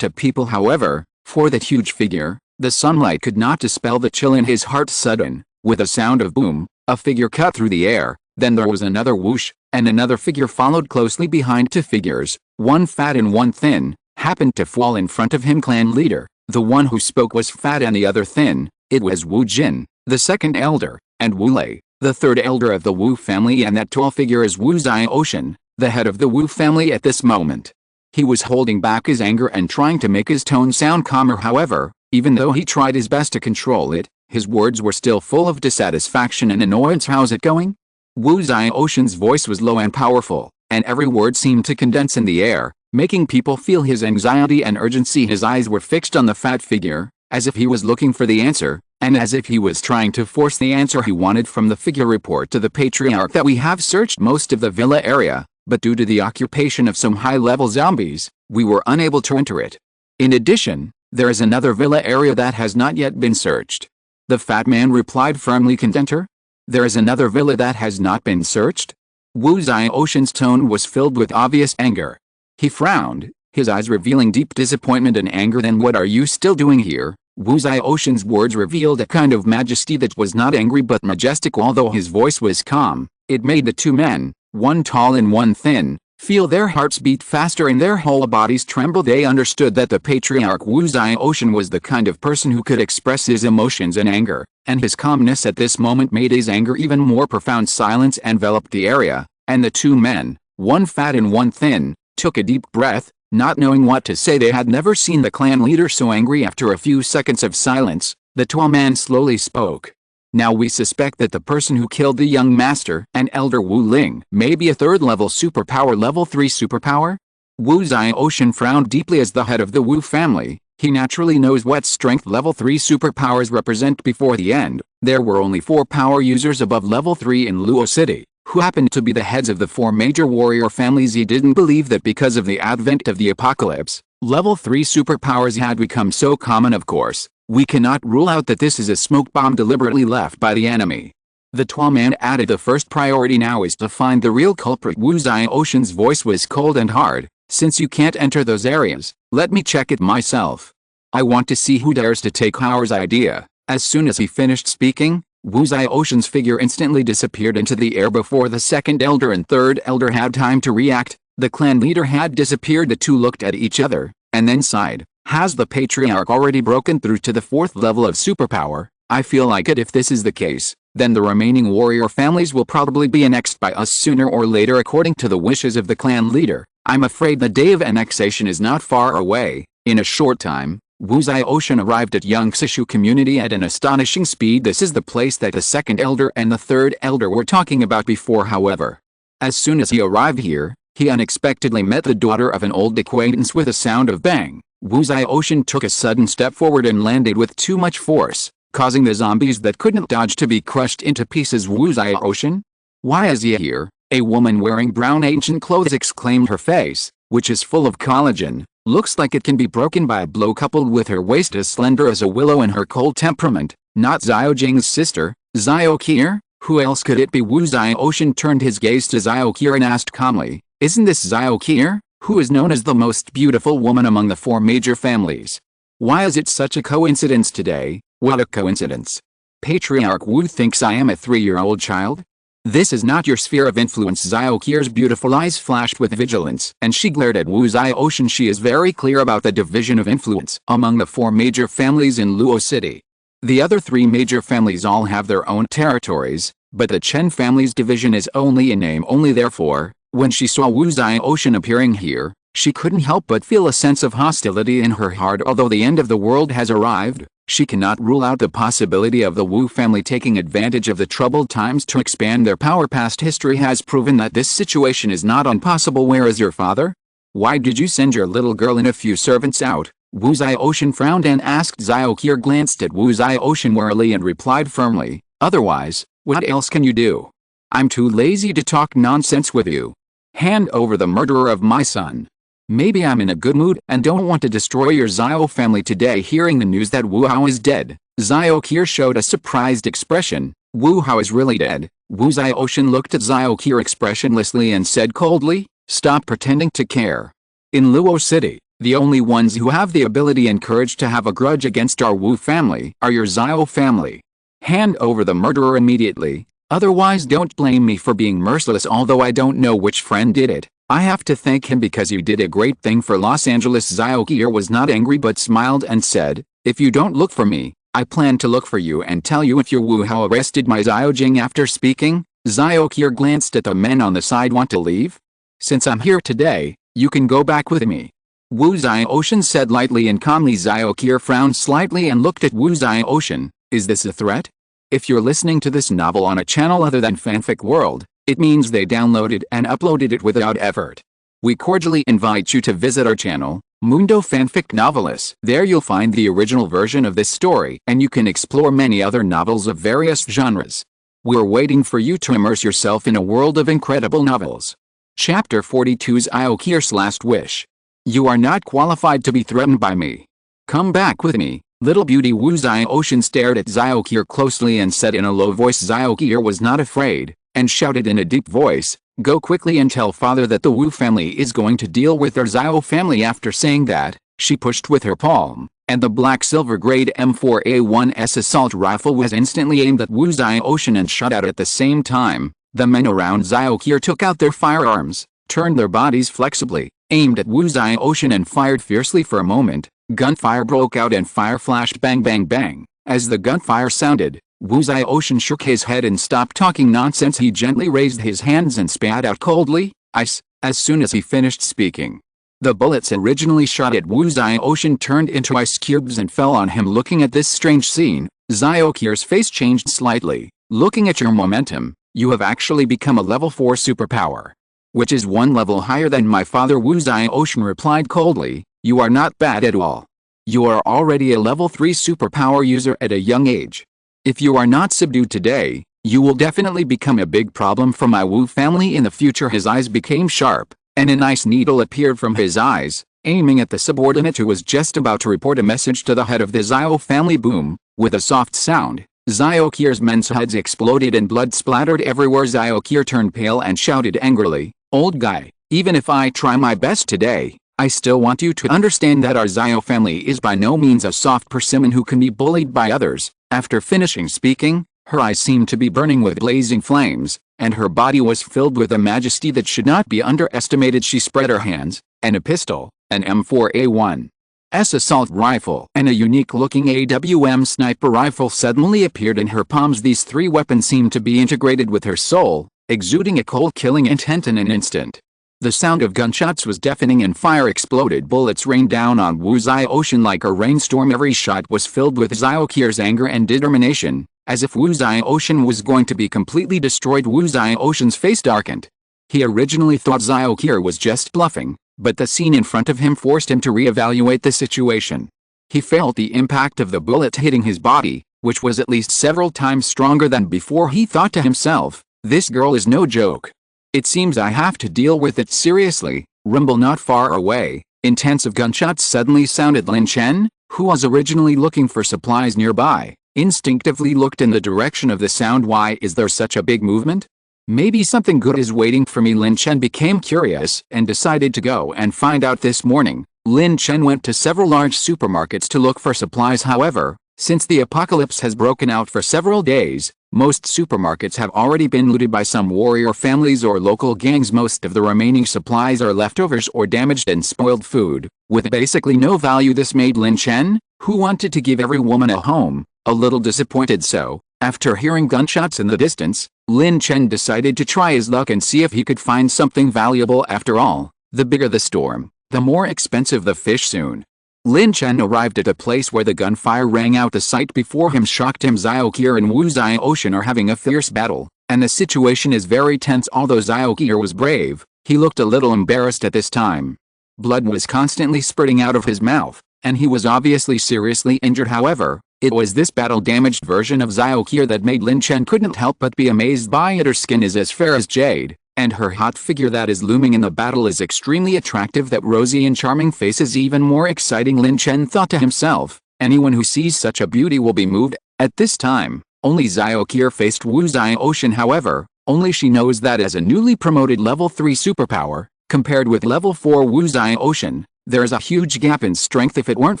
to people. However, for that huge figure, the sunlight could not dispel the chill in his heart. Sudden, with a sound of boom, a figure cut through the air, then there was another whoosh, and another figure followed closely behind. Two figures, one fat and one thin, happened to fall in front of him. Clan leader, the one who spoke, was fat and the other thin. It was Wu Jin, the second elder, and Wu Lei, the third elder of the Wu family, and that tall figure is Wu Xiaoxian, the head of the Wu family at this moment. He was holding back his anger and trying to make his tone sound calmer. However, even though he tried his best to control it, his words were still full of dissatisfaction and annoyance. How's it going? Wu Xiaoxian's voice was low and powerful, and every word seemed to condense in the air, making people feel his anxiety and urgency. His eyes were fixed on the fat figure, as if he was looking for the answer, and as if he was trying to force the answer he wanted from the figure. Report to the patriarch that we have searched most of the villa area, but due to the occupation of some high-level zombies, we were unable to enter it. In addition, there is another villa area that has not yet been searched. The fat man replied firmly. Contenter? There is another villa that has not been searched? Wu Xiaoxian's tone was filled with obvious anger. He frowned, his eyes revealing deep disappointment and anger. Then what are you still doing here? Wu Xiaoxian's words revealed a kind of majesty that was not angry but majestic. Although his voice was calm, it made the two men, one tall and one thin, feel their hearts beat faster and their whole bodies tremble. They understood that the patriarch Wu Xiaoxian was the kind of person who could express his emotions and anger, and his calmness at this moment made his anger even more profound. Silence enveloped the area, and the two men, one fat and one thin, took a deep breath, not knowing what to say. They had never seen the clan leader so angry. After a few seconds of silence, the tall man slowly spoke. Now we suspect that the person who killed the young master and elder Wu Ling may be a third-level superpower, level 3 superpower? Wu Xiaoxian frowned deeply. As the head of the Wu family, he naturally knows what strength level 3 superpowers represent. Before the end, there were only 4 power users above level 3 in Luo City, who happened to be the heads of the 4 major warrior families. He didn't believe that because of the advent of the apocalypse, level 3 superpowers had become so common. Of course, we cannot rule out that this is a smoke bomb deliberately left by the enemy. The tall man added, the first priority now is to find the real culprit. Wu Xiaoxian's voice was cold and hard. Since you can't enter those areas, let me check it myself. I want to see who dares to take our idea. As soon as he finished speaking, Wu Zioxian's figure instantly disappeared into the air before the second elder and third elder had time to react. The clan leader had disappeared. The two looked at each other, and then sighed. Has the patriarch already broken through to the 4th level of superpower? I feel like it. If this is the case, then the remaining warrior families will probably be annexed by us sooner or later according to the wishes of the clan leader. I'm afraid the day of annexation is not far away. In a short time, Wu Zioxian arrived at Yan Siqi community at an astonishing speed. This is the place that the second elder and the third elder were talking about before. However, as soon as he arrived here, he unexpectedly met the daughter of an old acquaintance. With a sound of bang, Wu Zioxian took a sudden step forward and landed with too much force, causing the zombies that couldn't dodge to be crushed into pieces. Wu Zioxian? Why is he here? A woman wearing brown ancient clothes exclaimed. Her face, which is full of collagen, looks like it can be broken by a blow, coupled with her waist as slender as a willow and her cold temperament. Not Xiaojing's sister, Xiaoqi? Who else could it be? Wu Zioxian turned his gaze to Xiaoqi and asked calmly, isn't this Xiaoqi, who is known as the most beautiful woman among the 4 major families? Why is it such a coincidence today? What a coincidence. Patriarch Wu thinks I am a 3-year-old child? This is not your sphere of influence. Xiaoqi's beautiful eyes flashed with vigilance, and she glared at Wu Zioxian. She is very clear about the division of influence among the 4 major families in Luo City. The other 3 major families all have their own territories, but the Chen family's division is only in name only. Therefore, when she saw Wu Zioxian appearing here, she couldn't help but feel a sense of hostility in her heart. Although the end of the world has arrived, she cannot rule out the possibility of the Wu family taking advantage of the troubled times to expand their power. Past history has proven that this situation is not impossible. Where is your father? Why did you send your little girl and a few servants out? Wu Zioxian frowned and asked. Xiaoqi glanced at Wu Zioxian warily and replied firmly, otherwise, what else can you do? I'm too lazy to talk nonsense with you. Hand over the murderer of my son. Maybe I'm in a good mood and don't want to destroy your Zio family today. Hearing the news that Wu Hao is dead, Xiaoqi showed a surprised expression. Wu Hao is really dead? Wu Zioxian looked at Xiaoqi expressionlessly and said coldly, stop pretending to care. In Luo City, the only ones who have the ability and courage to have a grudge against our Wu family are your Zio family. Hand over the murderer immediately, otherwise don't blame me for being merciless. Although I don't know which friend did it, I have to thank him because he did a great thing for Los Angeles. Xiaoqi was not angry but smiled and said, if you don't look for me, I plan to look for you and tell you if your Wu Hao arrested my Xiaojing. After speaking, Xiaoqi glanced at the men on the side. Want to leave? Since I'm here today, you can go back with me. Wu Zioxian said lightly and calmly. Xiaoqi frowned slightly and looked at Wu Zioxian. Is this a threat? If you're listening to this novel on a channel other than Fanfic World, it means they downloaded and uploaded it without effort. We cordially invite you to visit our channel, Mundo Fanfic Novelist. There you'll find the original version of this story and you can explore many other novels of various genres. We're waiting for you to immerse yourself in a world of incredible novels. Chapter 42's Xiaoqi's Last Wish. You are not qualified to be threatened by me. Come back with me, little beauty. Wu Zioxian stared at Xiaoqi closely and said in a low voice. Xiaoqi was not afraid, and shouted in a deep voice, go quickly and tell father that the Wu family is going to deal with their Zio family. After saying that, she pushed with her palm, and the black silver grade M4A1S assault rifle was instantly aimed at Wu Zioxian and shot out at the same time. The men around Xiaoqi took out their firearms, turned their bodies flexibly, aimed at Wu Zioxian and fired fiercely. For a moment, gunfire broke out and fire flashed. Bang bang bang. As the gunfire sounded, Wu Zioxian shook his head and stopped talking nonsense. He gently raised his hands and spat out coldly, ice, as soon as he finished speaking. The bullets originally shot at Wu Zioxian turned into ice cubes and fell on him. Looking at this strange scene, Xiaoqi's face changed slightly. Looking at your momentum, you have actually become a level 4 superpower. Which is 1 level higher than my father. Wu Zioxian replied coldly, you are not bad at all. You are already a level 3 superpower user at a young age. If you are not subdued today, you will definitely become a big problem for my Wu family in the future. His eyes became sharp, and a nice needle appeared from his eyes, aiming at the subordinate who was just about to report a message to the head of the Zio family. Boom! With a soft sound, Xiaoqi's men's heads exploded and blood splattered everywhere. Xiaoqi turned pale and shouted angrily, old guy, even if I try my best today, I still want you to understand that our Zio family is by no means a soft persimmon who can be bullied by others." After finishing speaking, her eyes seemed to be burning with blazing flames, and her body was filled with a majesty that should not be underestimated. She spread her hands, and a pistol, an M4A1 S assault rifle, and a unique-looking AWM sniper rifle suddenly appeared in her palms. These three weapons seemed to be integrated with her soul, exuding a cold-killing intent in an instant. The sound of gunshots was deafening and fire exploded. Bullets rained down on Wu Zio-Ocean like a rainstorm. Every shot was filled with Zio-Kier's anger and determination, as if Wu Zio-Ocean was going to be completely destroyed. Wu Zio-Ocean's face darkened. He originally thought Zio-Kier was just bluffing, but the scene in front of him forced him to reevaluate the situation. He felt the impact of the bullet hitting his body, which was at least several times stronger than before. He thought to himself, "This girl is no joke. It seems I have to deal with it seriously." Rumble not far away, intensive gunshots suddenly sounded. Lin Chen, who was originally looking for supplies nearby, instinctively looked in the direction of the sound. Why is there such a big movement? Maybe something good is waiting for me. Lin Chen became curious and decided to go and find out. This morning, Lin Chen went to several large supermarkets to look for supplies. However, since the apocalypse has broken out for several days, most supermarkets have already been looted by some warrior families or local gangs. Most of the remaining supplies are leftovers or damaged and spoiled food, with basically no value. This made Lin Chen, who wanted to give every woman a home, a little disappointed. So, after hearing gunshots in the distance, Lin Chen decided to try his luck and see if he could find something valuable. After all, the bigger the storm, the more expensive the fish. Soon, Lin Chen arrived at a place where the gunfire rang out. The sight before him shocked him. Zio-Kier and Wu Zio-Ocean are having a fierce battle, and the situation is very tense. Although Zio-Kier was brave, he looked a little embarrassed at this time. Blood was constantly spurting out of his mouth, and he was obviously seriously injured. However, it was this battle-damaged version of Zio-Kier that made Lin Chen couldn't help but be amazed by it. Her skin is as fair as jade, and her hot figure that is looming in the battle is extremely attractive. That rosy and charming face is even more exciting. Lin Chen thought to himself, anyone who sees such a beauty will be moved. At this time, only Zio-Kier faced Wu Zio-Ocean. However, only she knows that as a newly promoted level 3 superpower, compared with level 4 Wu Zio-Ocean, there is a huge gap in strength. If it weren't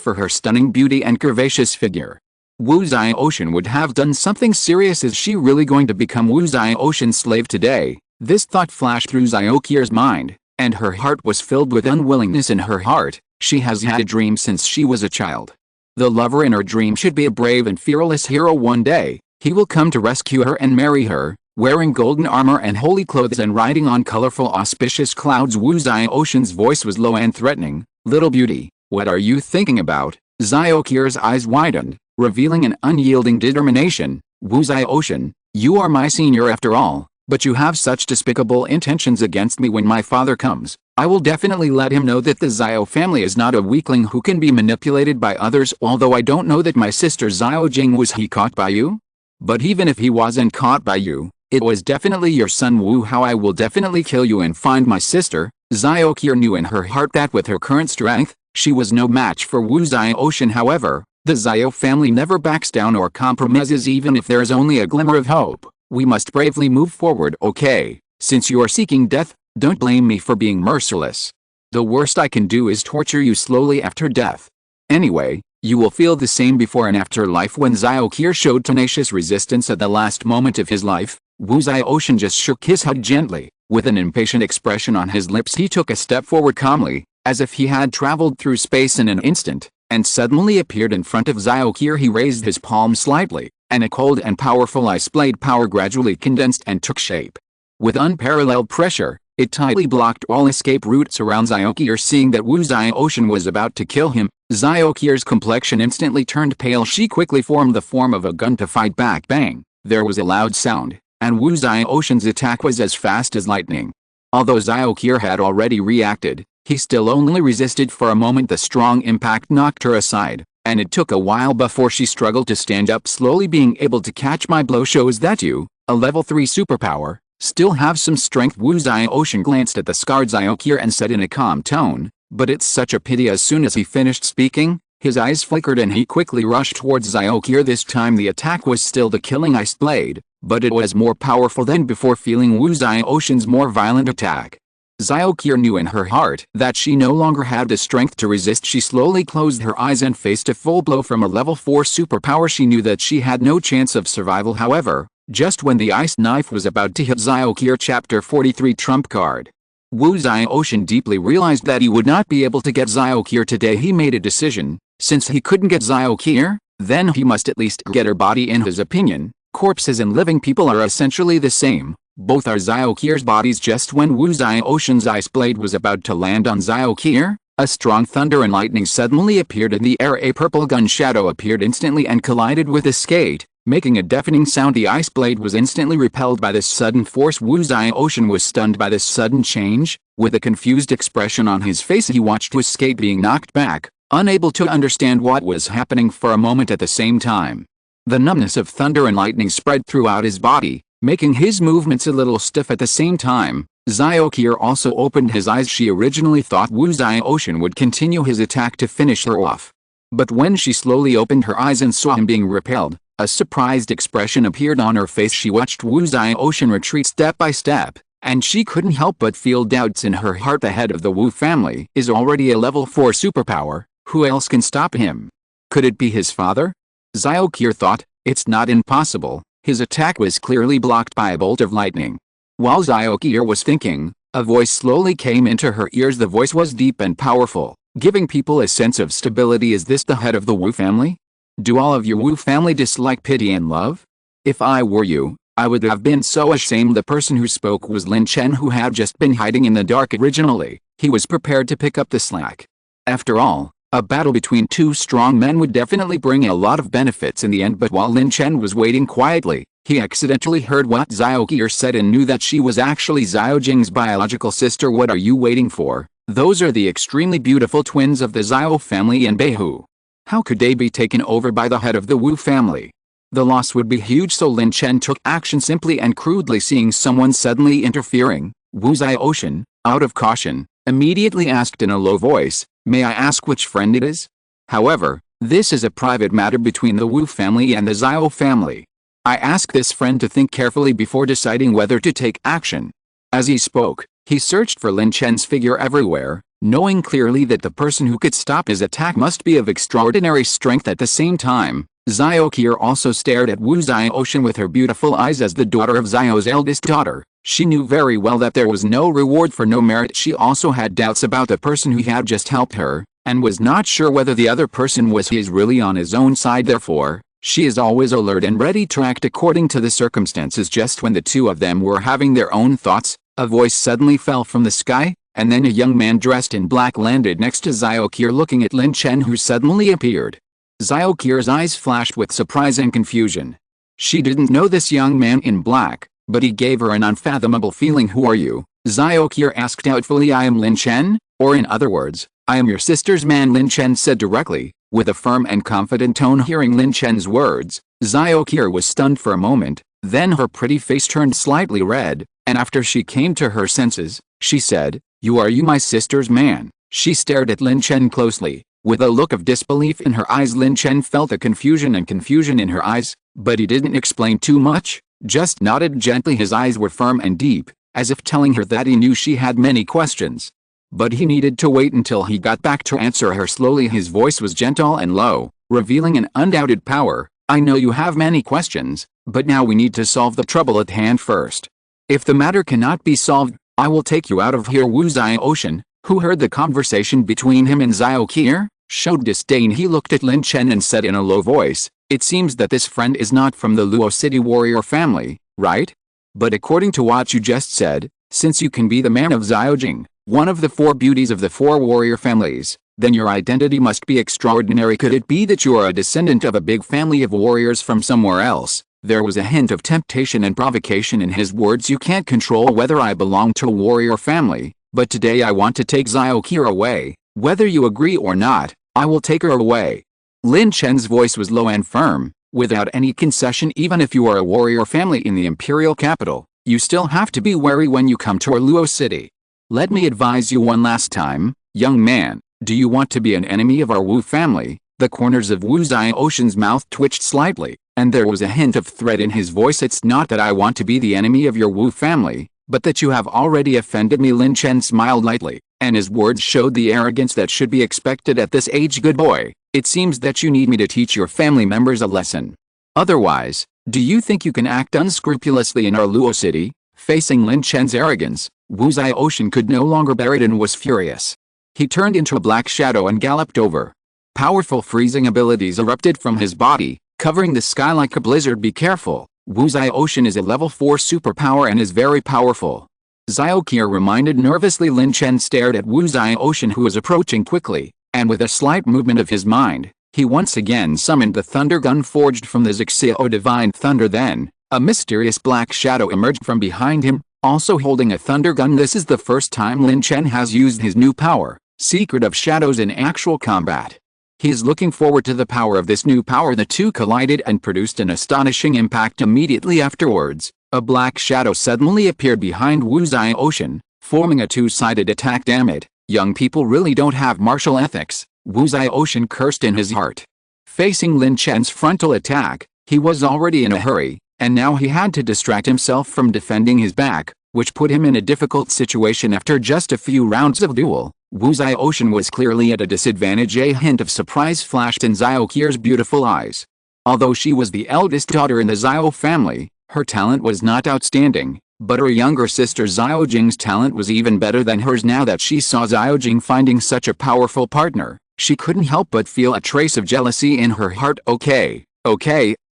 for her stunning beauty and curvaceous figure, Wu Zio-Ocean would have done something serious. Is she really going to become Wu Zio-Ocean's slave today? This thought flashed through Zio-Kier's mind, and her heart was filled with unwillingness. In her heart, she has had a dream since she was a child. The lover in her dream should be a brave and fearless hero. One day, he will come to rescue her and marry her, wearing golden armor and holy clothes and riding on colorful auspicious clouds. Wu Zio-Ocean's voice was low and threatening. "Little beauty, what are you thinking about?" Zio-Kier's eyes widened, revealing an unyielding determination. "Wu Zio-Ocean, you are my senior after all, but you have such despicable intentions against me. When my father comes, I will definitely let him know that the Zio family is not a weakling who can be manipulated by others. Although I don't know that my sister Zio Jing was he caught by you? But even if he wasn't caught by you, it was definitely your son Wu. How I will definitely kill you and find my sister." Zio-Kier knew in her heart that with her current strength, she was no match for Wu Zio-Ocean. However, the Zio family never backs down or compromises. Even if there is only a glimmer of hope, we must bravely move forward. "Okay, since you are seeking death, don't blame me for being merciless. The worst I can do is torture you slowly after death. Anyway, you will feel the same before and after life." When Zio-Kier showed tenacious resistance at the last moment of his life, Wu Zio-Ocean just shook his head gently. With an impatient expression on his lips, he took a step forward calmly, as if he had traveled through space in an instant, and suddenly appeared in front of Zio-Kier. He raised his palm slightly, and a cold and powerful ice blade power gradually condensed and took shape. With unparalleled pressure, it tightly blocked all escape routes around Zio-Kier. Seeing that Wu Zio-Ocean was about to kill him, Zio-Kier's complexion instantly turned pale. She quickly formed the form of a gun to fight back. Bang! There was a loud sound, and Wu Zio-Ocean's attack was as fast as lightning. Although Zio-Kier had already reacted, he still only resisted for a moment. The strong impact knocked her aside, and it took a while before she struggled to stand up. "Slowly being able to catch my blow shows that you, a level 3 superpower, still have some strength." Wu Zio-Ocean glanced at the scarred Zio-Kier and said in a calm tone, "But it's such a pity." As soon as he finished speaking, his eyes flickered and he quickly rushed towards Zio-Kier. This time the attack was still the killing ice blade, but it was more powerful than before. Feeling Wu Zio-Ocean's more violent attack, Xiaoqier knew in her heart that she no longer had the strength to resist. She slowly closed her eyes and faced a full blow from a level 4 superpower. She knew that she had no chance of survival. However, just when the ice knife was about to hit Xiaoqier, Chapter 43 Trump Card. Wu Xiaoxian deeply realized that he would not be able to get Xiaoqier today. He made a decision. Since he couldn't get Xiaoqier, then he must at least get her body. In his opinion, corpses and living people are essentially the same. Both are Xiaoqier's bodies. Just when Wu Xiaoxian's ice blade was about to land on Xiaoqier, a strong thunder and lightning suddenly appeared in the air. A purple gun shadow appeared instantly and collided with the skate, making a deafening sound. The ice blade was instantly repelled by this sudden force. Wu Xiaoxian was stunned by this sudden change. With a confused expression on his face, he watched his skate being knocked back, unable to understand what was happening for a moment. At the same time, the numbness of thunder and lightning spread throughout his body, making his movements a little stiff. At the same time, Xiaoqier also opened his eyes. She originally thought Wu Xiaoxian would continue his attack to finish her off. But when she slowly opened her eyes and saw him being repelled, a surprised expression appeared on her face. She watched Wu Xiaoxian retreat step by step, and she couldn't help but feel doubts in her heart. The head of the Wu family is already a level 4 superpower. Who else can stop him? Could it be his father? Xiaoqier thought. It's not impossible. His attack was clearly blocked by a bolt of lightning. While Xiaoqier was thinking, a voice slowly came into her ears. The voice was deep and powerful, giving people a sense of stability. Is this the head of the Wu family? Do all of your Wu family dislike pity and love? If I were you, I would have been so ashamed. The person who spoke was Lin Chen, who had just been hiding in the dark. Originally, he was prepared to pick up the slack. After all, a battle between two strong men would definitely bring a lot of benefits in the end. But while Lin Chen was waiting quietly, he accidentally heard what Xiaoqier said and knew that she was actually Xiao Jing's biological sister. What are you waiting for? Those are the extremely beautiful twins of the Xiao family in Beihu. How could they be taken over by the head of the Wu family? The loss would be huge. So Lin Chen took action simply and crudely. Seeing someone suddenly interfering, Wu Xiaoxian, out of caution, immediately asked in a low voice, "May I ask which friend it is?" However, this is a private matter between the Wu family and the Xiao family. I ask this friend to think carefully before deciding whether to take action. As he spoke, he searched for Lin Chen's figure everywhere, knowing clearly that the person who could stop his attack must be of extraordinary strength. At the same time, Xiaoqier also stared at Wu Xiaoxian with her beautiful eyes. As the daughter of Xiao's eldest daughter, she knew very well that there was no reward for no merit. She also had doubts about the person who had just helped her, and was not sure whether the other person was really on his own side. Therefore, she is always alert and ready to act according to the circumstances. Just when the two of them were having their own thoughts, a voice suddenly fell from the sky, and then a young man dressed in black landed next to Xiaoqier, looking at Lin Chen, who suddenly appeared. Xiaoqier's eyes flashed with surprise and confusion. She didn't know this young man in black, but he gave her an unfathomable feeling. Who are you? Xiaoqier asked doubtfully. I am Lin Chen, or in other words, I am your sister's man, Lin Chen said directly, with a firm and confident tone. Hearing Lin Chen's words, Xiaoqier was stunned for a moment, then her pretty face turned slightly red, and after she came to her senses, she said, Are you my sister's man?" She stared at Lin Chen closely, with a look of disbelief in her eyes. Lin Chen felt the confusion in her eyes, but he didn't explain too much, just nodded gently. His eyes were firm and deep, as if telling her that he knew she had many questions. But he needed to wait until he got back to answer her. Slowly his voice was gentle and low, revealing an undoubted power. "I know you have many questions, but now we need to solve the trouble at hand first. If the matter cannot be solved, I will take you out of here." Wu Xiaoxian, who heard the conversation between him and Xiaoqier, showed disdain. He looked at Lin Chen and said in a low voice, "It seems that this friend is not from the Luo City warrior family, right? But according to what you just said, since you can be the man of Xiaojing, one of the 4 beauties of the 4 warrior families, then your identity must be extraordinary. Could it be that you are a descendant of a big family of warriors from somewhere else?" There was a hint of temptation and provocation in his words. "You can't control whether I belong to a warrior family, but today I want to take Xiaoqier away. Whether you agree or not, I will take her away." Lin Chen's voice was low and firm, without any concession. "Even if you are a warrior family in the imperial capital, you still have to be wary when you come to our Luo city. Let me advise you one last time, young man, do you want to be an enemy of our Wu family?" The corners of Wu Xiaoxian's mouth twitched slightly, and there was a hint of threat in his voice. "It's not that I want to be the enemy of your Wu family, but that you have already offended me. Lin Chen smiled lightly, and his words showed the arrogance that should be expected at this age. Good boy, it seems that you need me to teach your family members a lesson. Otherwise, do you think you can act unscrupulously in our Luo city? Facing Lin Chen's arrogance, Wu Zhaoshan could no longer bear it and was furious. He turned into a black shadow and galloped over. Powerful freezing abilities erupted from his body, covering the sky like a blizzard. Be careful, Wu Zhaoshan is a level 4 superpower and is very powerful. Zhaoqier reminded nervously. Lin Chen stared at Wu Zhaoshan, who was approaching quickly, and with a slight movement of his mind, he once again summoned the thunder gun forged from the Zixio divine thunder. Then, a mysterious black shadow emerged from behind him, also holding a thunder gun. This is the first time Lin Chen has used his new power, Secret of Shadows, in actual combat. He is looking forward to the power of this new power. The two collided and produced an astonishing impact. Immediately afterwards, a black shadow suddenly appeared behind Wu Zhaoshan, forming a two-sided attack. Damn it, young people really don't have martial ethics, Wu Zhaoshan cursed in his heart. Facing Lin Chen's frontal attack, he was already in a hurry, and now he had to distract himself from defending his back, which put him in a difficult situation. After just a few rounds of duel, Wu Zhaoshan was clearly at a disadvantage. A hint of surprise flashed in Zhaoqier's beautiful eyes. Although she was the eldest daughter in the Zhao family, her talent was not outstanding, but her younger sister Zhaojing's talent was even better than hers. Now that she saw Zhaojing finding such a powerful partner, she couldn't help but feel a trace of jealousy in her heart. Okay,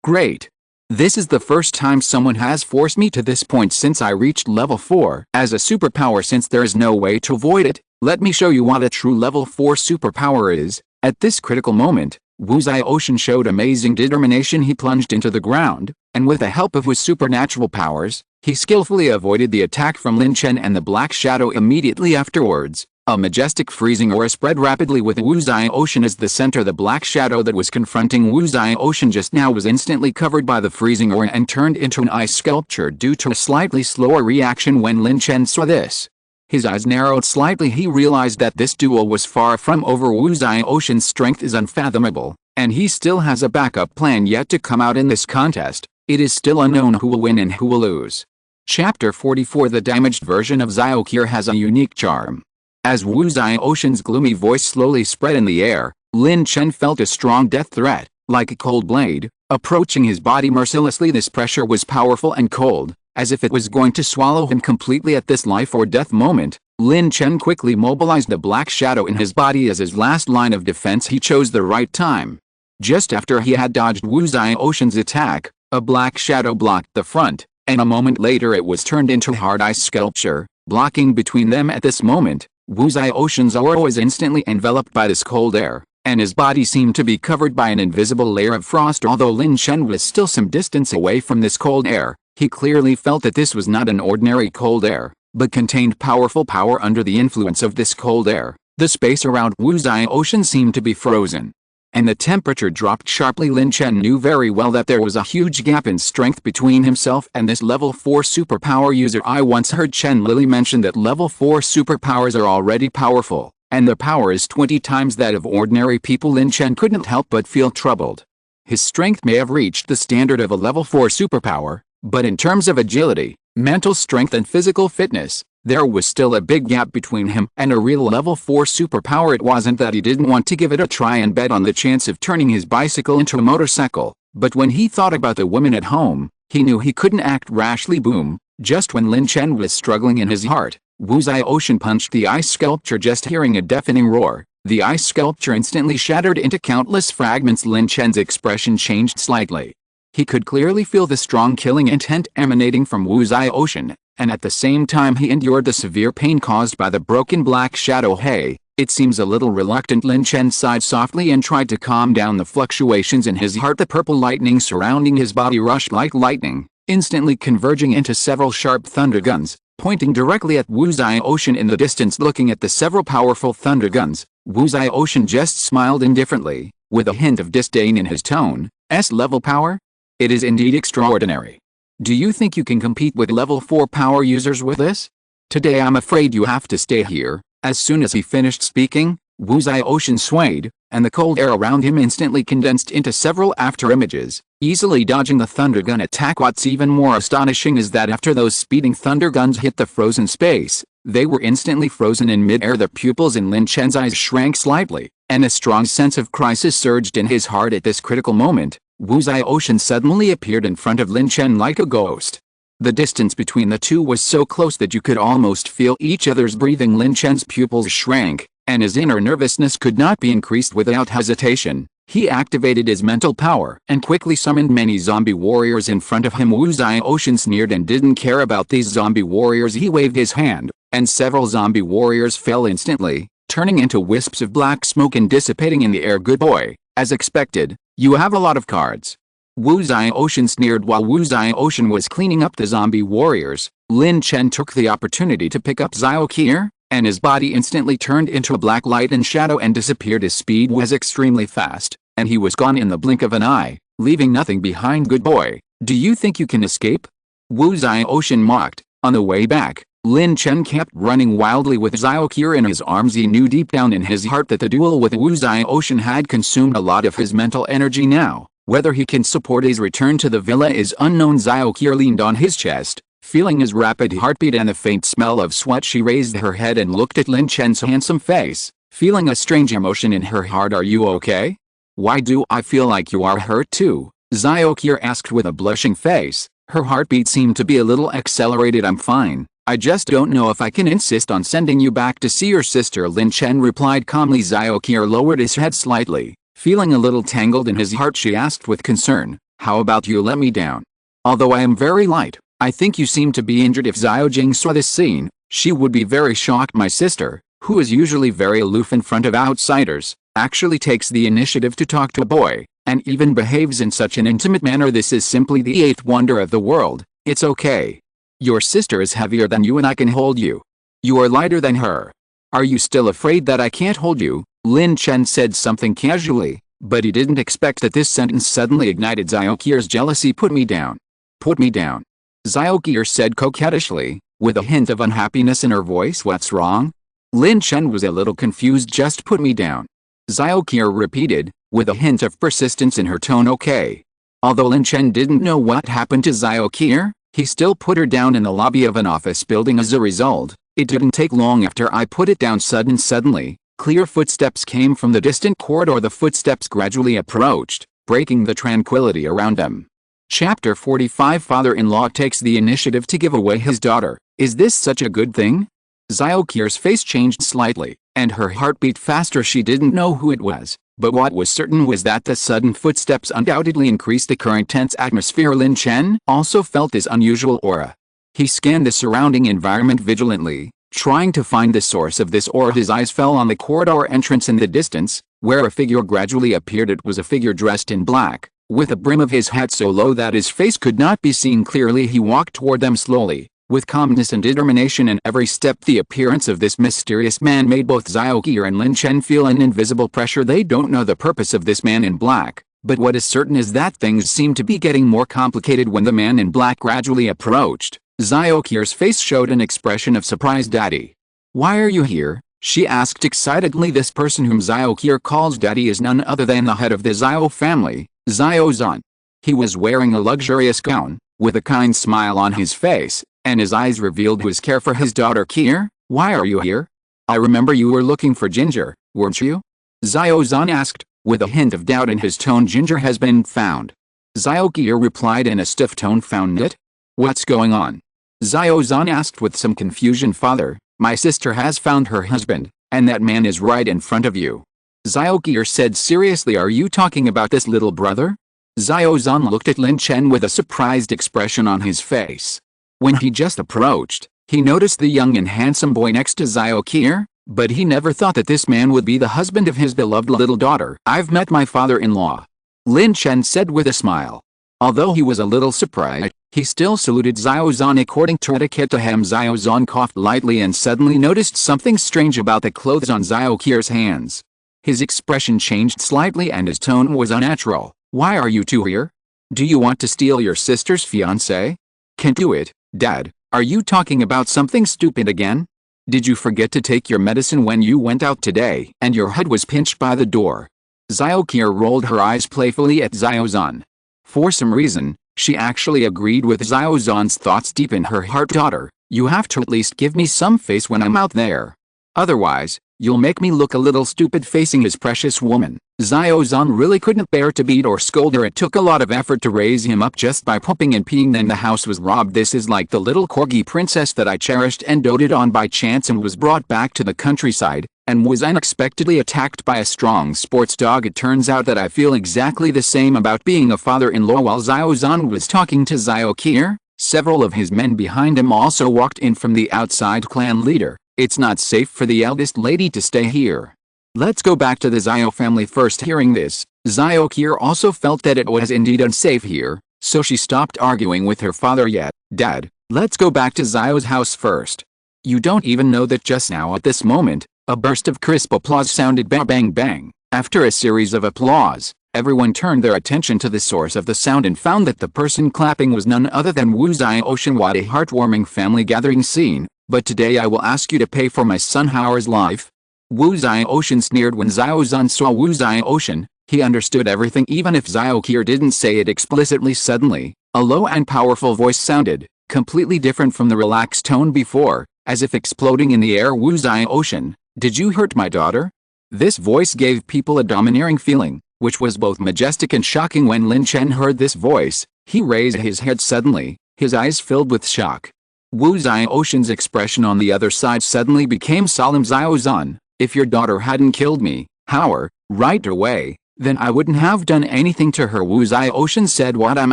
great. This is the first time someone has forced me to this point since I reached level 4 as a superpower. Since there is no way to avoid it, let me show you what a true level 4 superpower is. At this critical moment, Wu Zhaoshan showed amazing determination. He plunged into the ground, and with the help of his supernatural powers, he skillfully avoided the attack from Lin Chen and the black shadow. Immediately afterwards, a majestic freezing aura spread rapidly with Wu Zhaoshan as the center. The black shadow that was confronting Wu Zhaoshan just now was instantly covered by the freezing aura and turned into an ice sculpture due to a slightly slower reaction. When Lin Chen saw this, his eyes narrowed slightly. He realized that this duel was far from over. Wu Zhaoshan's strength is unfathomable, and he still has a backup plan yet to come out in this contest. It is still unknown who will win and who will lose. Chapter 44. The damaged version of Zhaoqier has a unique charm. As Wu Zhaoshan's gloomy voice slowly spread in the air, Lin Chen felt a strong death threat, like a cold blade, approaching his body mercilessly. This pressure was powerful and cold, as if it was going to swallow him completely. At this life or death moment, Lin Chen quickly mobilized the black shadow in his body as his last line of defense. He chose the right time. Just after he had dodged Wu Zhaoshan's attack, a black shadow blocked the front, and a moment later it was turned into hard ice sculpture, blocking between them. At this moment, Wu Zhaoshan's aura was instantly enveloped by this cold air, and his body seemed to be covered by an invisible layer of frost. Although Lin Chen was still some distance away from this cold air, he clearly felt that this was not an ordinary cold air, but contained powerful power. Under the influence of this cold air, the space around Wu Zhaoshan seemed to be frozen, and the temperature dropped sharply. Lin Chen knew very well that there was a huge gap in strength between himself and this level 4 superpower user. I once heard Chen Lili mention that level 4 superpowers are already powerful, and their power is 20 times that of ordinary people. Lin Chen couldn't help but feel troubled. His strength may have reached the standard of a level 4 superpower, but in terms of agility, mental strength and physical fitness, there was still a big gap between him and a real level 4 superpower. It wasn't that he didn't want to give it a try and bet on the chance of turning his bicycle into a motorcycle, but when he thought about the women at home, he knew he couldn't act rashly. Boom! Just when Lin Chen was struggling in his heart, Wu Zhaoshan punched the ice sculpture. Just hearing a deafening roar, the ice sculpture instantly shattered into countless fragments. Lin Chen's expression changed slightly. He could clearly feel the strong killing intent emanating from Wu Zhaoshan, and at the same time he endured the severe pain caused by the broken black shadow. Hey, it seems a little reluctant. Lin Chen sighed softly and tried to calm down the fluctuations in his heart. The purple lightning surrounding his body rushed like lightning, instantly converging into several sharp thunder guns, pointing directly at Wu Zhaoshan in the distance. Looking at the several powerful thunder guns, Wu Zhaoshan just smiled indifferently, with a hint of disdain in his tone. S-level power? It is indeed extraordinary. Do you think you can compete with level 4 power users with this? Today I'm afraid you have to stay here. As soon as he finished speaking, Wu Zhaoshan swayed, and the cold air around him instantly condensed into several afterimages, easily dodging the thunder gun attack. What's even more astonishing is that after those speeding thunder guns hit the frozen space, they were instantly frozen in mid-air. The pupils in Lin Chen's eyes shrank slightly, and a strong sense of crisis surged in his heart at this critical moment. Wu Xiaoshan suddenly appeared in front of Lin Chen like a ghost. The distance between the two was so close that you could almost feel each other's breathing. Lin Chen's pupils shrank, and his inner nervousness could not be increased without hesitation. He activated his mental power and quickly summoned many zombie warriors in front of him. Wu Xiaoshan sneered and didn't care about these zombie warriors. He waved his hand, and several zombie warriors fell instantly, turning into wisps of black smoke and dissipating in the air. Good boy, as expected, you have a lot of cards. Wu Xiaoshan sneered. While Wu Xiaoshan was cleaning up the zombie warriors, Lin Chen took the opportunity to pick up Xiao Qi'er, and his body instantly turned into a black light and shadow and disappeared. His speed was extremely fast, and he was gone in the blink of an eye, leaving nothing behind. Good boy, do you think you can escape? Wu Xiaoshan mocked. On the way back, Lin Chen kept running wildly with Xiao Qi'er in his arms. He knew deep down in his heart that the duel with Wu Xiaoshan had consumed a lot of his mental energy now. Whether he can support his return to the villa is unknown. Xiao Qi'er leaned on his chest, feeling his rapid heartbeat and the faint smell of sweat. She raised her head and looked at Lin Chen's handsome face, feeling a strange emotion in her heart. Are you okay? Why do I feel like you are hurt too? Xiao Qi'er asked with a blushing face. Her heartbeat seemed to be a little accelerated. I'm fine. I just don't know if I can insist on sending you back to see your sister, Lin Chen replied calmly. Xiao Qi'er lowered his head slightly. Feeling a little tangled in his heart, she asked with concern, how about you let me down? Although I am very light, I think you seem to be injured. If Xiao Jing saw this scene, she would be very shocked. My sister, who is usually very aloof in front of outsiders, actually takes the initiative to talk to a boy, and even behaves in such an intimate manner. This is simply the eighth wonder of the world. It's okay. Your sister is heavier than you and I can hold you. You are lighter than her. Are you still afraid that I can't hold you? Lin Chen said something casually, but he didn't expect that this sentence suddenly ignited Xiao Qi'er's jealousy. Put me down. Put me down. Xiao Qi'er said coquettishly, with a hint of unhappiness in her voice. What's wrong? Lin Chen was a little confused. Just put me down. Xiao Qi'er repeated, with a hint of persistence in her tone. Okay. Although Lin Chen didn't know what happened to Xiao Qi'er, he still put her down in the lobby of an office building. As a result, it didn't take long after I put it down. Suddenly, clear footsteps came from the distant corridor. The footsteps gradually approached, breaking the tranquility around them. Chapter 45. Father-in-law takes the initiative to give away his daughter. Is this such a good thing? Xiao Qi'er's face changed slightly, and her heart beat faster. She didn't know who it was, but what was certain was that the sudden footsteps undoubtedly increased the current tense atmosphere. Lin Chen also felt this unusual aura. He scanned the surrounding environment vigilantly, trying to find the source of this aura. His eyes fell on the corridor entrance in the distance, where a figure gradually appeared. It was a figure dressed in black, with the brim of his hat so low that his face could not be seen clearly. He walked toward them slowly, with calmness and determination in every step. The appearance of this mysterious man made both Xiao Qi'er and Lin Chen feel an invisible pressure. They don't know the purpose of this man in black, but what is certain is that things seemed to be getting more complicated when the man in black gradually approached. Xiao Qi'er's face showed an expression of surprise. Daddy. Why are you here? She asked excitedly. This person whom Xiao Qi'er calls daddy is none other than the head of the Xiao family, Xiao Zhan. He was wearing a luxurious gown, with a kind smile on his face, and his eyes revealed his care for his daughter. Qi'er, why are you here? I remember you were looking for Ginger, weren't you? Xiao Zhan asked, with a hint of doubt in his tone. Ginger has been found. Xiao Qi'er replied in a stiff tone. Found it? What's going on? Xiao Zhan asked with some confusion. Father, my sister has found her husband, and that man is right in front of you. Xiao Qi'er said seriously. Are you talking about this little brother? Xiao Zhan looked at Lin Chen with a surprised expression on his face. When he just approached, he noticed the young and handsome boy next to Xiao Qi'er, but he never thought that this man would be the husband of his beloved little daughter. I've met my father-in-law, Lin Chen said with a smile. Although he was a little surprised, he still saluted Xiao Zhan according to etiquette. To him, Xiao Zhan coughed lightly and suddenly noticed something strange about the clothes on Xiao Qi'er's hands. His expression changed slightly and his tone was unnatural. Why are you two here? Do you want to steal your sister's fiancé? Can't do it, Dad. Are you talking about something stupid again? Did you forget to take your medicine when you went out today and your head was pinched by the door? Xiao Qier rolled her eyes playfully at Xiao Zhan. For some reason, she actually agreed with Xiao Zhan's thoughts deep in her heart. Daughter, you have to at least give me some face when I'm out there. Otherwise, you'll make me look a little stupid facing his precious woman. Xiao Zhan really couldn't bear to beat or scold her. It took a lot of effort to raise him up just by pooping and peeing. Then the house was robbed. This is like the little corgi princess that I cherished and doted on by chance and was brought back to the countryside, and was unexpectedly attacked by a strong sports dog. It turns out that I feel exactly the same about being a father-in-law. While Xiao Zhan was talking to Xiao Qier, several of his men behind him also walked in from the outside. Clan leader, it's not safe for the eldest lady to stay here. Let's go back to the Xiao family first. Hearing this, Xiao Qier also felt that it was indeed unsafe here, so she stopped arguing with her father. Yet, Dad, let's go back to Xiao's house first. You don't even know that just now at this moment, a burst of crisp applause sounded. Bang bang bang. After a series of applause, everyone turned their attention to the source of the sound and found that the person clapping was none other than Wu Xiaoshan. What a heartwarming family gathering scene, but today I will ask you to pay for my son Howard's life. Wu Xiaoshan sneered. When Xiao Zhan saw Wu Xiaoshan, he understood everything even if Xiao Qier didn't say it explicitly. Suddenly, a low and powerful voice sounded, completely different from the relaxed tone before, as if exploding in the air. Wu Xiaoshan, did you hurt my daughter? This voice gave people a domineering feeling, which was both majestic and shocking. When Lin Chen heard this voice, he raised his head suddenly, his eyes filled with shock. Wu Xiaoshan's expression on the other side suddenly became solemn. Xiao Zhan, if your daughter hadn't killed me, Howard, right away, then I wouldn't have done anything to her. Wu Xiaoshan said. What I'm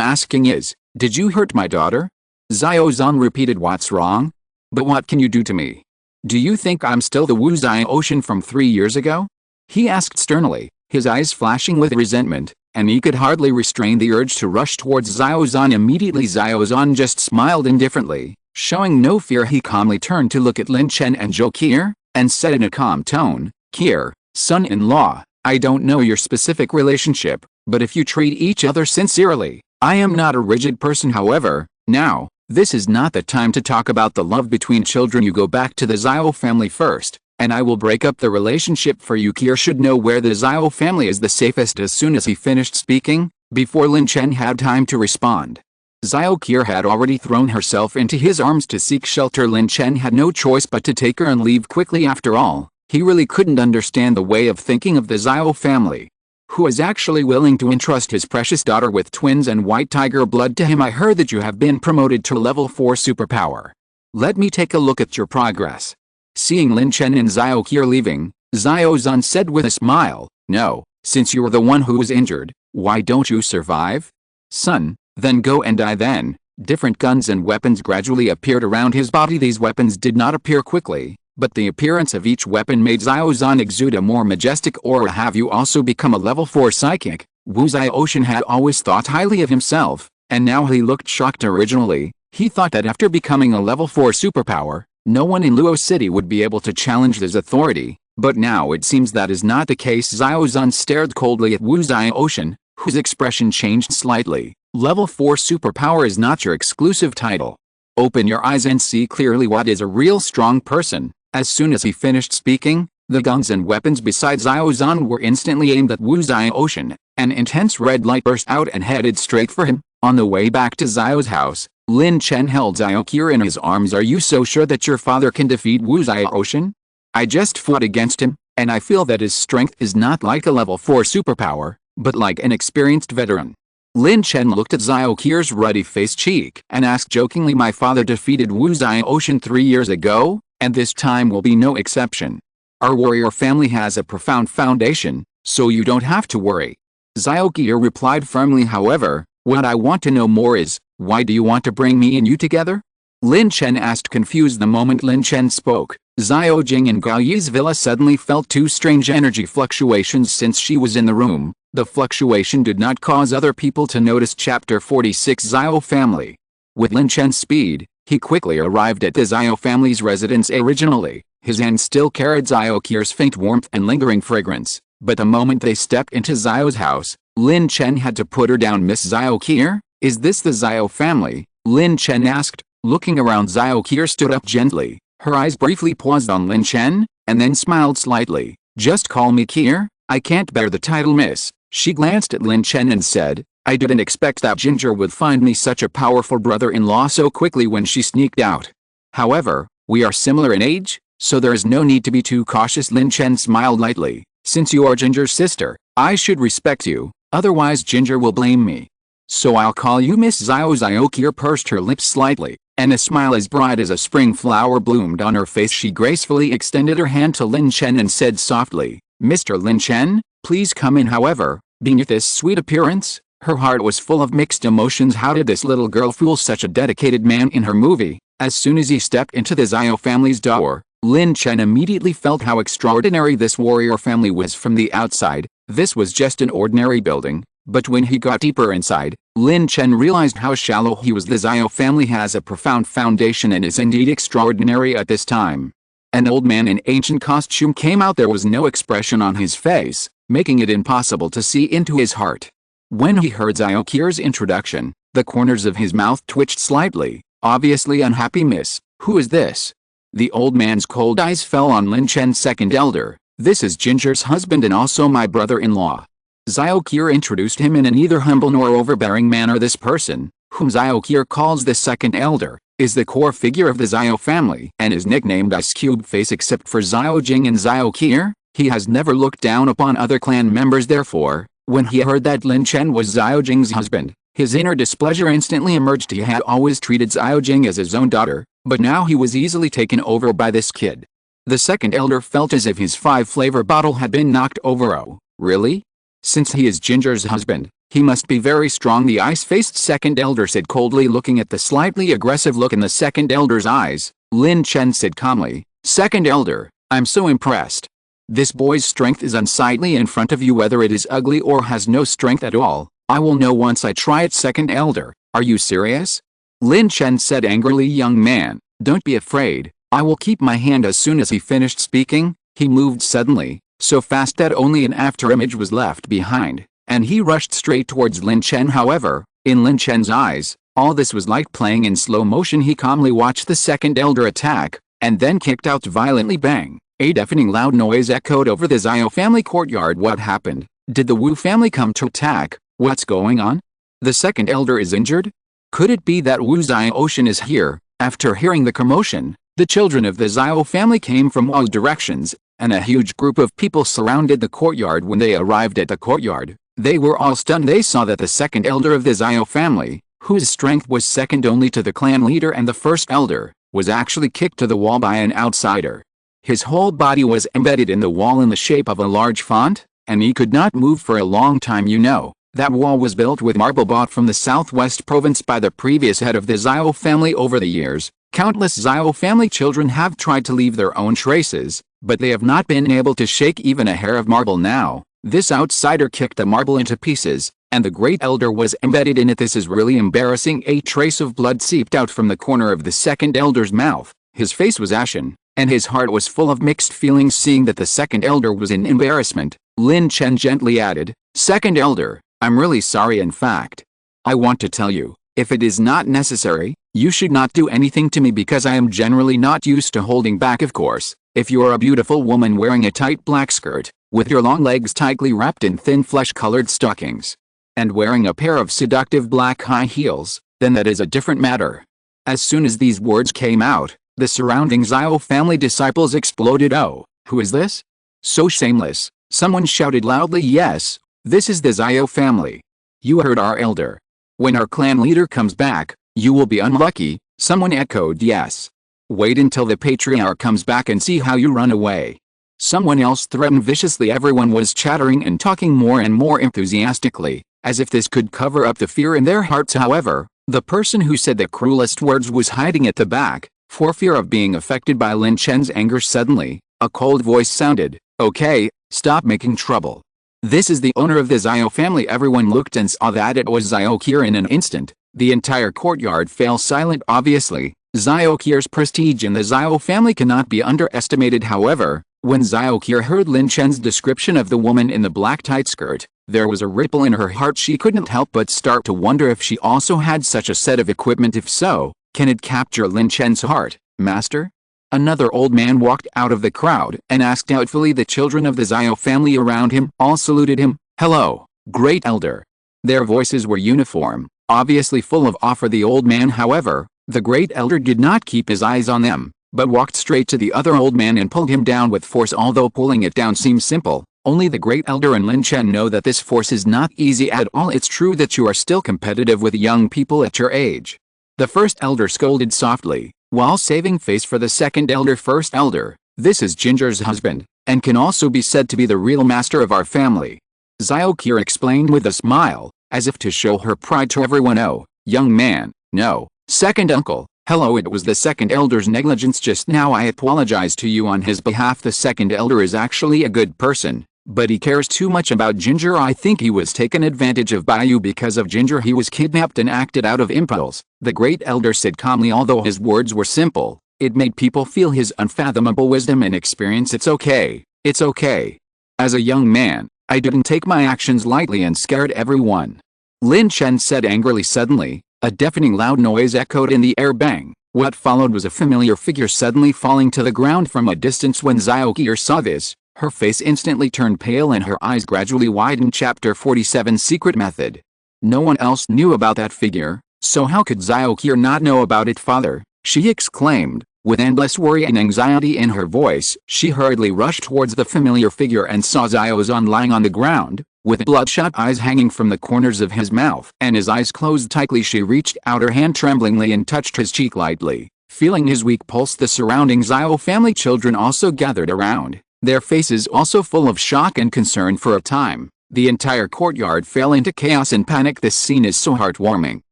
asking is, did you hurt my daughter? Xiao Zhan repeated. What's wrong? But what can you do to me? Do you think I'm still the Wu Xiaoshan from 3 years ago? He asked sternly, his eyes flashing with resentment, and he could hardly restrain the urge to rush towards Xiao Zhan. Immediately Xiao Zhan just smiled indifferently, showing no fear. He calmly turned to look at Lin Chen and Zhou Qier, and said in a calm tone, Qier, son-in-law, I don't know your specific relationship, but if you treat each other sincerely, I am not a rigid person. However, now, this is not the time to talk about the love between children. You go back to the Xiao family first, and I will break up the relationship for you. Qier should know where the Xiao family is the safest. As soon as he finished speaking, before Lin Chen had time to respond, Xiao Qier had already thrown herself into his arms to seek shelter. Lin Chen had no choice but to take her and leave quickly. After all, he really couldn't understand the way of thinking of the Xiao family. Who is actually willing to entrust his precious daughter with twins and white tiger blood to him? I heard that you have been promoted to level 4 superpower. Let me take a look at your progress. Seeing Lin Chen and Xiao Qier leaving, Xiao Zhan said with a smile, no, since you were the one who was injured, why don't you survive? Son, then go and die then. Different guns and weapons gradually appeared around his body. These weapons did not appear quickly, but the appearance of each weapon made Xiao Zhan exude a more majestic aura. Have you also become a level 4 psychic? Wu Xiaoshan had always thought highly of himself, and now he looked shocked. Originally, he thought that after becoming a level 4 superpower, no one in Luo City would be able to challenge his authority, but now it seems that is not the case. Xiao Zhan stared coldly at Wu Xiaoshan, whose expression changed slightly. Level 4 superpower is not your exclusive title. Open your eyes and see clearly what is a real strong person. As soon as he finished speaking, the guns and weapons beside Xiao Zhan were instantly aimed at Wu Xiaoshan. An intense red light burst out and headed straight for him. On the way back to Xiao's house, Lin Chen held Xiao Qier in his arms. Are you so sure that your father can defeat Wu Xiaoshan? I just fought against him, and I feel that his strength is not like a level 4 superpower, but like an experienced veteran. Lin Chen looked at Xiao Qier's ruddy-faced cheek and asked jokingly, my father defeated Wu Xiaoshan 3 years ago, and this time will be no exception. Our warrior family has a profound foundation, so you don't have to worry. Xiao Qier replied firmly. However, what I want to know more is, why do you want to bring me and you together? Lin Chen asked, confused. The moment Lin Chen spoke, Xiao Jing and Gao Yi's villa suddenly felt two strange energy fluctuations since she was in the room. The fluctuation did not cause other people to notice. Chapter 46 Xiao Family. With Lin Chen's speed, he quickly arrived at the Xiao family's residence. Originally, his hand still carried Xiao Qier's faint warmth and lingering fragrance, but the moment they stepped into Xiao's house, Lin Chen had to put her down. Miss Xiao Qier, is this the Xiao family? Lin Chen asked. Looking around, Xiao Qier stood up gently. Her eyes briefly paused on Lin Chen, and then smiled slightly. Just call me Qier. I can't bear the title miss. She glanced at Lin Chen and said, I didn't expect that Ginger would find me such a powerful brother-in-law so quickly when she sneaked out. However, we are similar in age, so there is no need to be too cautious. Lin Chen smiled lightly. Since you are Ginger's sister, I should respect you, otherwise Ginger will blame me. So I'll call you Miss Xiao. Xiao Qier pursed her lips slightly, and a smile as bright as a spring flower bloomed on her face. She gracefully extended her hand to Lin Chen and said softly, Mr. Lin Chen, please come in. However, beneath this sweet appearance, her heart was full of mixed emotions. How did this little girl fool such a dedicated man in her movie? As soon as he stepped into the Xiao family's door, Lin Chen immediately felt how extraordinary this warrior family was from the outside. This was just an ordinary building, but when he got deeper inside, Lin Chen realized how shallow he was. The Xiao family has a profound foundation and is indeed extraordinary at this time. An old man in ancient costume came out. There was no expression on his face, making it impossible to see into his heart. When he heard Xiao Qier's introduction, the corners of his mouth twitched slightly, obviously unhappy. Miss, who is this? The old man's cold eyes fell on Lin Chen's second elder. This is Ginger's husband and also my brother-in-law. Xiao Qier introduced him in a neither humble nor overbearing manner. This person, whom Xiao Qier calls the second elder, is the core figure of the Xiao family and is nicknamed Ice Cube Face. Except for Xiao Jing and Xiao Qier, he has never looked down upon other clan members. Therefore, when he heard that Lin Chen was Xiao Jing's husband, his inner displeasure instantly emerged. He had always treated Xiao Jing as his own daughter, but now he was easily taken over by this kid. The second elder felt as if his 5-flavor bottle had been knocked over. Oh, really? Since he is Ginger's husband, he must be very strong. The ice-faced second elder said coldly, looking at the slightly aggressive look in the second elder's eyes. Lin Chen said calmly, Second elder, I'm so impressed. This boy's strength is unsightly in front of you. Whether it is ugly or has no strength at all, I will know once I try it. Second elder, are you serious? Lin Chen said angrily. Young man, don't be afraid, I will keep my hand. As soon as he finished speaking, he moved suddenly, so fast that only an afterimage was left behind, and he rushed straight towards Lin Chen. However, in Lin Chen's eyes, all this was like playing in slow motion. He calmly watched the second elder attack, and then kicked out violently. Bang! A deafening loud noise echoed over the Xiao family courtyard. What happened? Did the Wu family come to attack? What's going on? The second elder is injured? Could it be that Wu Xiaoshan is here? After hearing the commotion, the children of the Xiao family came from all directions, and a huge group of people surrounded the courtyard. When they arrived at the courtyard, they were all stunned. They saw that the second elder of the Xiao family, whose strength was second only to the clan leader and the first elder, was actually kicked to the wall by an outsider. His whole body was embedded in the wall in the shape of a large font, and he could not move for a long time. You know, that wall was built with marble bought from the southwest province by the previous head of the Xiao family. Over the years, countless Xiao family children have tried to leave their own traces, but they have not been able to shake even a hair of marble. Now, this outsider kicked the marble into pieces, and the great elder was embedded in it. This is really embarrassing. A trace of blood seeped out from the corner of the second elder's mouth. His face was ashen, and his heart was full of mixed feelings. Seeing that the second elder was in embarrassment, Lin Chen gently added, Second elder, I'm really sorry. In fact, I want to tell you, if it is not necessary, you should not do anything to me because I am generally not used to holding back. Of course, if you are a beautiful woman wearing a tight black skirt, with your long legs tightly wrapped in thin flesh-colored stockings, and wearing a pair of seductive black high heels, then that is a different matter. As soon as these words came out, the surrounding Xiao family disciples exploded. Oh, who is this? So shameless, someone shouted loudly. Yes, this is the Xiao family. You heard our elder. When our clan leader comes back, you will be unlucky, someone echoed. Yes. Wait until the patriarch comes back and see how you run away. Someone else threatened viciously. Everyone was chattering and talking more and more enthusiastically, as if this could cover up the fear in their hearts. However, the person who said the cruelest words was hiding at the back, for fear of being affected by Lin Chen's anger. Suddenly, a cold voice sounded, Okay, stop making trouble. This is the owner of the Xiao family. Everyone looked and saw that it was Xiao Qier. In an instant, the entire courtyard fell silent. Obviously, Xiao Qier's prestige in the Xiao family cannot be underestimated. However, when Xiao Qier heard Lin Chen's description of the woman in the black tight skirt, there was a ripple in her heart. She couldn't help but start to wonder if she also had such a set of equipment. If so, can it capture Lin Chen's heart, master? Another old man walked out of the crowd and asked doubtfully. The children of the Zhao family around him all saluted him. "Hello, great elder." Their voices were uniform, obviously full of awe for the old man. However, the great elder did not keep his eyes on them, but walked straight to the other old man and pulled him down with force. Although pulling it down seems simple, only the great elder and Lin Chen know that this force is not easy at all. It's true that you are still competitive with young people at your age. The first elder scolded softly, while saving face for the second elder. "First elder, this is Ginger's husband, and can also be said to be the real master of our family," Zhao Qian explained with a smile, as if to show her pride to everyone. "Oh, young man, no, second uncle." "Hello." It was the second elder's negligence just now. "I apologize to you on his behalf." The second elder is actually a good person, but he cares too much about Ginger. "I think he was taken advantage of by you. Because of Ginger he was kidnapped and acted out of impulse," the great elder said calmly. Although his words were simple, it made people feel his unfathomable wisdom and experience. "It's okay, it's okay. As a young man, I didn't take my actions lightly and scared everyone," Lin Chen said angrily. Suddenly, a deafening loud noise echoed in the air. Bang! What followed was a familiar figure suddenly falling to the ground from a distance. When Zhao Qian saw this, her face instantly turned pale and her eyes gradually widened. Chapter 47 Secret Method. No one else knew about that figure, so how could Zhao Qian not know about it? "Father," she exclaimed, with endless worry and anxiety in her voice. She hurriedly rushed towards the familiar figure and saw Zhao Zan lying on the ground, with bloodshot eyes hanging from the corners of his mouth and his eyes closed tightly. She reached out her hand tremblingly and touched his cheek lightly, feeling his weak pulse. The surrounding Zhao family children also gathered around, their faces also full of shock and concern. For a time, the entire courtyard fell into chaos and panic. This scene is so heartwarming.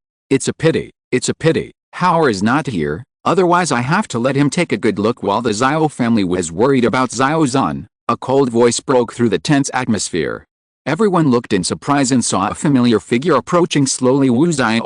It's a pity, it's a pity, Howard is not here, otherwise I have to let him take a good look." While the Zhao family was worried about Zhao Zan, a cold voice broke through the tense atmosphere. Everyone looked in surprise and saw a familiar figure approaching slowly. Wu Zhao,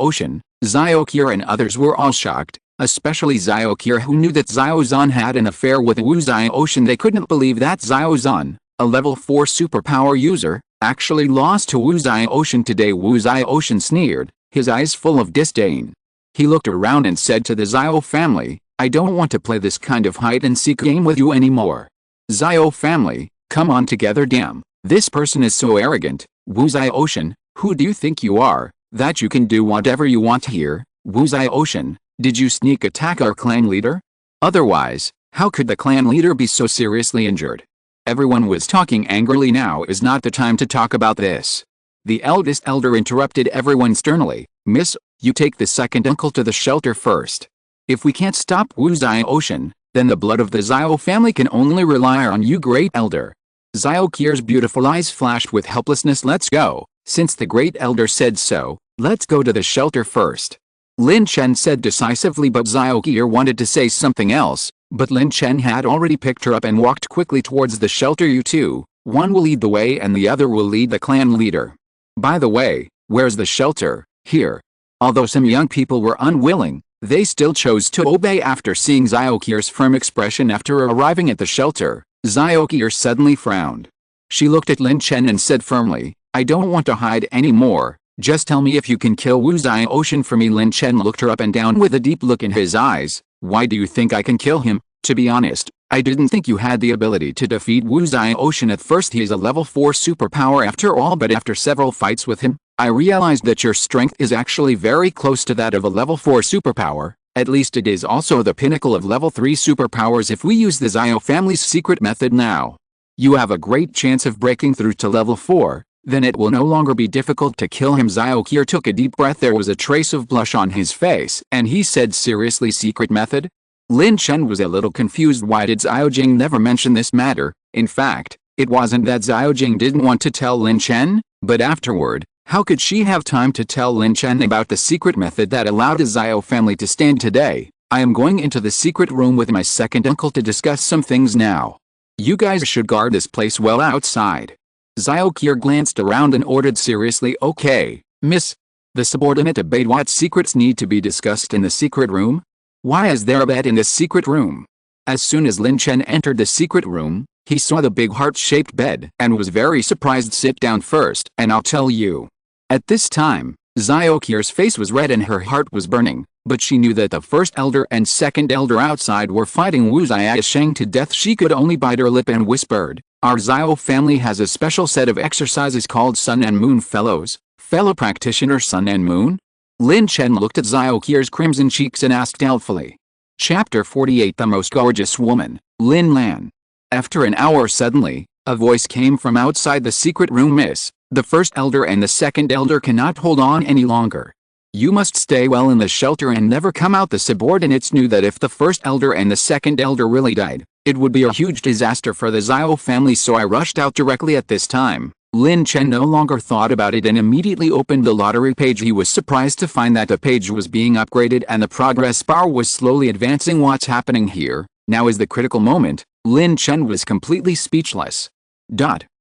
Zhao Qian and others were all shocked, especially Zhao Qian, who knew that Zhao Zan had an affair with Wu Zhao. They couldn't believe that Zhao Zan, a level 4 superpower user, actually lost to Wu Zhao. Today Wu Zhao sneered, his eyes full of disdain. He looked around and said to the Zhao family, "I don't want to play this kind of hide-and-seek game with you anymore. Zhao family, come on together. Damn, this person is so arrogant. Wu Zhao, who do you think you are, that you can do whatever you want here? Wu Zhao, did you sneak attack our clan leader? Otherwise, how could the clan leader be so seriously injured?" Everyone was talking angrily. "Now is not the time to talk about this." The eldest elder interrupted everyone sternly. "Miss, you take the second uncle to the shelter first. If we can't stop Wu Zhao, then the blood of the Zhao family can only rely on you, great elder." Zhao Qian's beautiful eyes flashed with helplessness. "Let's go. Since the great elder said so, let's go to the shelter first," Lin Chen said decisively. But Zhao Qian wanted to say something else, but Lin Chen had already picked her up and walked quickly towards the shelter. "You two, one will lead the way and the other will lead the clan leader. By the way, where's the shelter?" "Here." Although some young people were unwilling, they still chose to obey. After seeing Zhao Qian's firm expression after arriving at the shelter, Zhao Qian suddenly frowned. She looked at Lin Chen and said firmly, "I don't want to hide anymore. Just tell me if you can kill Wu Zhao for me." Lin Chen looked her up and down with a deep look in his eyes. "Why do you think I can kill him? To be honest, I didn't think you had the ability to defeat Wu Zhao. At first he is a level 4 superpower after all, but after several fights with him, I realized that your strength is actually very close to that of a level 4 superpower. At least it is also the pinnacle of level 3 superpowers. If we use the Zhao family's secret method now, you have a great chance of breaking through to level 4, then it will no longer be difficult to kill him." Zhao Qian took a deep breath. There was a trace of blush on his face, and he said seriously, "Secret method?" Lin Chen was a little confused. Why did Zhao Jing never mention this matter? In fact, it wasn't that Zhao Jing didn't want to tell Lin Chen, but afterward, how could she have time to tell Lin Chen about the secret method that allowed the Zhao family to stand today? "I am going into the secret room with my second uncle to discuss some things now. You guys should guard this place well outside." Zhao Qian glanced around and ordered seriously, "Okay, miss." The subordinate obeyed. "What secrets need to be discussed in the secret room? Why is there a bed in this secret room?" As soon as Lin Chen entered the secret room, he saw the big heart-shaped bed and was very surprised. "Sit down first and I'll tell you." At this time, Zhao Qian's face was red and her heart was burning, but she knew that the first elder and second elder outside were fighting Wu Ziasheng to death. She could only bite her lip and whispered, "Our Zhao family has a special set of exercises called Sun and Moon Fellows." "Fellow practitioner Sun and Moon?" Lin Chen looked at Zhao Qir's crimson cheeks and asked doubtfully. Chapter 48. The Most Gorgeous Woman, Lin Lan. After an hour suddenly, a voice came from outside the secret room. "Miss, the first elder and the second elder cannot hold on any longer. You must stay well in the shelter and never come out." The subordinates knew that if the first elder and the second elder really died, it would be a huge disaster for the Zhao family, so I rushed out directly at this time. Lin Chen no longer thought about it and immediately opened the lottery page. He was surprised to find that the page was being upgraded and the progress bar was slowly advancing. What's happening here? Now is the critical moment. Lin Chen was completely speechless.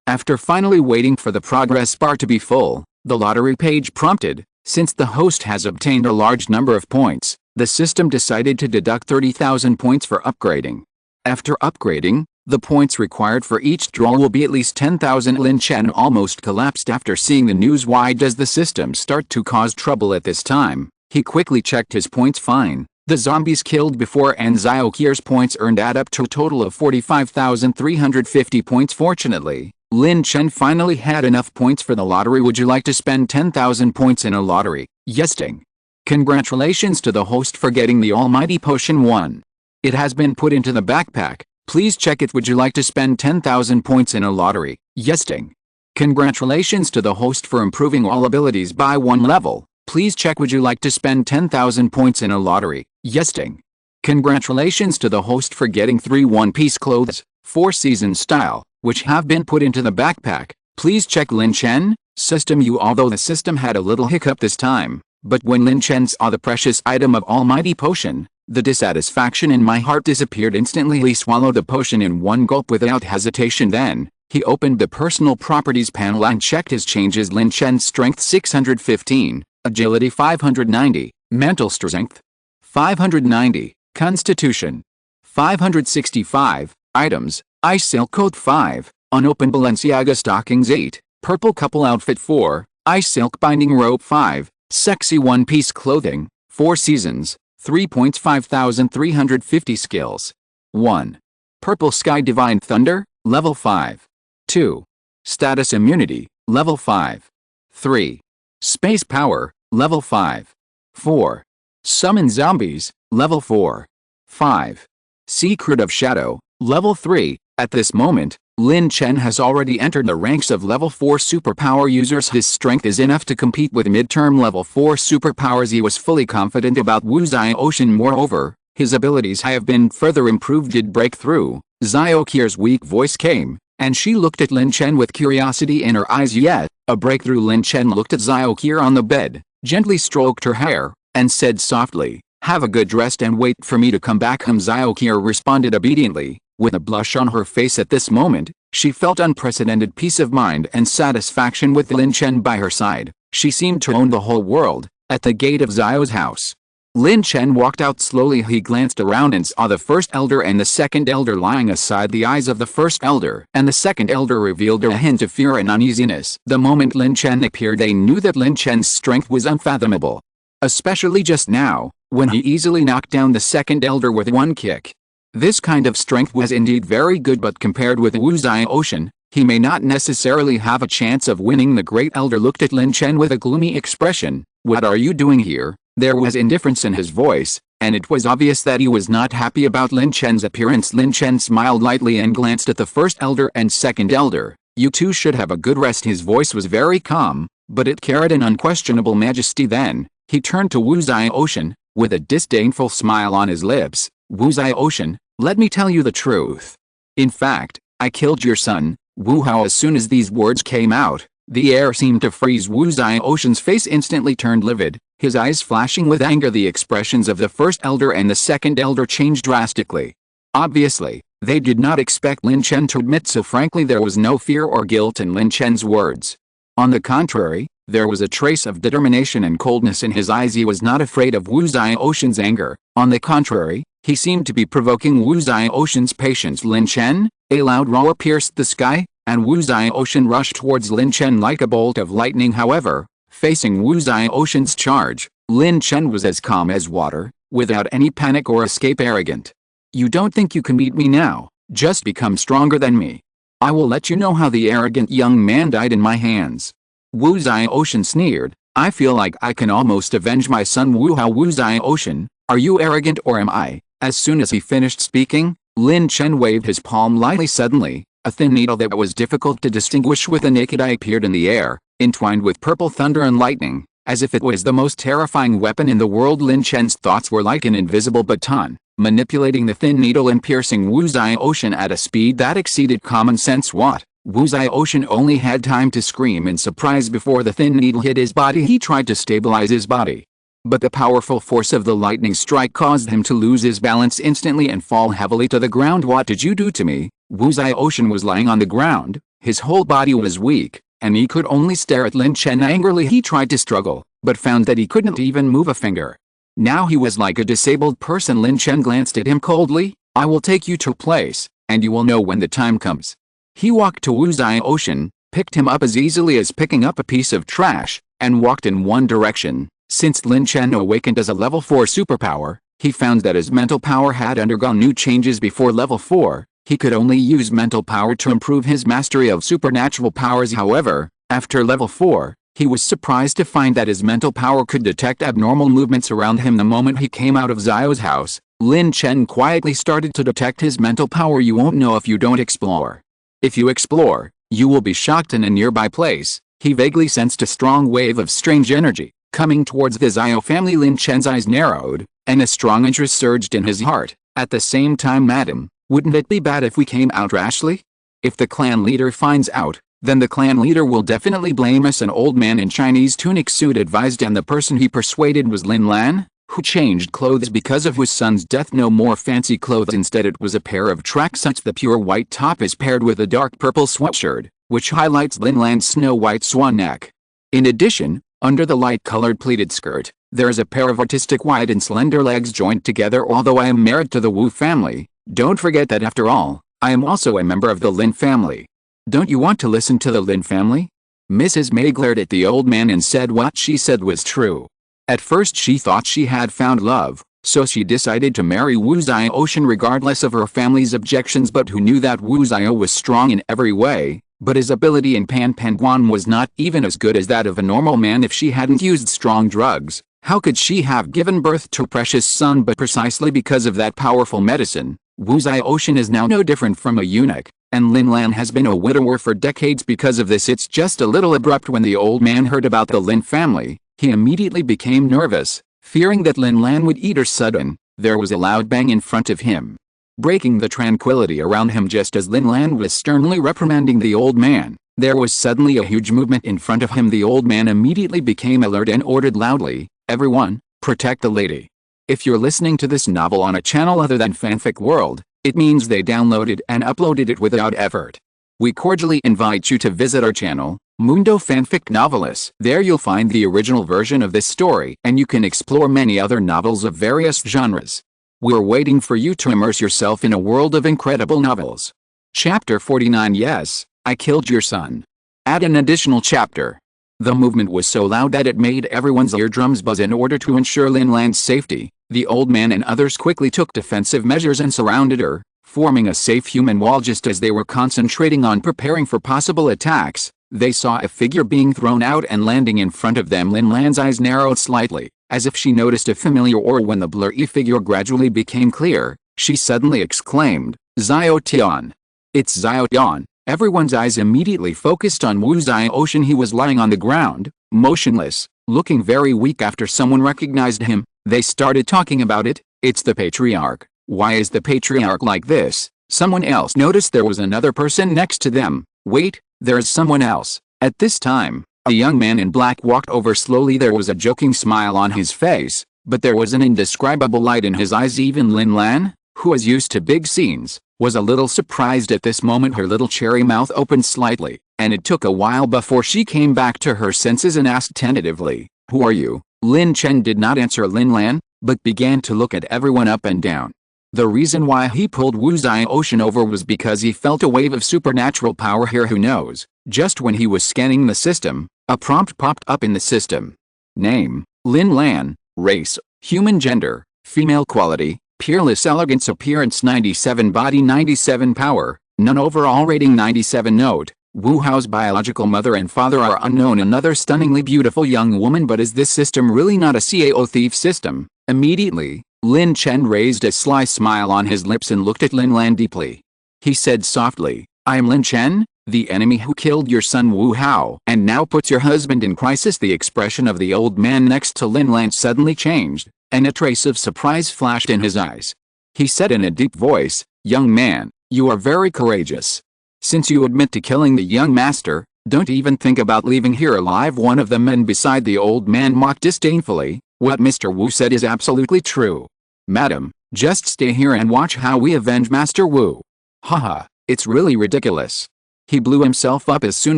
After finally waiting for the progress bar to be full, the lottery page prompted, "Since the host has obtained a large number of points, the system decided to deduct 30,000 points for upgrading. After upgrading, the points required for each draw will be at least 10,000. Lin Chen almost collapsed after seeing the news. Why does the system start to cause trouble at this time? He quickly checked his points. Fine. The zombies killed before and Zhao Qir's points earned add up to a total of 45,350 points. Fortunately, Lin Chen finally had enough points for the lottery. Would you like to spend 10,000 points in a lottery? Yes. Ding. Congratulations to the host for getting the almighty potion 1. It has been put into the backpack. Please check it. Would you like to spend 10,000 points in a lottery? Yes. Ding. Congratulations to the host for improving all abilities by 1 level. Please check. Would you like to spend 10,000 points in a lottery? Yes. Ding. Congratulations to the host for getting 3 one-piece clothes, 4 season style, which have been put into the backpack. Please check. Lin Chen, system U. Although the system had a little hiccup this time, but when Lin Chen saw the precious item of almighty potion, the dissatisfaction in my heart disappeared instantly. He swallowed the potion in one gulp without hesitation. Then, he opened the personal properties panel and checked his changes. Lin Chen's strength 615, agility 590, mental strength 590, constitution 565, items, ice silk coat 5, unopened Balenciaga stockings 8, purple couple outfit 4, ice silk binding robe 5, sexy one-piece clothing, 4 seasons, 3 points 5,350 skills. 1. Purple sky divine thunder, level 5. 2. Status immunity, level 5. 3. Space power, level 5. 4. Summon zombies, level 4. 5. Secret of shadow, level 3. At this moment, Lin Chen has already entered the ranks of level 4 superpower users. His strength is enough to compete with midterm level 4 superpowers. He was fully confident about Wu Ziaoshen. Moreover, his abilities have been further improved. Did breakthrough. Zhao Qir's weak voice came, and she looked at Lin Chen with curiosity in her eyes. Yet, a breakthrough. Lin Chen looked at Zhao Qir on the bed, gently stroked her hair, and said softly, "Have a good rest and wait for me to come back." Zhao Qir responded obediently, with a blush on her face. At this moment, she felt unprecedented peace of mind and satisfaction with Lin Chen by her side. She seemed to own the whole world. At the gate of Zhao's house, Lin Chen walked out slowly. He glanced around and saw the first elder and the second elder lying aside. The eyes of the first elder and the second elder revealed a hint of fear and uneasiness. The moment Lin Chen appeared, they knew that Lin Chen's strength was unfathomable. Especially just now, when he easily knocked down the second elder with one kick. This kind of strength was indeed very good, but compared with Wu Ziaoshen, he may not necessarily have a chance of winning. The great elder looked at Lin Chen with a gloomy expression. "What are you doing here?" There was indifference in his voice, and it was obvious that he was not happy about Lin Chen's appearance. Lin Chen smiled lightly and glanced at the first elder and second elder. "You two should have a good rest." His voice was very calm, but it carried an unquestionable majesty. Then, he turned to Wu Ziaoshen, with a disdainful smile on his lips. "Wu Ziaoshen, let me tell you the truth. In fact, I killed your son, Wu Hao." As soon as these words came out, the air seemed to freeze. Wu Ziaoshen's face instantly turned livid, his eyes flashing with anger. The expressions of the first elder and the second elder changed drastically. Obviously, they did not expect Lin Chen to admit so frankly. There was no fear or guilt in Lin Chen's words. On the contrary, there was a trace of determination and coldness in his eyes. He was not afraid of Wu Ziaoshen's anger. On the contrary, he seemed to be provoking Wu Ziaoshen's patience. "Lin Chen!" A loud roar pierced the sky, and Wu Ziaoshen rushed towards Lin Chen like a bolt of lightning. However, facing Wu Ziaoshen's charge, Lin Chen was as calm as water, without any panic or escape arrogant. You don't think you can beat me now, just become stronger than me. I will let you know how the arrogant young man died in my hands. Wu Zai Ocean sneered, I feel like I can almost avenge my son Wu Hao. Wu Zai Ocean, are you arrogant or am I? As soon as he finished speaking, Lin Chen waved his palm lightly. Suddenly, a thin needle that was difficult to distinguish with the naked eye appeared in the air, entwined with purple thunder and lightning, as if it was the most terrifying weapon in the world. Lin Chen's thoughts were like an invisible baton, manipulating the thin needle and piercing Wu Zai Ocean at a speed that exceeded common sense. What? Wu Zai Ocean only had time to scream in surprise before the thin needle hit his body. He tried to stabilize his body, but the powerful force of the lightning strike caused him to lose his balance instantly and fall heavily to the ground. What did you do to me? Wu Zai Ocean was lying on the ground, his whole body was weak, and he could only stare at Lin Chen angrily. He tried to struggle, but found that he couldn't even move a finger. Now he was like a disabled person. Lin Chen glanced at him coldly, I will take you to a place, and you will know when the time comes. He walked to Wu Zai Ocean, picked him up as easily as picking up a piece of trash, and walked in one direction. Since Lin Chen awakened as a level 4 superpower, he found that his mental power had undergone new changes. Before level 4, he could only use mental power to improve his mastery of supernatural powers. However, after level 4, he was surprised to find that his mental power could detect abnormal movements around him. The moment he came out of Zio's house, Lin Chen quietly started to detect his mental power. You won't know if you don't explore. If you explore, you will be shocked. In a nearby place, he vaguely sensed a strong wave of strange energy coming towards the Zio family. Lin Chen's eyes narrowed, and a strong interest surged in his heart. At the same time, madam, wouldn't it be bad if we came out rashly? If the clan leader finds out, then the clan leader will definitely blame us. An old man in Chinese tunic suit advised, and the person he persuaded was Lin Lan, who changed clothes because of his son's death. No more fancy clothes, instead it was a pair of tracksuits. The pure white top is paired with a dark purple sweatshirt, which highlights Lin Lan's snow-white swan neck. In addition, under the light-colored pleated skirt, there is a pair of artistic wide and slender legs joined together. Although I am married to the Wu family, don't forget that after all, I am also a member of the Lin family. Don't you want to listen to the Lin family? Mrs. May glared at the old man and said what she said was true. At first she thought she had found love, so she decided to marry Wu Zai Ocean regardless of her family's objections. But who knew that Wu Zai was strong in every way, but his ability in Pan Guan was not even as good as that of a normal man. If she hadn't used strong drugs, how could she have given birth to a precious son? But precisely because of that powerful medicine, Wu Zai Ocean is now no different from a eunuch, and Lin Lan has been a widower for decades because of this. It's just a little abrupt. When the old man heard about the Lin family, he immediately became nervous, fearing that Lin Lan would eat her. Sudden, there was a loud bang in front of him, breaking the tranquility around him. Just as Lin Lan was sternly reprimanding the old man, there was suddenly a huge movement in front of him. The old man immediately became alert and ordered loudly, everyone, protect the lady. If you're listening to this novel on a channel other than Fanfic World, it means they downloaded and uploaded it without effort. We cordially invite you to visit our channel, Mundo Fanfic Novelists. There you'll find the original version of this story, and you can explore many other novels of various genres. We're waiting for you to immerse yourself in a world of incredible novels. Chapter 49. Yes, I killed your son. Add an additional chapter. The movement was so loud that it made everyone's eardrums buzz. In order to ensure Lin Lan's safety, the old man and others quickly took defensive measures and surrounded her, forming a safe human wall. Just as they were concentrating on preparing for possible attacks, they saw a figure being thrown out and landing in front of them. Lin Lan's eyes narrowed slightly, as if she noticed a familiar aura. When the blurry figure gradually became clear, she suddenly exclaimed, Xiao Tian. It's Xiao Tian. Everyone's eyes immediately focused on Wu Zai Ocean. He was lying on the ground, motionless, looking very weak. After someone recognized him, they started talking about it. It's the patriarch. Why is the patriarch like this? Someone else noticed there was another person next to them. Wait, there's someone else. At this time, a young man in black walked over slowly. There was a joking smile on his face, but there was an indescribable light in his eyes. Even Lin Lan, who is used to big scenes, was a little surprised at this moment. Her little cherry mouth opened slightly, and it took a while before she came back to her senses and asked tentatively, Who are you? Lin Chen did not answer Lin Lan, but began to look at everyone up and down. The reason why he pulled Wu Zai Ocean over was because he felt a wave of supernatural power here. Who knows? Just when he was scanning the system, a prompt popped up in the system. Name, Lin Lan, race, human gender, female quality, peerless elegance appearance 97 body 97 power, none overall rating 97 note. Wu Hao's biological mother and father are unknown. Another stunningly beautiful young woman. But is this system really not a CAO thief system? Immediately, Lin Chen raised a sly smile on his lips and looked at Lin Lan deeply. He said softly, I am Lin Chen, the enemy who killed your son Wu Hao and now puts your husband in crisis. The expression of the old man next to Lin Lan suddenly changed, and a trace of surprise flashed in his eyes. He said in a deep voice, young man, you are very courageous. Since you admit to killing the young master, don't even think about leaving here alive. One of the men beside the old man mocked disdainfully, what Mr. Wu said is absolutely true. Madam, just stay here and watch how we avenge Master Wu. Haha, it's really ridiculous. He blew himself up as soon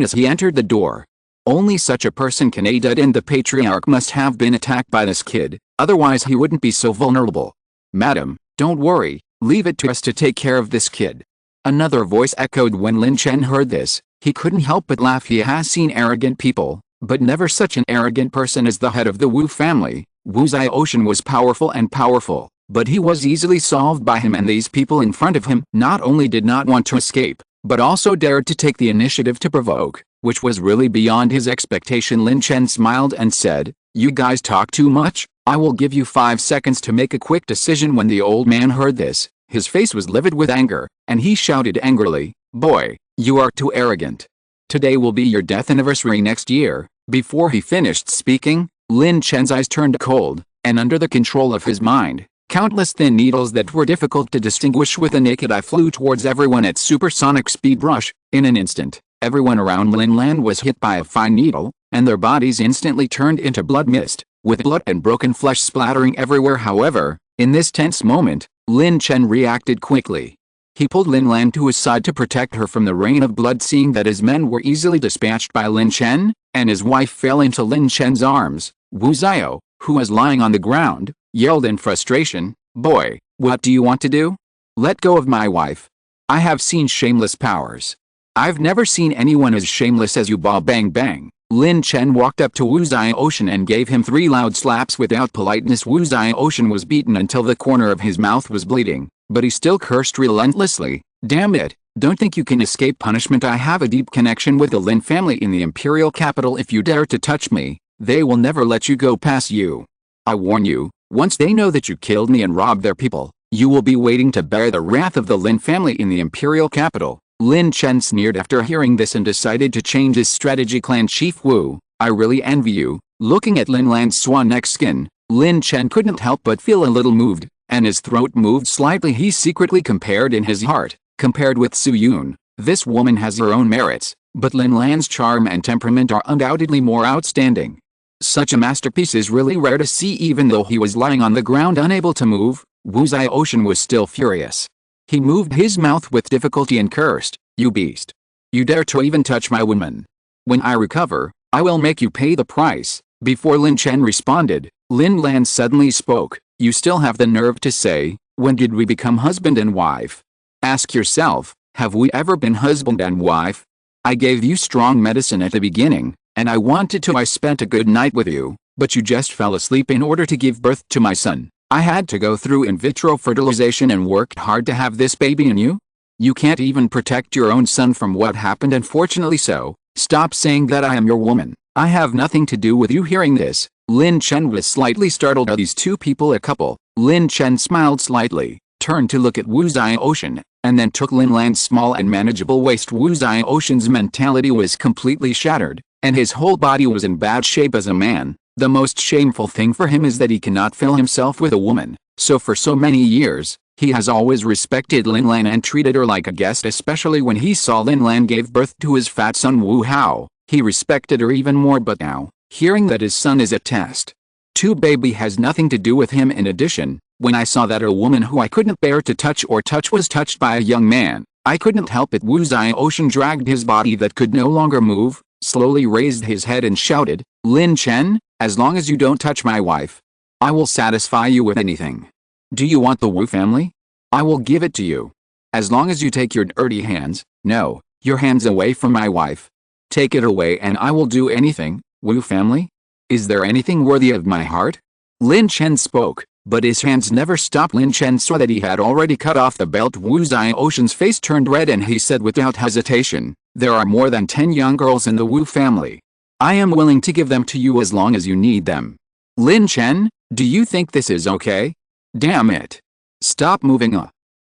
as he entered the door. Only such a person can aid, and the patriarch must have been attacked by this kid, otherwise he wouldn't be so vulnerable. Madam, don't worry, leave it to us to take care of this kid. Another voice echoed. When Lin Chen heard this, he couldn't help but laugh. He has seen arrogant people, but never such an arrogant person as the head of the Wu family. Wu Zhaoshan was powerful, but he was easily solved by him, and these people in front of him not only did not want to escape, but also dared to take the initiative to provoke, which was really beyond his expectation. Lin Chen smiled and said, you guys talk too much, I will give you 5 seconds to make a quick decision. When the old man heard this, his face was livid with anger, and he shouted angrily, boy, you are too arrogant. Today will be your death anniversary next year. Before he finished speaking, Lin Chen's eyes turned cold, and under the control of his mind, countless thin needles that were difficult to distinguish with the naked eye flew towards everyone at supersonic speed. Rush. In an instant, everyone around Lin Lan was hit by a fine needle, and their bodies instantly turned into blood mist, with blood and broken flesh splattering everywhere. However, in this tense moment, Lin Chen reacted quickly. He pulled Lin Lan to his side to protect her from the rain of blood. Seeing that his men were easily dispatched by Lin Chen, and his wife fell into Lin Chen's arms, Wu Zhao, who was lying on the ground, yelled in frustration, boy, what do you want to do? Let go of my wife. I have seen shameless powers. I've never seen anyone as shameless as you. Ba bang bang. Lin Chen walked up to Wu Zhaoshan and gave him 3 loud slaps without politeness. Wu Zhaoshan was beaten until the corner of his mouth was bleeding, but he still cursed relentlessly, damn it, don't think you can escape punishment. I have a deep connection with the Lin family in the imperial capital. If you dare to touch me, they will never let you go past you. I warn you, once they know that you killed me and robbed their people, you will be waiting to bear the wrath of the Lin family in the imperial capital. Lin Chen sneered after hearing this and decided to change his strategy. Clan Chief Wu, I really envy you. Looking at Lin Lan's swan-neck skin, Lin Chen couldn't help but feel a little moved, and his throat moved slightly. He secretly compared in his heart, compared with Su Yun, this woman has her own merits, but Lin Lan's charm and temperament are undoubtedly more outstanding. Such a masterpiece is really rare to see. Even though he was lying on the ground unable to move, Wu Zhaoshan was still furious. He moved his mouth with difficulty and cursed, you beast. You dare to even touch my woman. When I recover, I will make you pay the price. Before Lin Chen responded, Lin Lan suddenly spoke, you still have the nerve to say, when did we become husband and wife? Ask yourself, have we ever been husband and wife? I gave you strong medicine at the beginning, and I wanted to. I spent a good night with you, but you just fell asleep in order to give birth to my son. I had to go through in vitro fertilization and worked hard to have this baby in you. You can't even protect your own son from what happened. Unfortunately so, stop saying that I am your woman. I have nothing to do with you. Hearing this, Lin Chen was slightly startled. Are these two people a couple? Lin Chen smiled slightly, turned to look at Wu Zhaoshan, and then took Lin Lan's small and manageable waist. Wu Zhaoshan's mentality was completely shattered, and his whole body was in bad shape as a man. The most shameful thing for him is that he cannot fill himself with a woman, so for so many years, he has always respected Lin Lan and treated her like a guest. Especially when he saw Lin Lan gave birth to his fat son Wu Hao, he respected her even more. But now, hearing that his son is a test tube baby has nothing to do with him. In addition, when I saw that a woman who I couldn't bear to touch was touched by a young man, I couldn't help it. Wu Zhaoshan dragged his body that could no longer move, slowly raised his head and shouted, Lin Chen, as long as you don't touch my wife, I will satisfy you with anything. Do you want the Wu family? I will give it to you. As long as you take your dirty hands, no, your hands away from my wife. Take it away and I will do anything. Wu family? Is there anything worthy of my heart? Lin Chen spoke, but his hands never stopped. Lin Chen saw that he had already cut off the belt. Wu Ocean's face turned red and he said without hesitation, there are more than 10 young girls in the Wu family. I am willing to give them to you as long as you need them. Lin Chen, do you think this is okay? Damn it. Stop moving.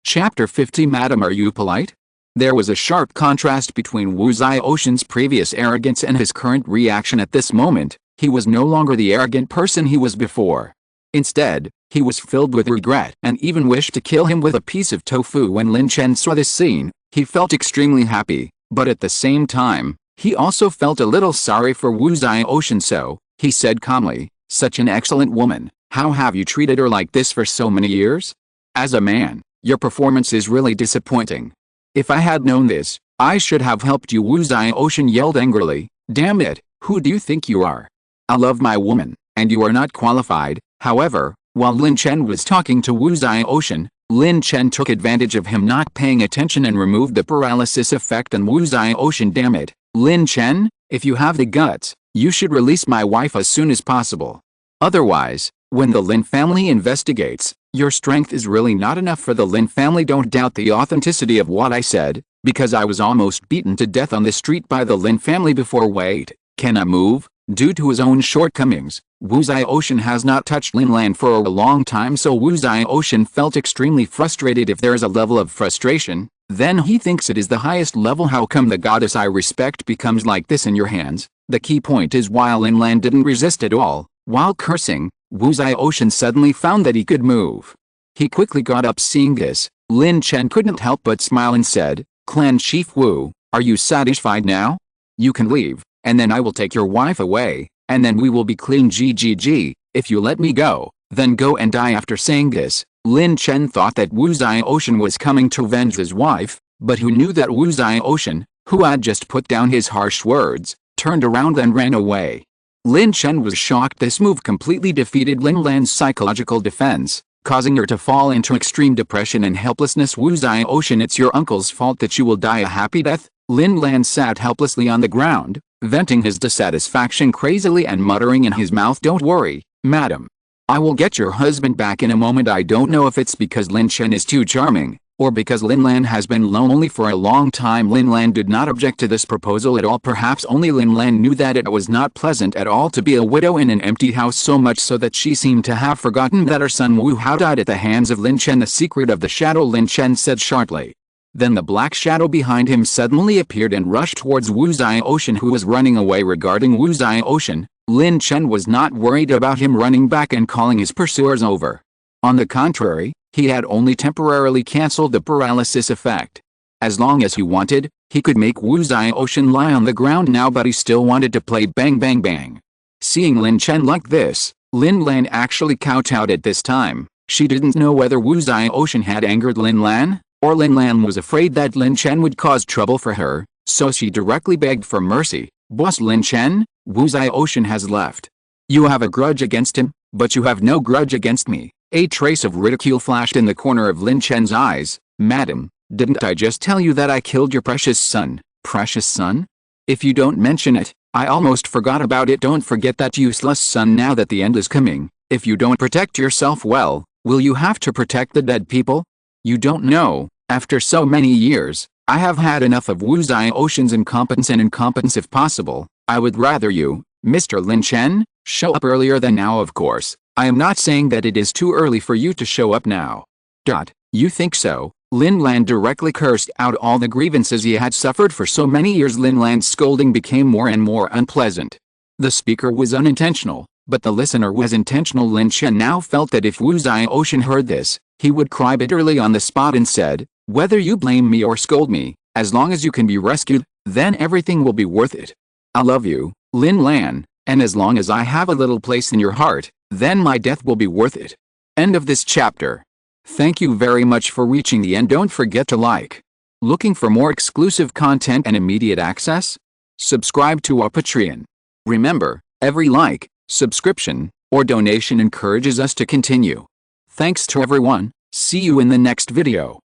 Chapter 50. Madam, are you polite? There was a sharp contrast between Wu Ocean's previous arrogance and his current reaction at this moment. He was no longer the arrogant person he was before. Instead, he was filled with regret and even wished to kill him with a piece of tofu. When Lin Chen saw this scene, he felt extremely happy, but at the same time, he also felt a little sorry for Wu Ocean. So, he said calmly, such an excellent woman, how have you treated her like this for so many years? As a man, your performance is really disappointing. If I had known this, I should have helped you. Wu Ocean yelled angrily, damn it, who do you think you are? I love my woman, and you are not qualified. However, while Lin Chen was talking to Wu Ocean, Lin Chen took advantage of him not paying attention and removed the paralysis effect on Wu Ocean. Damn it, Lin Chen, if you have the guts, you should release my wife as soon as possible. Otherwise, when the Lin family investigates, your strength is really not enough for the Lin family. Don't doubt the authenticity of what I said, because I was almost beaten to death on the street by the Lin family before. Wait, can I move? Due to his own shortcomings, Wu Ocean has not touched Lin Lan for a long time, so Wu Ocean felt extremely frustrated. If there is a level of frustration, then he thinks it is the highest level. How come the goddess I respect becomes like this in your hands? The key point is while Lin Lan didn't resist at all, while cursing, Wu Ocean suddenly found that he could move. He quickly got up. Seeing this, Lin Chen couldn't help but smile and said, Clan Chief Wu, are you satisfied now? You can leave, and then I will take your wife away, and then we will be clean. GGG, if you let me go, then go and die. After saying this, Lin Chen thought that Wu Ocean was coming to avenge his wife, but who knew that Wu Ocean, who had just put down his harsh words, turned around and ran away. Lin Chen was shocked. This move completely defeated Lin Lan's psychological defense, causing her to fall into extreme depression and helplessness. Wu Ocean, it's your uncle's fault that you will die a happy death. Lin Lan sat helplessly on the ground, venting his dissatisfaction crazily and muttering in his mouth, don't worry, madam. I will get your husband back in a moment. I don't know if it's because Lin Chen is too charming, or because Lin Lan has been lonely for a long time. Lin Lan did not object to this proposal at all. Perhaps only Lin Lan knew that it was not pleasant at all to be a widow in an empty house, so much so that she seemed to have forgotten that her son Wu Hao died at the hands of Lin Chen. The secret of the shadow, Lin Chen said sharply. Then the black shadow behind him suddenly appeared and rushed towards Wu Ocean, who was running away. Regarding Wu Ocean, Lin Chen was not worried about him running back and calling his pursuers over. On the contrary, he had only temporarily cancelled the paralysis effect. As long as he wanted, he could make Wu Ocean lie on the ground now, but he still wanted to play bang bang bang. Seeing Lin Chen like this, Lin Lan actually kowtowed at this time. She didn't know whether Wu Ocean had angered Lin Lan, or Lin Lan was afraid that Lin Chen would cause trouble for her, so she directly begged for mercy. Boss Lin Chen, Wu Ocean has left. You have a grudge against him, but you have no grudge against me. A trace of ridicule flashed in the corner of Lin Chen's eyes. Madam, didn't I just tell you that I killed your precious son? Precious son? If you don't mention it, I almost forgot about it. Don't forget that useless son now that the end is coming. If you don't protect yourself well, will you have to protect the dead people? You don't know, after so many years, I have had enough of Wu Ocean's incompetence and incompetence. If possible, I would rather you, Mr. Lin Chen, show up earlier than now. Of course, I am not saying that it is too early for you to show up now. You think so? Lin Lan directly cursed out all the grievances he had suffered for so many years. Lin Lan's scolding became more and more unpleasant. The speaker was unintentional, but the listener was intentional. Lin Chen now felt that if Wu Ocean heard this, he would cry bitterly on the spot and said, whether you blame me or scold me, as long as you can be rescued, then everything will be worth it. I love you, Lin Lan, and as long as I have a little place in your heart, then my death will be worth it. End of this chapter. Thank you very much for reaching the end. Don't forget to like. Looking for more exclusive content and immediate access? Subscribe to our Patreon. Remember, every like, subscription, or donation encourages us to continue. Thanks to everyone. See you in the next video.